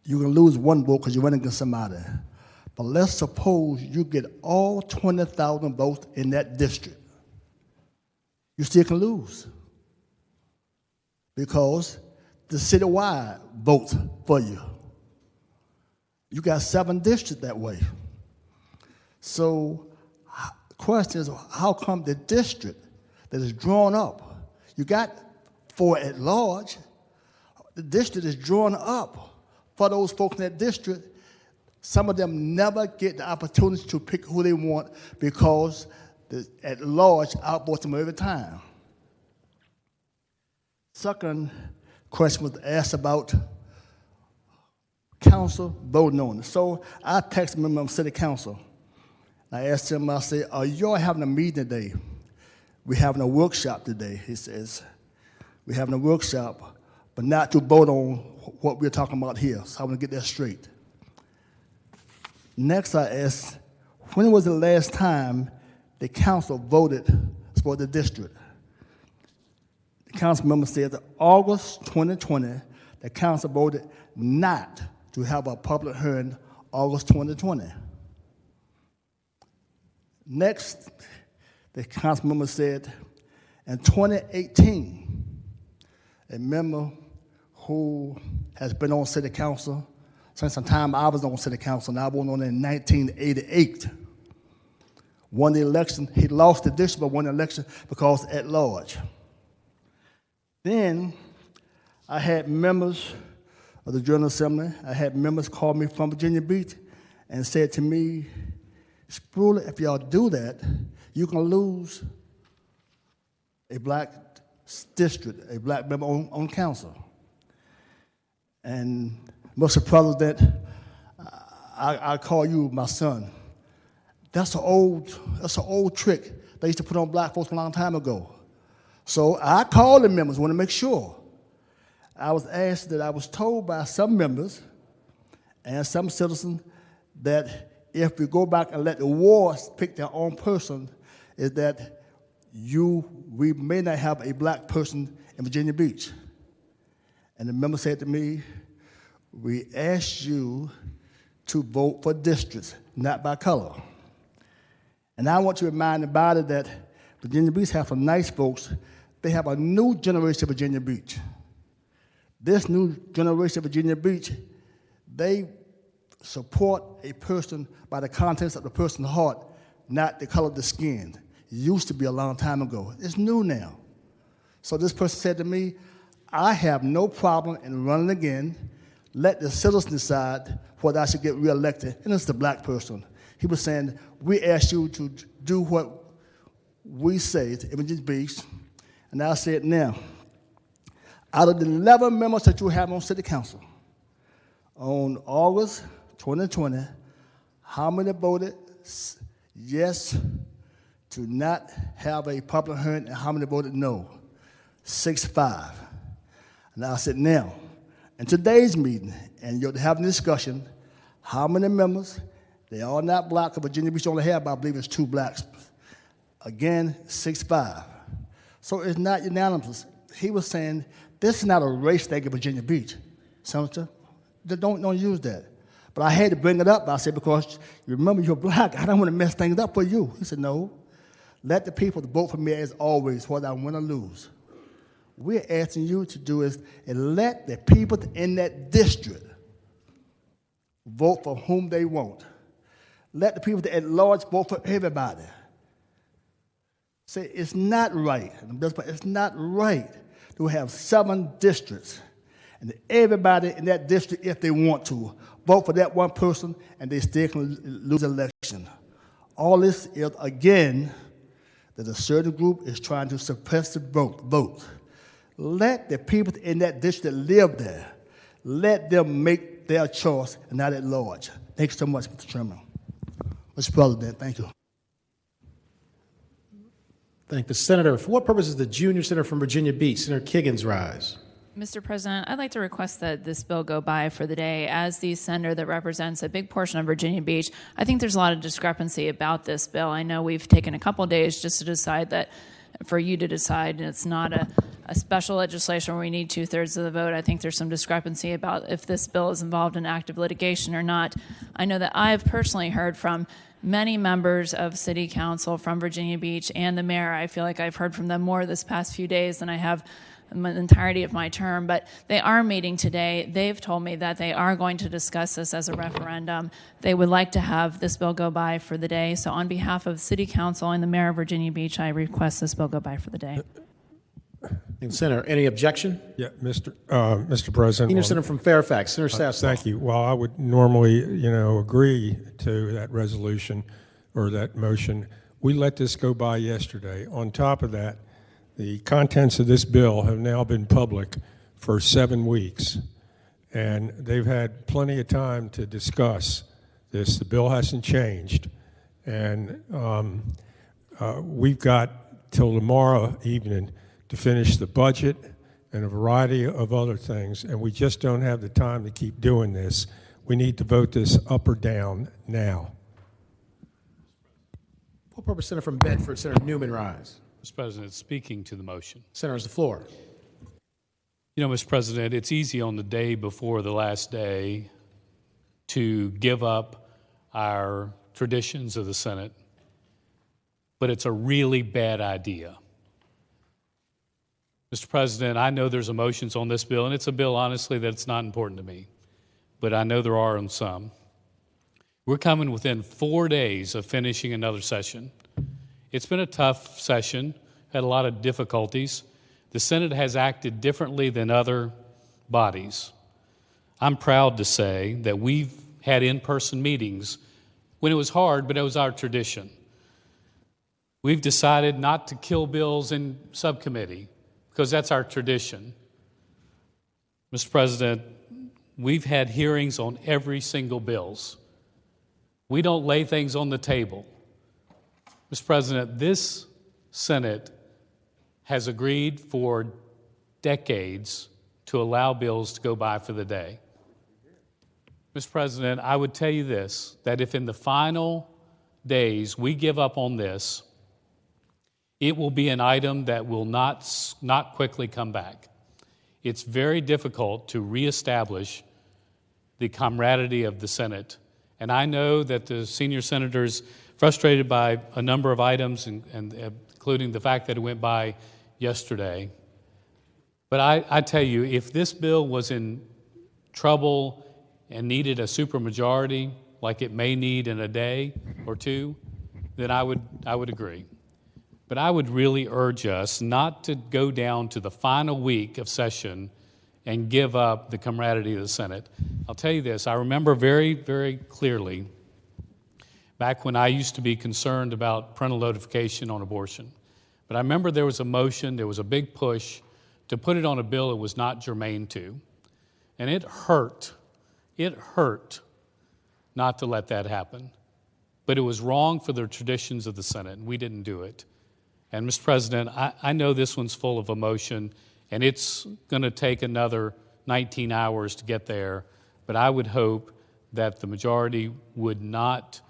You're going to lose 1 vote because you're running against somebody. But let's suppose you get all 20,000 votes in that district. You still can lose because the citywide votes for you. You got 7 districts that way. So the question is, how come the district that is drawn up, you got 4 at large, the district is drawn up for those folks in that district. Some of them never get the opportunity to pick who they want because at large outvotes them every time. Second question was asked about council voting on it. So I texted a member of city council. I asked him, I said, are y'all having a meeting today? We're having a workshop today. He says, we're having a workshop, but not to vote on what we're talking about here. So I want to get that straight. Next, I asked, when was the last time the council voted for the district? The council member said that August 2020, the council voted not to have a public hearing August 2020. Next, the council member said in 2018, a member who has been on city council since the time I was on city council, and I was on in 1988. Won the election, he lost the district, but won the election because at large. Then I had members of the General Assembly, I had members call me from Virginia Beach and said to me, Spruill, if y'all do that, you can lose a black district, a black member on council. And Mr. President, I call you my son. That's an old trick they used to put on black folks a long time ago. So I called the members, want to make sure. I was told by some members and some citizens that if we go back and let the wards pick their own person, is that we may not have a black person in Virginia Beach. And the member said to me, we asked you to vote for districts, not by color. And I want to remind everybody that Virginia Beach have some nice folks. They have a new generation of Virginia Beach. This new generation of Virginia Beach, they support a person by the contents of the person's heart, not the color of the skin. It used to be a long time ago. It's new now. So this person said to me, I have no problem in running again. Let the citizens decide whether I should get reelected. And it's the black person. He was saying, we asked you to do what we say to Virginia Beach. And I said, now, out of the 11 members that you have on City Council, on August 2020, how many voted yes to not have a public hearing, and how many voted no? 6-5. And I said, now, in today's meeting, and you're having a discussion, how many members? They are not black, because Virginia Beach only have, I believe it's 2 blacks. Again, 6-5. So it's not unanimous. He was saying, this is not a race thing in Virginia Beach, Senator. Don't use that. But I had to bring it up. I said, because you remember you're black. I don't want to mess things up for you. He said, no. Let the people vote for me as always, whether I win or lose. We're asking you to do is and let the people in that district vote for whom they want. Let the people at large vote for everybody. Say, it's not right. It's not right to have 7 districts and everybody in that district, if they want to, vote for that one person and they still can lose the election. All this is, again, that a certain group is trying to suppress the vote. Let the people in that district live there. Let them make their choice and not at large. Thank you so much, Mr. Chairman. Mr. President, thank you. Thank the senator. For what purpose is the junior senator from Virginia Beach, Senator Kiggins, rise? Mr. President, I'd like to request that this bill go by for the day. As the senator that represents a big portion of Virginia Beach, I think there's a lot of discrepancy about this bill. I know we've taken a couple days just to decide that, for you to decide, and it's not a special legislation where we need 2/3 of the vote. I think there's some discrepancy about if this bill is involved in active litigation or not. I know that I've personally heard from many members of City Council from Virginia Beach and the mayor. I feel like I've heard from them more this past few days than I have the entirety of my term, but they are meeting today. They've told me that they are going to discuss this as a referendum. They would like to have this bill go by for the day. So on behalf of City Council and the mayor of Virginia Beach, I request this bill go by for the day. Senator, any objection? Yeah, Mr. President. Senior Senator from Fairfax, Senator Sasslaw. Thank you. Well, I would normally, agree to that resolution or that motion. We let this go by yesterday. On top of that, the contents of this bill have now been public for 7 weeks, and they've had plenty of time to discuss this. The bill hasn't changed, and we've got till tomorrow evening to finish the budget and a variety of other things, and we just don't have the time to keep doing this. We need to vote this up or down now. What purpose, Senator from Bedford, Senator Newman, rise? Mr. President, speaking to the motion. Senator, has the floor. Mr. President, it's easy on the day before the last day to give up our traditions of the Senate, but it's a really bad idea. Mr. President, I know there's emotions on this bill, and it's a bill, honestly, that's not important to me, but I know there are on some. We're coming within 4 days of finishing another session. It's been a tough session, had a lot of difficulties. The Senate has acted differently than other bodies. I'm proud to say that we've had in-person meetings when it was hard, but it was our tradition. We've decided not to kill bills in subcommittee because that's our tradition. Mr. President, we've had hearings on every single bills. We don't lay things on the table. Mr. President, this Senate has agreed for decades to allow bills to go by for the day. Mr. President, I would tell you this, that if in the final days we give up on this, it will be an item that will not quickly come back. It's very difficult to reestablish the camaraderie of the Senate. And I know that the senior senators, frustrated by a number of items, and including the fact that it went by yesterday. But I tell you, if this bill was in trouble and needed a supermajority, like it may need in a day or two, then I would agree. But I would really urge us not to go down to the final week of session and give up the camaraderie of the Senate. I'll tell you this, I remember very, very clearly back when I used to be concerned about parental notification on abortion. But I remember there was a motion, there was a big push to put it on a bill it was not germane to. And it hurt not to let that happen. But it was wrong for the traditions of the Senate, and we didn't do it. And Mr. President, I know this one's full of emotion, and it's going to take another 19 hours to get there, but I would hope that the majority would not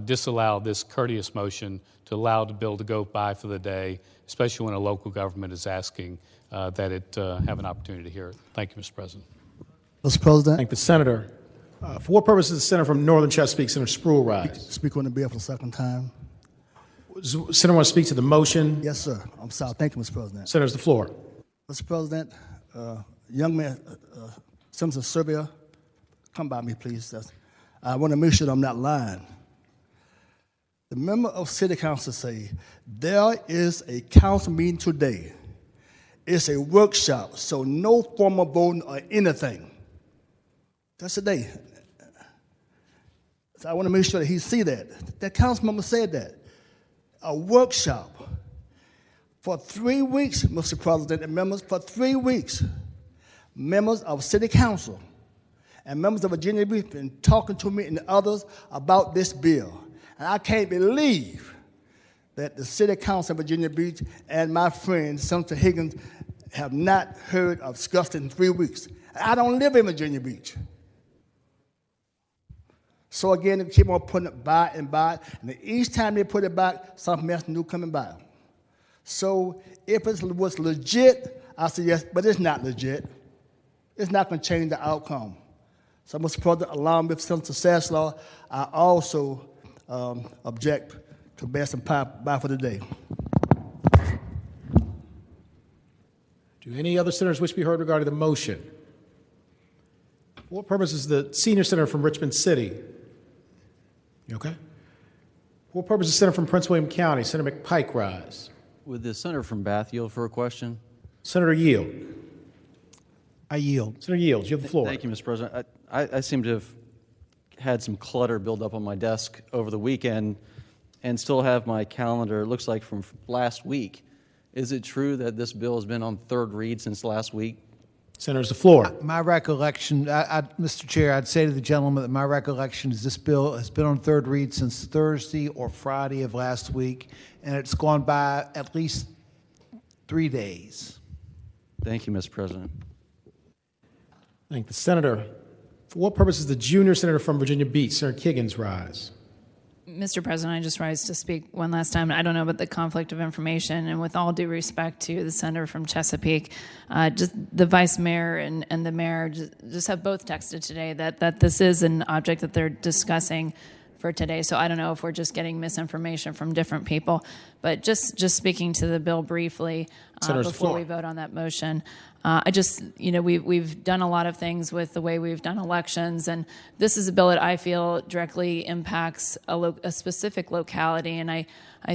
disallow this courteous motion to allow the bill to go by for the day, especially when a local government is asking that it have an opportunity to hear it. Thank you, Mr. President. Mr. President. Thank the Senator. For what purpose does the Senator from Northern Chesapeake, Senator Spruill, rise? Speak on the bill for the second time. Senator want to speak to the motion? Yes, sir. I'm sorry. Thank you, Mr. President. Senator's the floor. Mr. President, young man, Simpson, Serbia, come by me, please. I want to make sure that I'm not lying. The member of City Council say, there is a council meeting today. It's a workshop, so no formal voting or anything. That's today. So I want to make sure that he see that. That council member said that. A workshop for 3 weeks, Mr. President and members, for 3 weeks. Members of City Council and members of Virginia Beach have been talking to me and others about this bill. And I can't believe that the City Council of Virginia Beach and my friend, Senator Higgins, have not heard of discussed in 3 weeks. I don't live in Virginia Beach. So again, they keep on putting it by, and each time they put it back, something else new coming by. So if it was legit, I say yes, but it's not legit. It's not going to change the outcome. So, Mr. President, along with Senator Saslaw, I also object to pass and by for the day. Do any other senators wish to be heard regarding the motion? For what purpose is the senior senator from Richmond City? You okay? For what purpose is the senator from Prince William County, Senator McPike, rise? Would the senator from Bath yield for a question? Senator Yield. I yield. Senator Yield, you have the floor. Thank you, Mr. President. I seem to have had some clutter build up on my desk over the weekend and still have my calendar, it looks like from last week. Is it true that this bill has been on third read since last week? Senator's the floor. My recollection, Mr. Chair, I'd say to the gentleman that my recollection is this bill has been on third read since Thursday or Friday of last week, and it's gone by at least 3 days. Thank you, Mr. President. Thank the senator. For what purpose is the junior senator from Virginia Beach, Senator Kiggins, rise? Mr. President, I just rise to speak one last time. I don't know about the conflict of information, and with all due respect to the senator from Chesapeake, just the vice mayor and the mayor just have both texted today that this is an object that they're discussing for today. So I don't know if we're just getting misinformation from different people. But just speaking to the bill briefly before we vote on that motion, I just, we've done a lot of things with the way we've done elections, and this is a bill that I feel directly impacts a specific locality, and I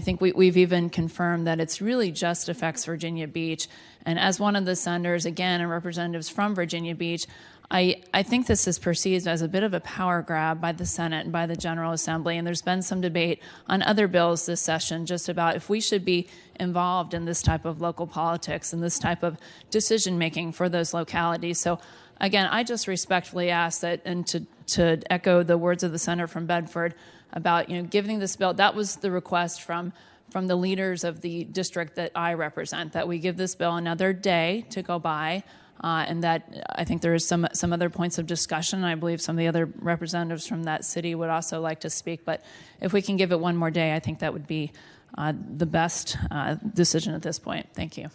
think we've even confirmed that it's really just affects Virginia Beach. And as one of the senators, again, and representatives from Virginia Beach, I think this is perceived as a bit of a power grab by the Senate and by the General Assembly, and there's been some debate on other bills this session just about if we should be involved in this type of local politics and this type of decision-making for those localities. So again, I just respectfully ask that, and to echo the words of the senator from Bedford about giving this bill, that was the request from the leaders of the district that I represent, that we give this bill another day to go by. And that I think there is some other points of discussion. I believe some of the other representatives from that city would also like to speak. But if we can give it one more day, I think that would be the best decision at this point. Thank you.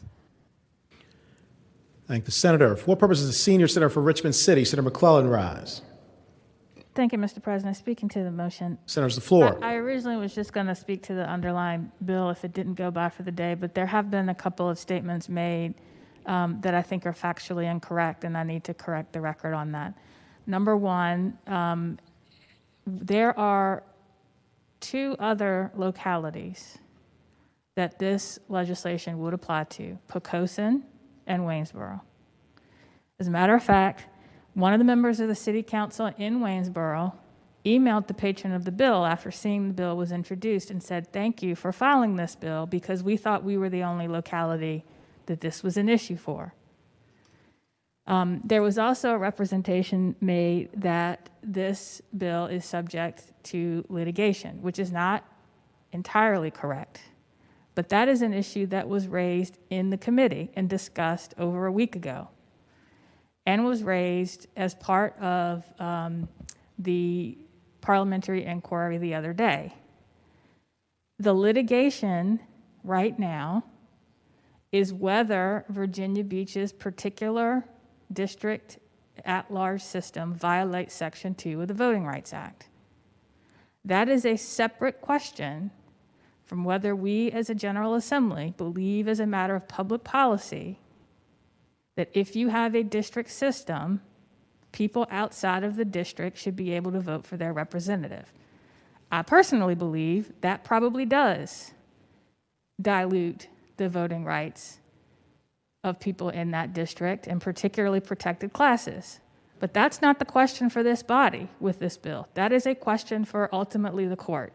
Thank the senator. For what purpose does the senior senator for Richmond City, Senator McClellan, rise? Thank you, Mr. President. Speaking to the motion. Senator's the floor. I originally was just going to speak to the underlying bill if it didn't go by for the day, but there have been a couple of statements made that I think are factually incorrect, and I need to correct the record on that. Number one, there are two other localities that this legislation would apply to, Poquoson and Waynesboro. As a matter of fact, one of the members of the city council in Waynesboro emailed the patron of the bill after seeing the bill was introduced and said, "Thank you for filing this bill because we thought we were the only locality that this was an issue for." There was also a representation made that this bill is subject to litigation, which is not entirely correct. But that is an issue that was raised in the committee and discussed over a week ago, and was raised as part of the parliamentary inquiry the other day. The litigation right now is whether Virginia Beach's particular district at-large system violates Section 2 of the Voting Rights Act. That is a separate question from whether we as a General Assembly believe as a matter of public policy that if you have a district system, people outside of the district should be able to vote for their representative. I personally believe that probably does dilute the voting rights of people in that district, and particularly protected classes. But that's not the question for this body with this bill. That is a question for ultimately the court.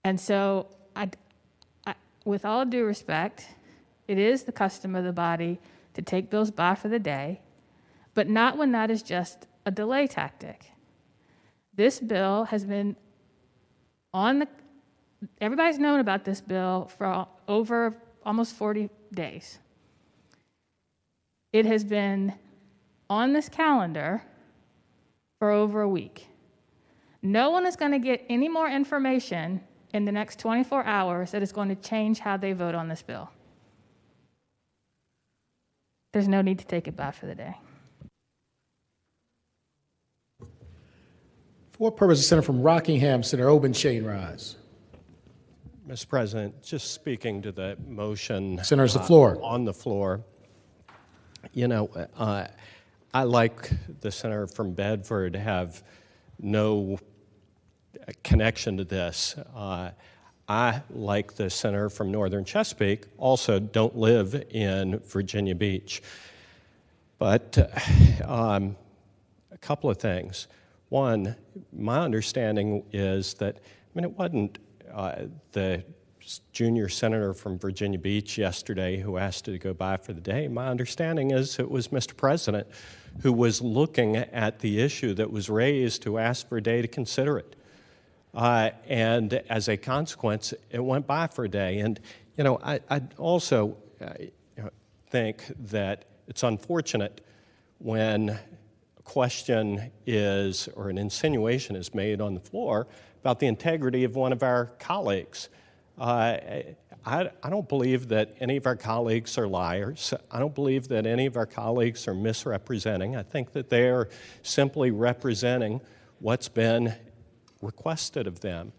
And so, with all due respect, it is the custom of the body to take bills by for the day, but not when that is just a delay tactic. This bill has been everybody's known about this bill for over almost 40 days. It has been on this calendar for over a week. No one is going to get any more information in the next 24 hours that is going to change how they vote on this bill. There's no need to take it by for the day. For what purpose does the senator from Rockingham, Senator Obenshain, rise? Mr. President, just speaking to the motion Senator's the floor. On the floor, I, like the senator from Bedford, have no connection to this. I, like the senator from Northern Chesapeake, also don't live in Virginia Beach. But a couple of things. One, my understanding is that, it wasn't the junior senator from Virginia Beach yesterday who asked to go by for the day. My understanding is it was Mr. President who was looking at the issue that was raised, who asked for a day to consider it. And as a consequence, it went by for a day. And, I also think that it's unfortunate when a question is, or an insinuation is made on the floor about the integrity of one of our colleagues. I don't believe that any of our colleagues are liars. I don't believe that any of our colleagues are misrepresenting. I think that they are simply representing what's been requested of them.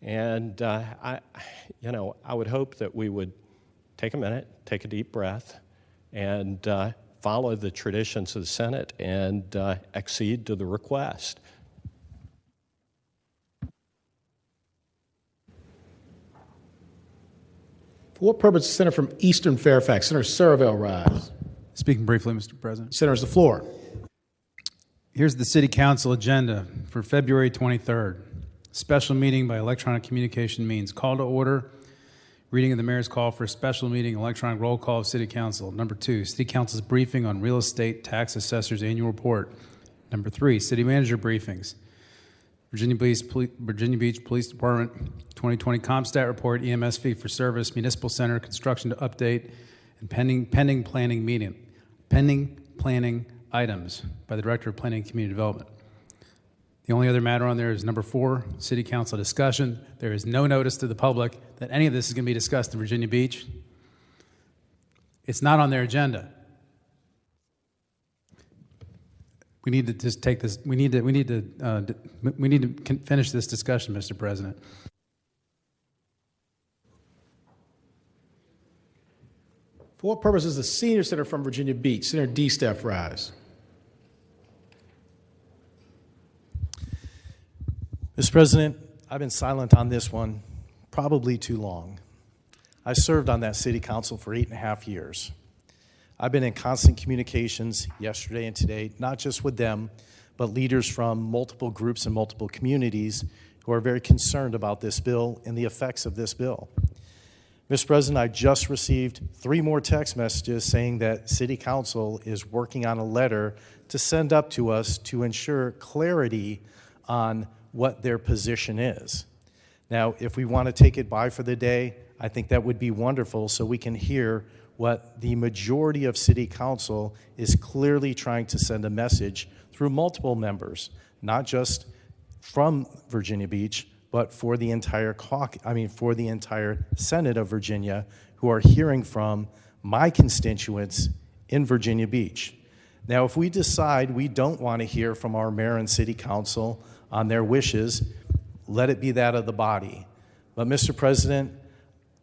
And I would hope that we would take a minute, take a deep breath, and follow the traditions of the Senate and accede to the request. For what purpose is Senator from Eastern Fairfax? Senator Surville rise. Speaking briefly, Mr. President. Senator, the floor. Here's the City Council agenda for February 23rd. Special meeting by electronic communication means. Call to order. Reading of the mayor's call for a special meeting, electronic roll call of City Council. Number 2, City Council's briefing on real estate tax assessor's annual report. Number 3, City Manager briefings. Virginia Beach Police Department 2020 CompStat report, EMS fee for service, Municipal Center construction to update, and pending planning items by the Director of Planning and Community Development. The only other matter on there is number 4, City Council discussion. There is no notice to the public that any of this is going to be discussed in Virginia Beach. It's not on their agenda. We need to just take this. We need to finish this discussion, Mr. President. For what purpose is the senior senator from Virginia Beach? Senator D. Steph rise. Mr. President, I've been silent on this one probably too long. I served on that city council for 8.5 years. I've been in constant communications yesterday and today, not just with them, but leaders from multiple groups and multiple communities who are very concerned about this bill and the effects of this bill. Mr. President, I just received 3 more text messages saying that City Council is working on a letter to send up to us to ensure clarity on what their position is. Now, if we want to take it by for the day, I think that would be wonderful so we can hear what the majority of City Council is clearly trying to send a message through multiple members, not just from Virginia Beach, but for the entire for the entire Senate of Virginia, who are hearing from my constituents in Virginia Beach. Now, if we decide we don't want to hear from our mayor and City Council on their wishes, let it be that of the body. But Mr. President,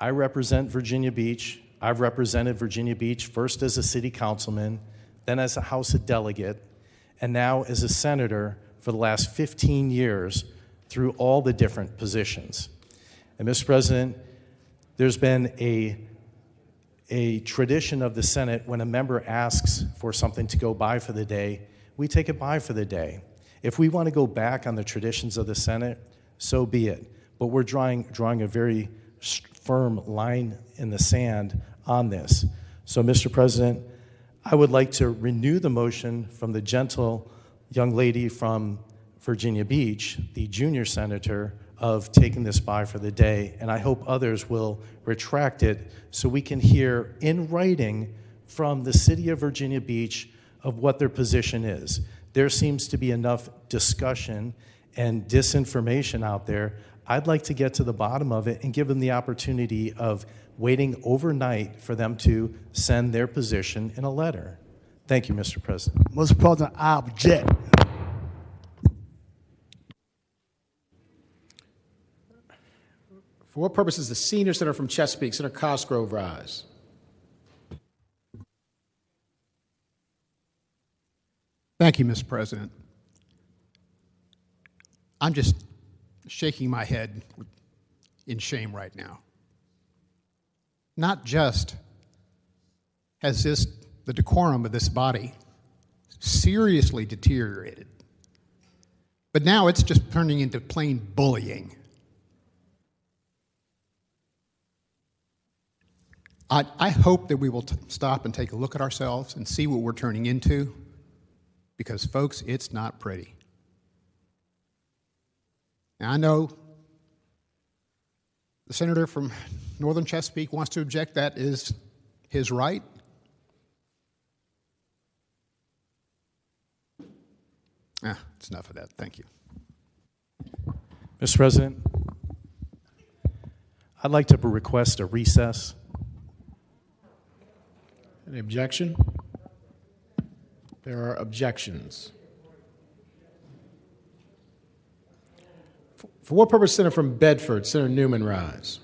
I represent Virginia Beach. I've represented Virginia Beach first as a city councilman, then as a House of Delegate, and now as a senator for the last 15 years through all the different positions. And Mr. President, there's been a tradition of the Senate when a member asks for something to go by for the day, we take it by for the day. If we want to go back on the traditions of the Senate, so be it. But we're drawing a very firm line in the sand on this. So, Mr. President, I would like to renew the motion from the gentle young lady from Virginia Beach, the junior senator, of taking this by for the day, and I hope others will retract it so we can hear in writing from the city of Virginia Beach of what their position is. There seems to be enough discussion and disinformation out there. I'd like to get to the bottom of it and give them the opportunity of waiting overnight for them to send their position in a letter. Thank you, Mr. President. Mr. President, I object. For what purpose is the senior senator from Chesapeake? Senator Cosgrove rise. Thank you, Mr. President. I'm just shaking my head in shame right now. Not just has the decorum of this body seriously deteriorated, but now it's just turning into plain bullying. I hope that we will stop and take a look at ourselves and see what we're turning into, because, folks, it's not pretty. Now, I know the senator from Northern Chesapeake wants to object. That is his right. It's enough of that. Thank you. Mr. President, I'd like to request a recess. Any objection? There are objections. For what purpose, Senator from Bedford? Senator Newman rise.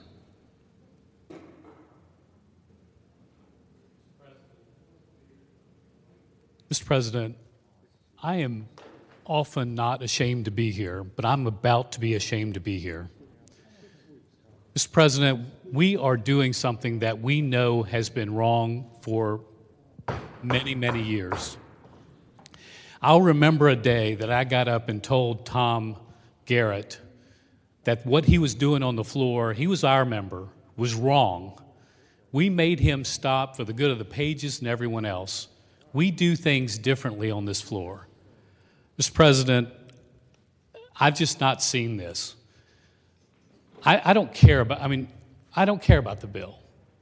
President, I am often not ashamed to be here, but I'm about to be ashamed to be here. Mr. President, we are doing something that we know has been wrong for many, many years. I'll remember a day that I got up and told Tom Garrett that what he was doing on the floor, he was our member, was wrong. We made him stop for the good of the pages and everyone else. We do things differently on this floor. Mr. President, I've just not seen this. I don't care about the bill.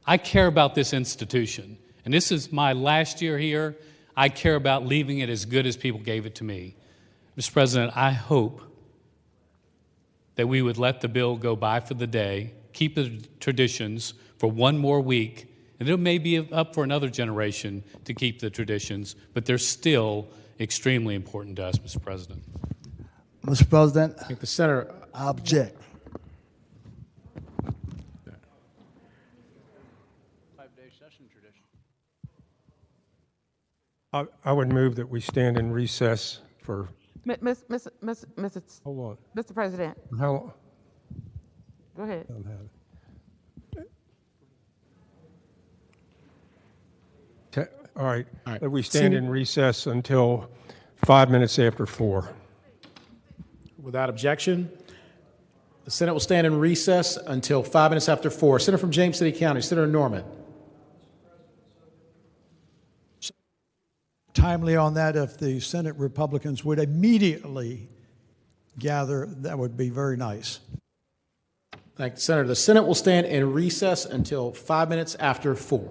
I care about this institution. And this is my last year here. I care about leaving it as good as people gave it to me. Mr. President, I hope that we would let the bill go by for the day, keep the traditions for one more week, and it may be up for another generation to keep the traditions, but they're still extremely important to us, Mr. President. Mr. President, I think the senator. I object. I would move that we stand in recess for. Hold on. Mr. President, How long? go ahead. Don't have it. All right. That we stand in recess until 5 minutes after 4. Without objection, the Senate will stand in recess until 5 minutes after 4. Senator from James City County, Senator Norman. Timely on that, if the Senate Republicans would immediately gather, that would be very nice. Thank you, Senator. The Senate will stand in recess until 5 minutes after 4.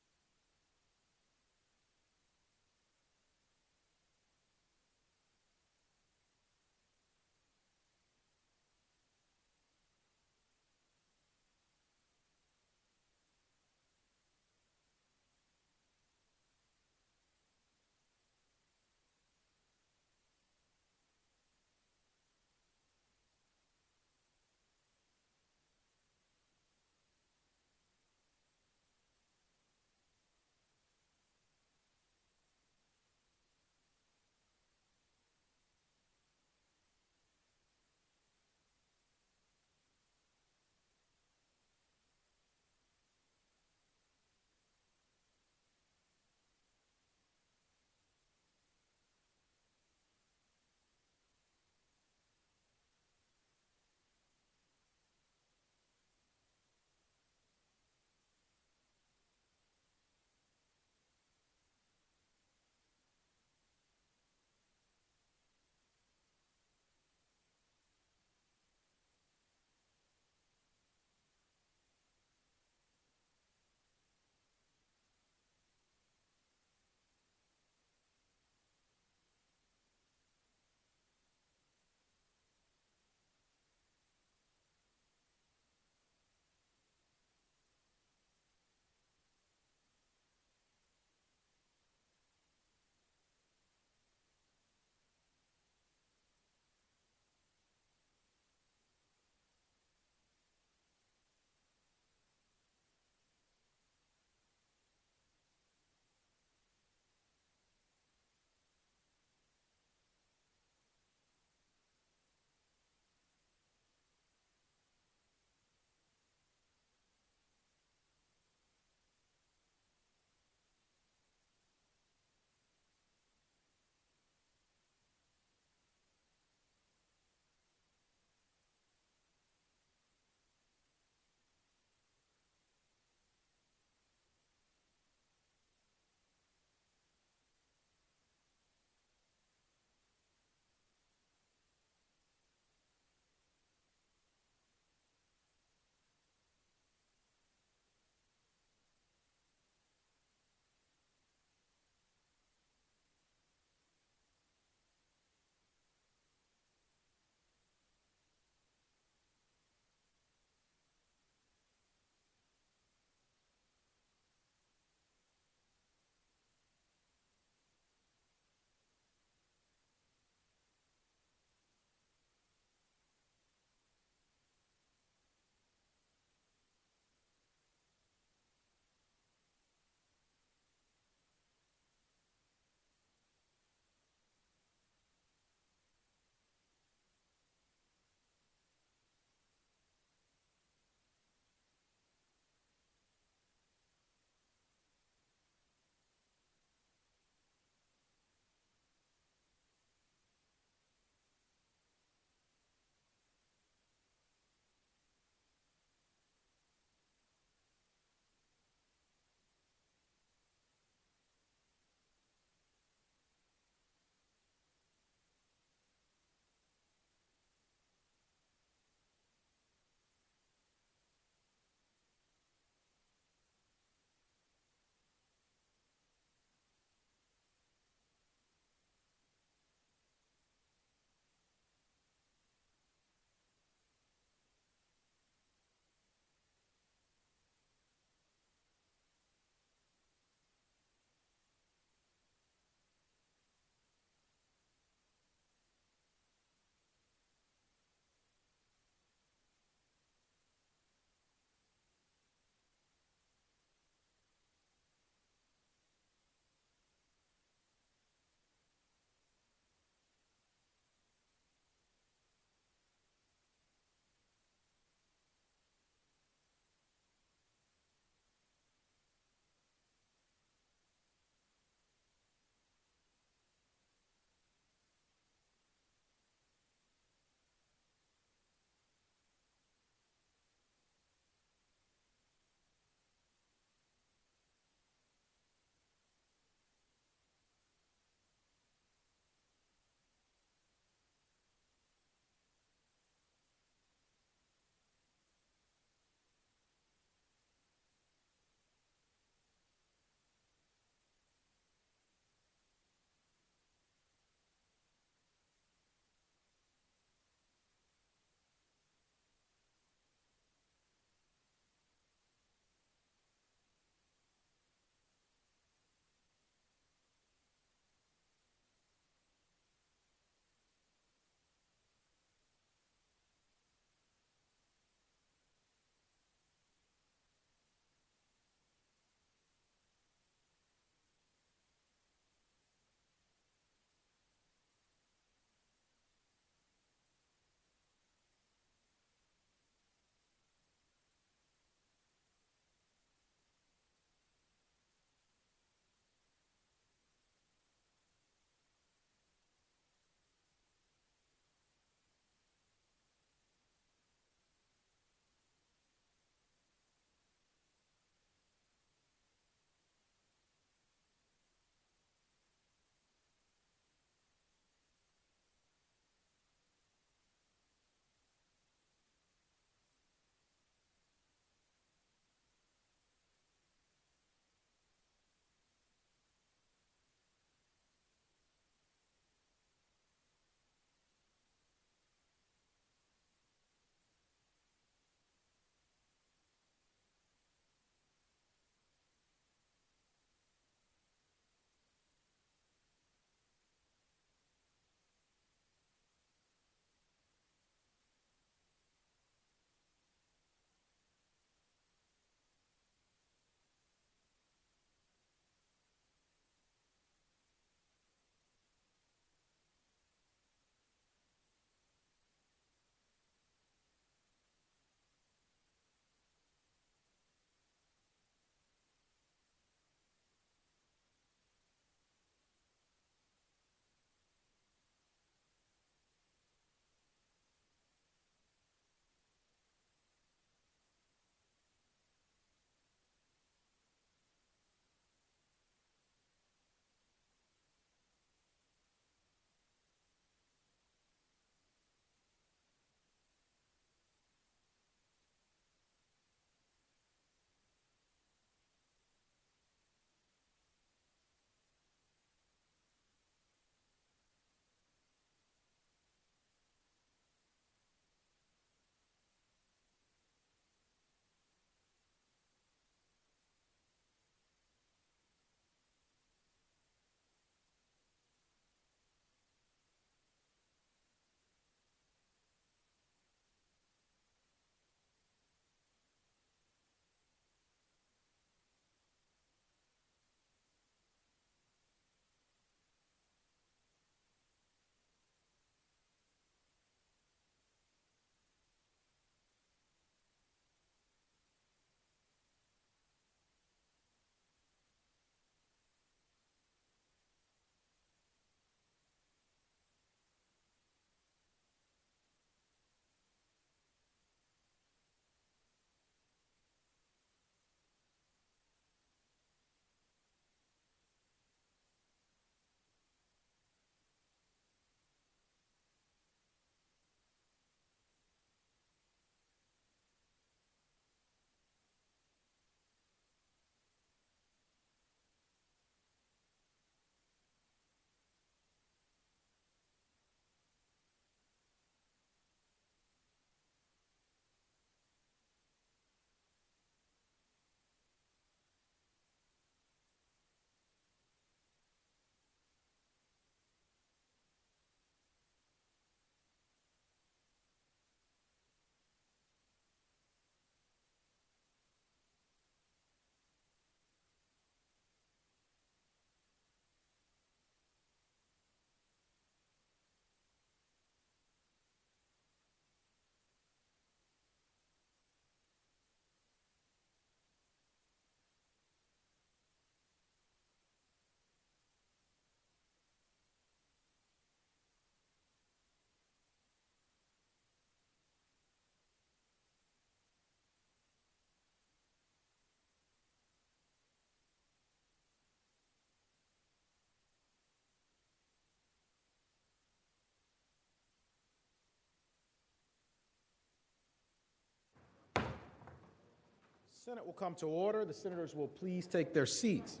Senate will come to order. The senators will please take their seats.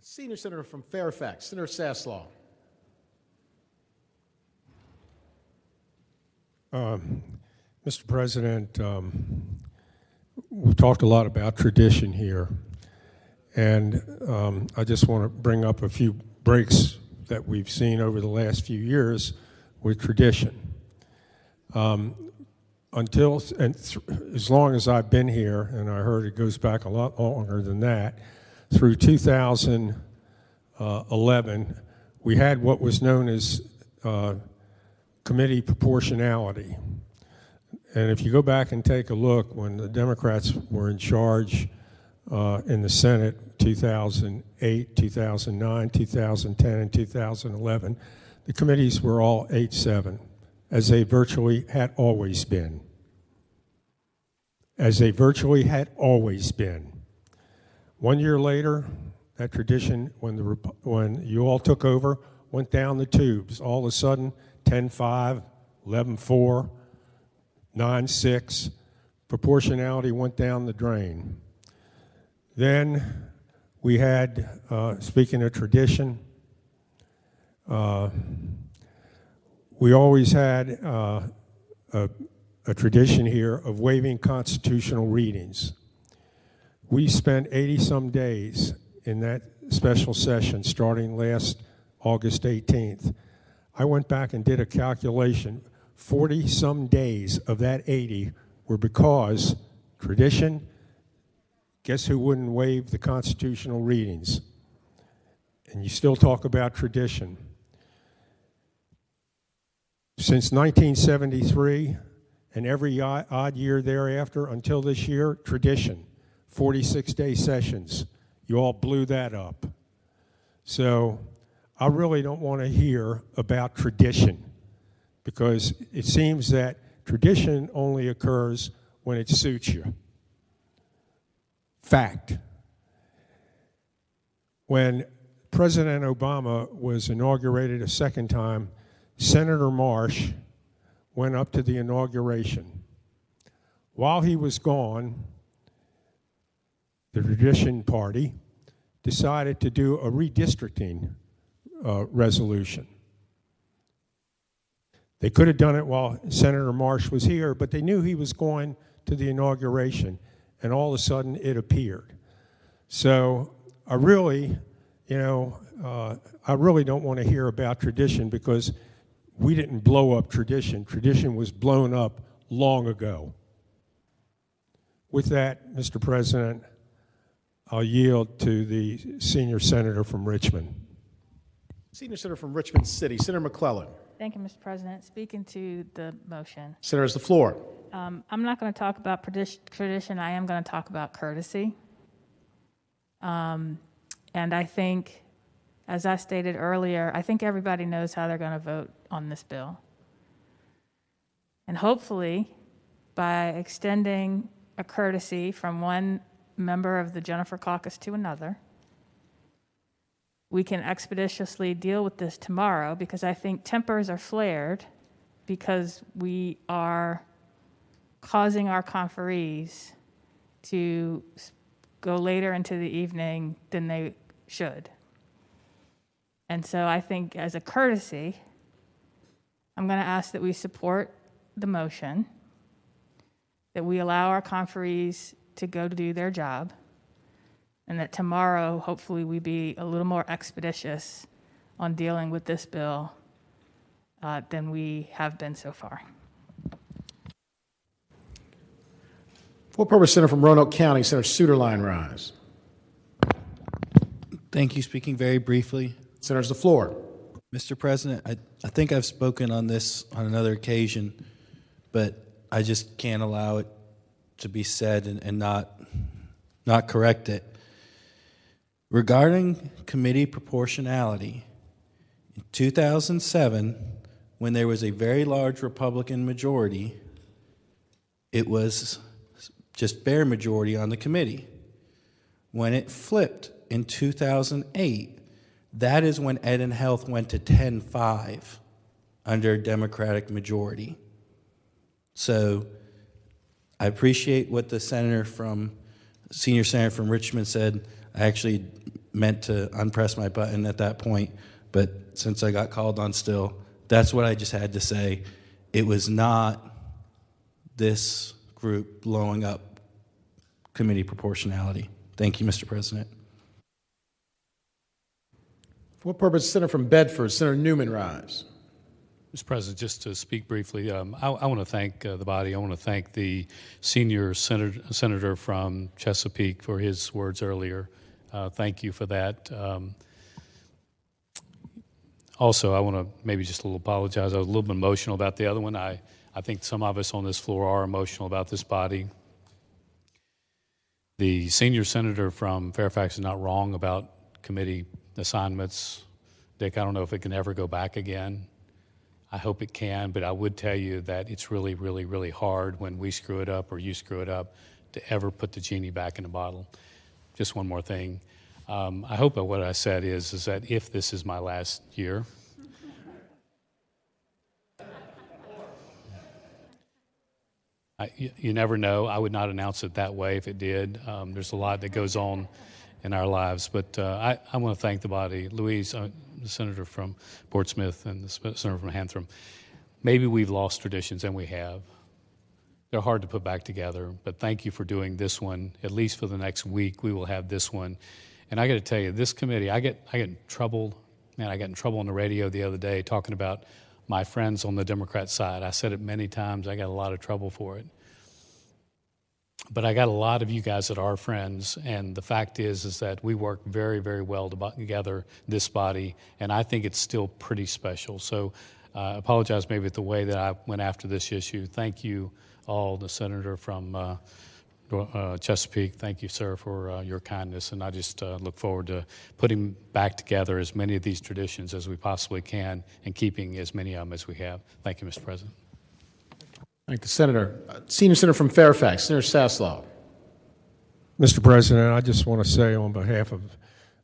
Senior Senator from Fairfax, Senator Saslaw. Mr. President, we talked a lot about tradition here, and I just want to bring up a few breaks that we've seen over the last few years with tradition. As long as I've been here, and I heard it goes back a lot longer than that, through 2011, we had what was known as committee proportionality. And if you go back and take a look, when the Democrats were in charge in the Senate, 2008, 2009, 2010, and 2011, the committees were all 8-7, as they virtually had always been. As they virtually had always been. 1 year later, that tradition, when you all took over, went down the tubes. All of a sudden, 10-5, 11-4, 9-6, proportionality went down the drain. Then we had, speaking of tradition, we always had a tradition here of waiving constitutional readings. We spent 80-some days in that special session starting last August 18th. I went back and did a calculation. 40-some days of that 80 were because tradition. Guess who wouldn't waive the constitutional readings? And you still talk about tradition. Since 1973 and every odd year thereafter until this year, tradition. 46-day sessions. You all blew that up. So I really don't want to hear about tradition, because it seems that tradition only occurs when it suits you. Fact. When President Obama was inaugurated a second time, Senator Marsh went up to the inauguration. While he was gone, the Tradition Party decided to do a redistricting resolution. They could have done it while Senator Marsh was here, but they knew he was going to the inauguration, and all of a sudden it appeared. So I really, I really don't want to hear about tradition, because we didn't blow up tradition. Tradition was blown up long ago. With that, Mr. President, I'll yield to the senior senator from Richmond. Senior Senator from Richmond City, Senator McClellan. Thank you, Mr. President. Speaking to the motion. Senator, has the floor. I'm not going to talk about tradition. I am going to talk about courtesy. And I think, as I stated earlier, I think everybody knows how they're going to vote on this bill. And hopefully, by extending a courtesy from one member of the Jennifer Caucus to another, we can expeditiously deal with this tomorrow, because I think tempers are flared because we are causing our conferees to go later into the evening than they should. And so I think, as a courtesy, I'm going to ask that we support the motion, that we allow our conferees to go to do their job, and that tomorrow, hopefully, we be a little more expeditious on dealing with this bill than we have been so far. Full purpose Senator from Roanoke County, Senator Suterline, rise. Thank you. Speaking very briefly. Senator's the floor. Mr. President, I think I've spoken on this on another occasion, but I just can't allow it to be said and not correct it. Regarding committee proportionality, in 2007, when there was a very large Republican majority, it was just bare majority on the committee. When it flipped in 2008, that is when Ed and Health went to 10-5 under a Democratic majority. So I appreciate what the senior senator from Richmond said. I actually meant to unpress my button at that point, but since I got called on still, that's what I just had to say. It was not this group blowing up committee proportionality. Thank you, Mr. President. For what purpose, Senator from Bedford, Senator Newman rise. Mr. President, just to speak briefly, I want to thank the body. I want to thank the senior senator from Chesapeake for his words earlier. Thank you for that. Also, I want to maybe just a little apologize. I was a little bit emotional about the other one. I think some of us on this floor are emotional about this body. The senior senator from Fairfax is not wrong about committee assignments. Dick, I don't know if it can ever go back again. I hope it can, but I would tell you that it's really, really, really hard when we screw it up or you screw it up to ever put the genie back in the bottle. Just one more thing. I hope that what I said is that if this is my last year, you never know. I would not announce it that way if it did. There's a lot that goes on in our lives, but I want to thank the body. Louise, the senator from Portsmouth and the senator from Hantram. Maybe we've lost traditions, and we have. They're hard to put back together, but thank you for doing this one. At least for the next week, we will have this one. And I got to tell you, this committee, I get in trouble. Man, I got in trouble on the radio the other day talking about my friends on the Democrat side. I said it many times. I got a lot of trouble for it. But I got a lot of you guys that are friends, and the fact is that we work very, very well together, this body, and I think it's still pretty special. So I apologize maybe at the way that I went after this issue. Thank you all, the senator from Chesapeake. Thank you, sir, for your kindness, and I just look forward to putting back together as many of these traditions as we possibly can and keeping as many of them as we have. Thank you, Mr. President. Thank the senator. Senior senator from Fairfax, Senator Saslaw. Mr. President, I just want to say on behalf of,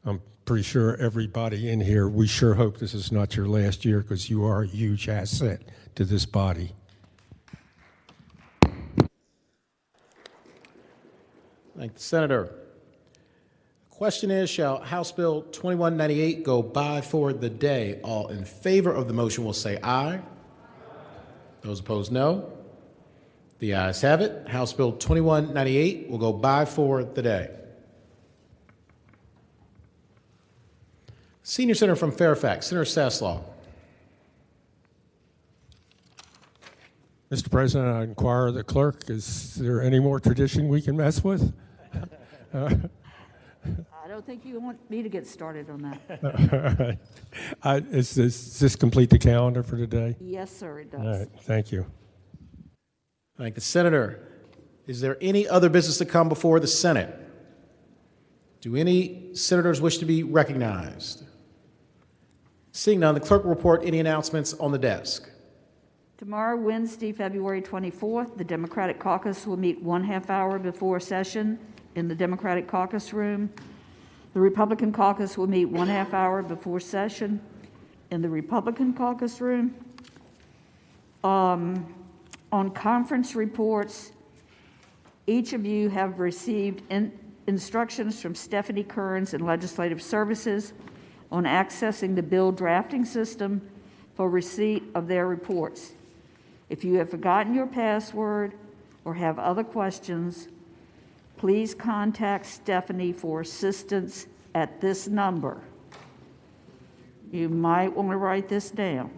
I'm pretty sure everybody in here, we sure hope this is not your last year because you are a huge asset to this body. Thank the senator. The question is, shall House Bill 2198 go by for the day? All in favor of the motion will say aye. Those opposed, no. The ayes have it. House Bill 2198 will go by for the day. Senior senator from Fairfax, Senator Saslaw. Mr. President, I inquire the clerk, is there any more tradition we can mess with? I don't think you want me to get started on that. All right. Does this complete the calendar for today? Yes, sir, it does. All right, thank you. Thank the senator. Is there any other business to come before the Senate? Do any senators wish to be recognized? Seeing none, the clerk will report any announcements on the desk. Tomorrow, Wednesday, February 24th, the Democratic Caucus will meet 1/2 hour before session in the Democratic Caucus Room. The Republican Caucus will meet 1/2 hour before session in the Republican Caucus Room. On conference reports, each of you have received instructions from Stephanie Kearns in Legislative Services on accessing the bill drafting system for receipt of their reports. If you have forgotten your password or have other questions, please contact Stephanie for assistance at this number. You might want to write this down.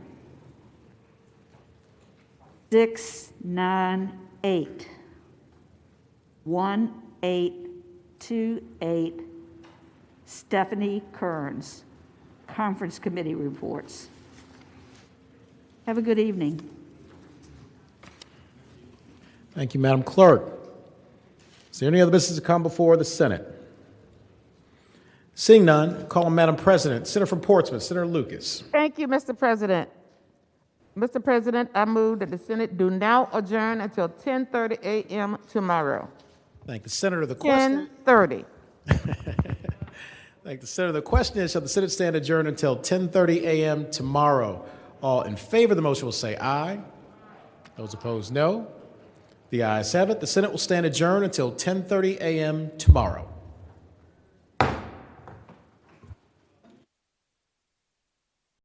698-1828, Stephanie Kearns, Conference Committee Reports. Have a good evening. Thank you, Madam Clerk. Is there any other business to come before the Senate? Seeing none, call on Madam President. Senator from Portsmouth, Senator Lucas. Thank you, Mr. President. Mr. President, I move that the Senate do now adjourn until 10:30 a.m. tomorrow. Thank the senator. The question. 10:30. Thank the Senator. The question is, shall the Senate stand adjourned until 10:30 a.m. tomorrow? All in favor of the motion will say aye. Those opposed, no. The ayes have it. The Senate will stand adjourned until 10:30 a.m. tomorrow.